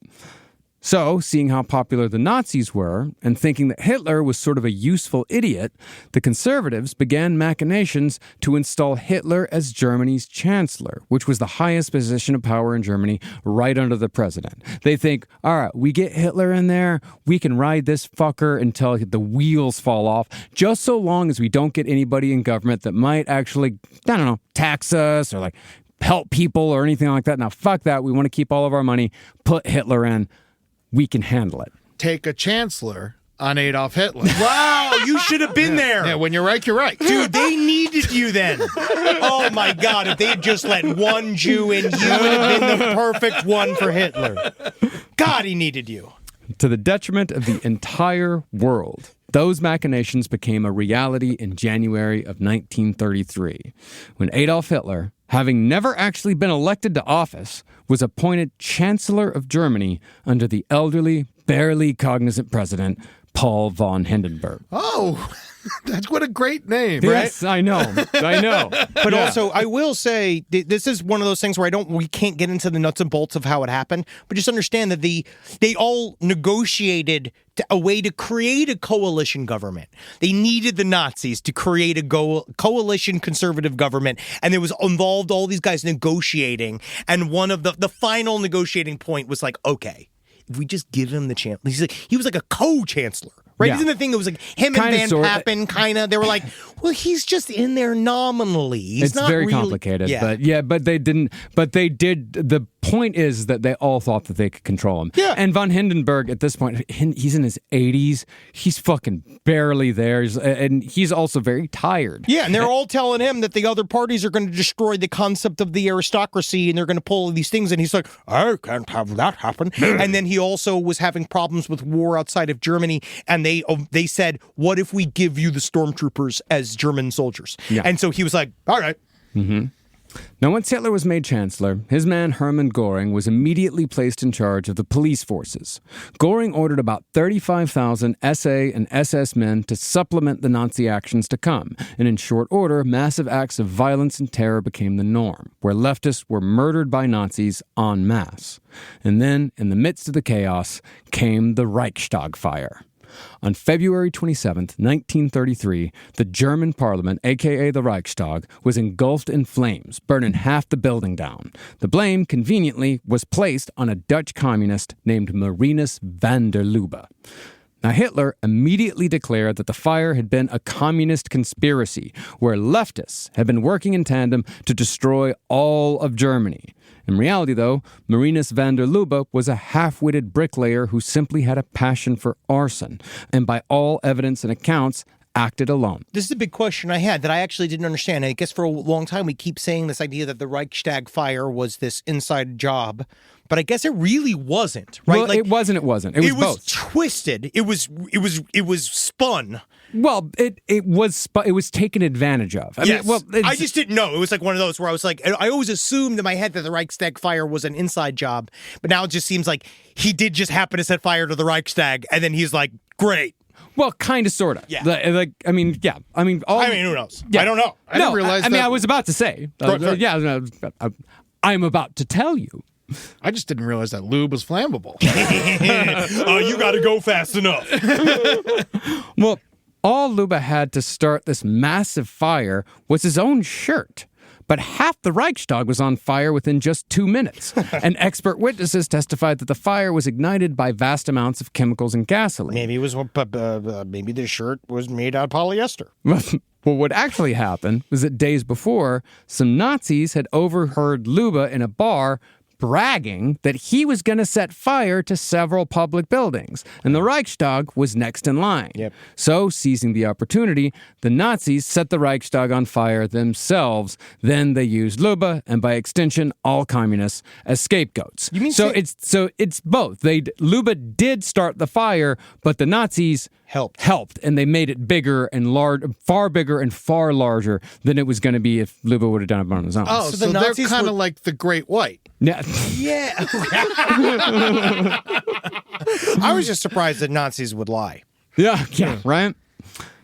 So, seeing how popular the Nazis were, and thinking that Hitler was sort of a useful idiot, the conservatives began machinations to install Hitler as Germany's chancellor, which was the highest position of power in Germany, right under the president. They think, all right, we get Hitler in there, we can ride this fucker until the wheels fall off, just so long as we don't get anybody in government that might actually, I don't know, tax us or like help people or anything like that. Now, fuck that. We want to keep all of our money. Put Hitler in. We can handle it. Take a chancellor on Adolf Hitler. Wow, you should have been there. Yeah, when you're right, you're right. Dude, they needed you then. Oh my God, if they had just let one Jew in, you would have been the perfect one for Hitler. God, he needed you. To the detriment of the entire world, those machinations became a reality in January of 1933, when Adolf Hitler, having never actually been elected to office, was appointed Chancellor of Germany under the elderly, barely cognizant president, Paul von Hindenburg. Oh, that's what a great name, Yes, right? I know. But also, I will say, this is one of those things where we can't get into the nuts and bolts of how it happened, but just understand that they all negotiated a way to create a coalition government. They needed the Nazis to create a coalition conservative government, and there was involved all these guys negotiating, and one of the final negotiating point was like, okay, if we just give him the chance, he was like a co-chancellor. Right? Yeah. Isn't the thing? It was like him and Van Papen, kind of. They were like, well, he's just in there nominally. He's not very really complicated. Yeah. But they didn't. But they did. The point is that they all thought that they could control him. Yeah. And von Hindenburg, at this point, he's in his 80s. He's fucking barely there. And he's also very tired. Yeah, and they're all telling him that the other parties are going to destroy the concept of the aristocracy and they're going to pull these things. And he's like, I can't have that happen. And then he also was having problems with war outside of Germany. And they said, what if we give you the stormtroopers as German soldiers? Yeah. And so he was like, all right. Mm-hmm. Now, once Hitler was made chancellor, his man Hermann Göring was immediately placed in charge of the police forces. Göring ordered about 35,000 SA and SS men to supplement the Nazi actions to come, and in short order, massive acts of violence and terror became the norm, where leftists were murdered by Nazis en masse. And then, in the midst of the chaos, came the Reichstag fire. On February 27, 1933, the German parliament, aka the Reichstag, was engulfed in flames, burning half the building down. The blame, conveniently, was placed on a Dutch communist named Marinus van der Lubbe. Now, Hitler immediately declared that the fire had been a communist conspiracy, where leftists had been working in tandem to destroy all of Germany. In reality, though, Marinus van der Lubbe was a half-witted bricklayer who simply had a passion for arson, and by all evidence and accounts, acted alone. This is a big question I had that I actually didn't understand. I guess for a long time we keep saying this idea that the Reichstag fire was this inside job, but I guess it really wasn't, right? Well, it wasn't. It was both. Twisted. It was spun. Well, it was taken advantage of. I just didn't know. It was like one of those where I was like, I always assumed in my head that the Reichstag fire was an inside job, but now it just seems like he did just happen to set fire to the Reichstag, and then he's like, great. Well, kind of, sort of. Yeah. Who knows? Yeah. I don't know. I didn't realize that. I was about to say. I'm about to tell you. I just didn't realize that lube was flammable. You got to go fast enough. Well, all Lubbe had to start this massive fire was his own shirt. But half the Reichstag was on fire within just 2 minutes. And expert witnesses testified that the fire was ignited by vast amounts of chemicals and gasoline. Maybe it was. Maybe the shirt was made out of polyester. Well, what actually happened was that days before, some Nazis had overheard Lubbe in a bar bragging that he was going to set fire to several public buildings, and the Reichstag was next in line. Yep. So, seizing the opportunity, the Nazis set the Reichstag on fire themselves. Then they used Lubbe, and by extension, all communists, as scapegoats. You mean it's both. Lubbe did start the fire, but the Nazis helped, and they made it bigger and far bigger and far larger than it was going to be if Lubbe would have done it on his own. Oh, so they're kind of like the Great White. Yeah. Yeah. I was just surprised that Nazis would lie. Yeah, right?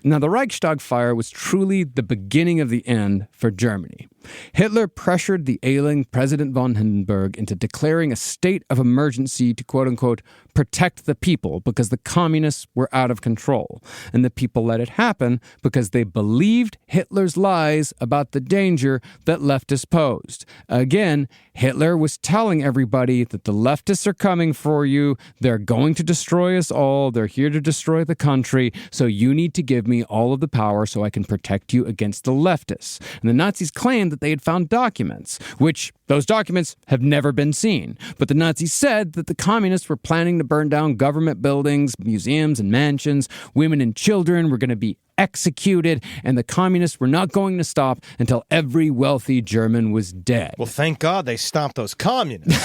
Now, the Reichstag fire was truly the beginning of the end for Germany. Hitler pressured the ailing President von Hindenburg into declaring a state of emergency to quote-unquote protect the people because the communists were out of control. And the people let it happen because they believed Hitler's lies about the danger that leftists posed. Again, Hitler was telling everybody that the leftists are coming for you, they're going to destroy us all, they're here to destroy the country, so you need to give me all of the power so I can protect you against the leftists. And the Nazis claimed that they had found documents, which those documents have never been seen. But the Nazis said that the communists were planning to burn down government buildings, museums, and mansions. Women and children were going to be executed, and the communists were not going to stop until every wealthy German was dead. Well, thank God they stopped those communists.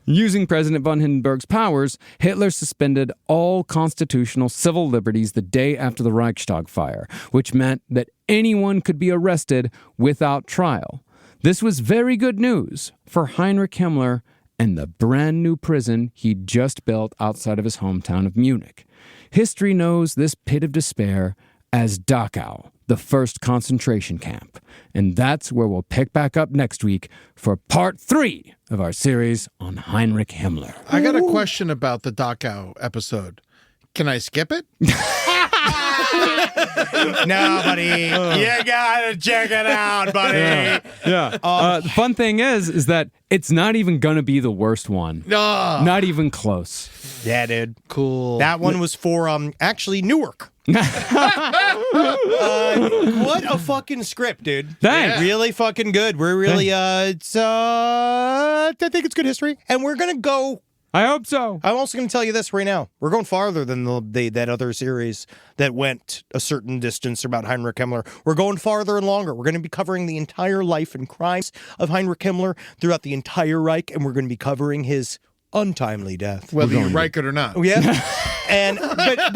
Using President von Hindenburg's powers, Hitler suspended all constitutional civil liberties the day after the Reichstag fire, which meant that anyone could be arrested without trial. This was very good news for Heinrich Himmler and the brand new prison he'd just built outside of his hometown of Munich. History knows this pit of despair as Dachau, the first concentration camp. And that's where we'll pick back up next week for part 3 of our series on Heinrich Himmler. I got a question about the Dachau episode. Can I skip it? No, buddy. You gotta check it out, buddy. Yeah. The fun thing is that it's not even gonna be the worst one. No. Not even close. Yeah, dude. Cool. That one was for, actually, Newark. What a fucking script, dude. Thanks. Really fucking good. We're really, I think it's good history. And we're gonna go... I hope so. I'm also going to tell you this right now. We're going farther than that other series that went a certain distance about Heinrich Himmler. We're going farther and longer. We're going to be covering the entire life and crimes of Heinrich Himmler throughout the entire Reich, and we're going to be covering his untimely death. Whether you like it or not. Yeah. But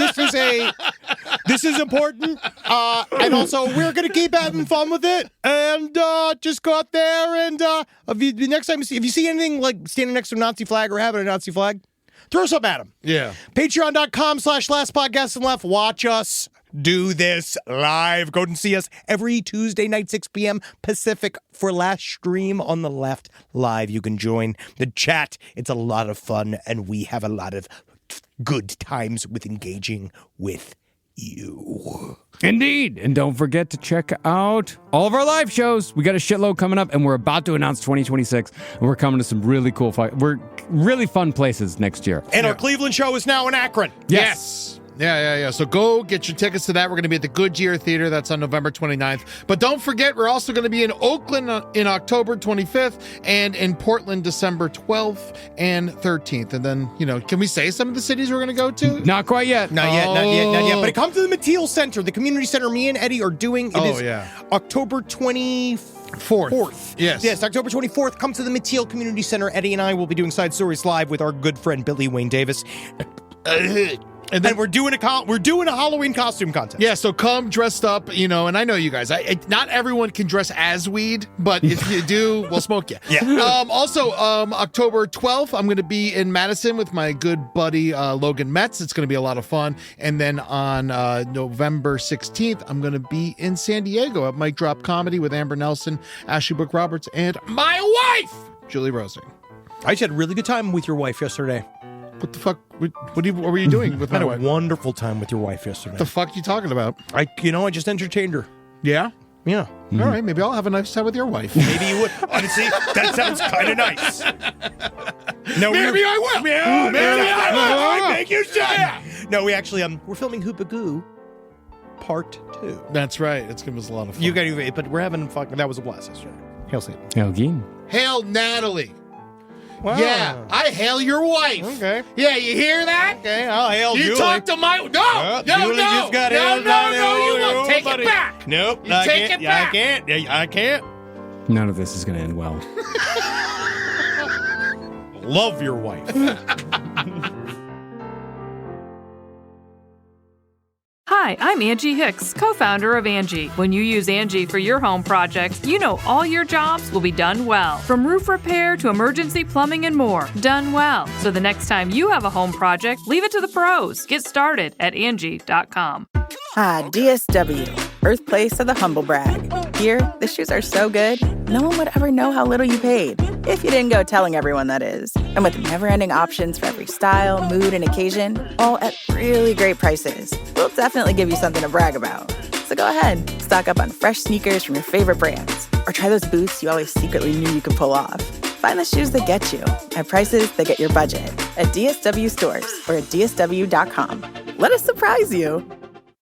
this is important. And also, we're going to keep having fun with it. And just go out there and next time if you see anything like standing next to a Nazi flag or having a Nazi flag, throw something at them. Yeah. Patreon.com/lastpodcastandleft. Watch us do this live. Go and see us every Tuesday night, 6 p.m. Pacific for last stream on the left live. You can join the chat. It's a lot of fun, and we have a lot of good times with engaging with you. Indeed. And don't forget to check out all of our live shows. We got a shitload coming up, and we're about to announce 2026, and we're coming to some really cool we're really fun places next year. And our Cleveland show is now in Akron. Yes. Yeah. So go get your tickets to that. We're going to be at the Goodyear Theater. That's on November 29th. But don't forget, we're also going to be in Oakland in October 25th and in Portland December 12th and 13th. And then, can we say some of the cities we're going to go to? Not quite yet. Not yet. But come to the Mateel Center, the community center me and Eddie are doing. It is October 24th. Yes, October 24th. Come to the Mateel Community Center. Eddie and I will be doing Side Stories Live with our good friend Billy Wayne Davis. And we're doing a Halloween costume contest. Yeah, so come dressed up, and I know you guys. Not everyone can dress as weed, but if you do, we'll smoke you. Yeah. Also, October 12th, I'm going to be in Madison with my good buddy Logan Metz. It's going to be a lot of fun. And then on November 16th, I'm going to be in San Diego at Mike Drop Comedy with Amber Nelson, Ashley Brooke Roberts, and my wife, Julie Rosing. I just had a really good time with your wife yesterday. What the fuck? What were you doing with my wife? I had a wonderful time with your wife yesterday. What the fuck are you talking about? I just entertained her. Yeah? Yeah. Mm-hmm. All right, maybe I'll have a nice time with your wife. Maybe you would. Honestly, that sounds kind of nice. No, maybe I will. Yeah, maybe I will. I think you should. Yeah. No, we actually we're filming Hoopagoo Part 2. That's right. It's gonna be a lot of fun. But we're having fun. That was a blast yesterday. Hail Satan. Hail Geen. Hail Natalie. Wow. Yeah, I hail your wife. Okay. Yeah, you hear that? Okay, I'll hail you Julie. Talk to my... No, Julie just got hailed. No, you won't. Take it back. Nope. You take it back. I can't. None of this is going to end well. Love your wife. Hi, I'm Angie Hicks, co-founder of Angie. When you use Angie for your home projects, you know all your jobs will be done well. From roof repair to emergency plumbing and more, done well. So the next time you have a home project, leave it to the pros. Get started at Angie.com. Hi, DSW, birthplace of the humble brag. Here, the shoes are so good, no one would ever know how little you paid. If you didn't go telling everyone, that is. And with never-ending options for every style, mood, and occasion, all at really great prices, we'll definitely give you something to brag about. So go ahead, stock up on fresh sneakers from your favorite brands, or try those boots you always secretly knew you could pull off. Find the shoes that get you at prices that get your budget at DSW stores or at DSW.com. Let us surprise you.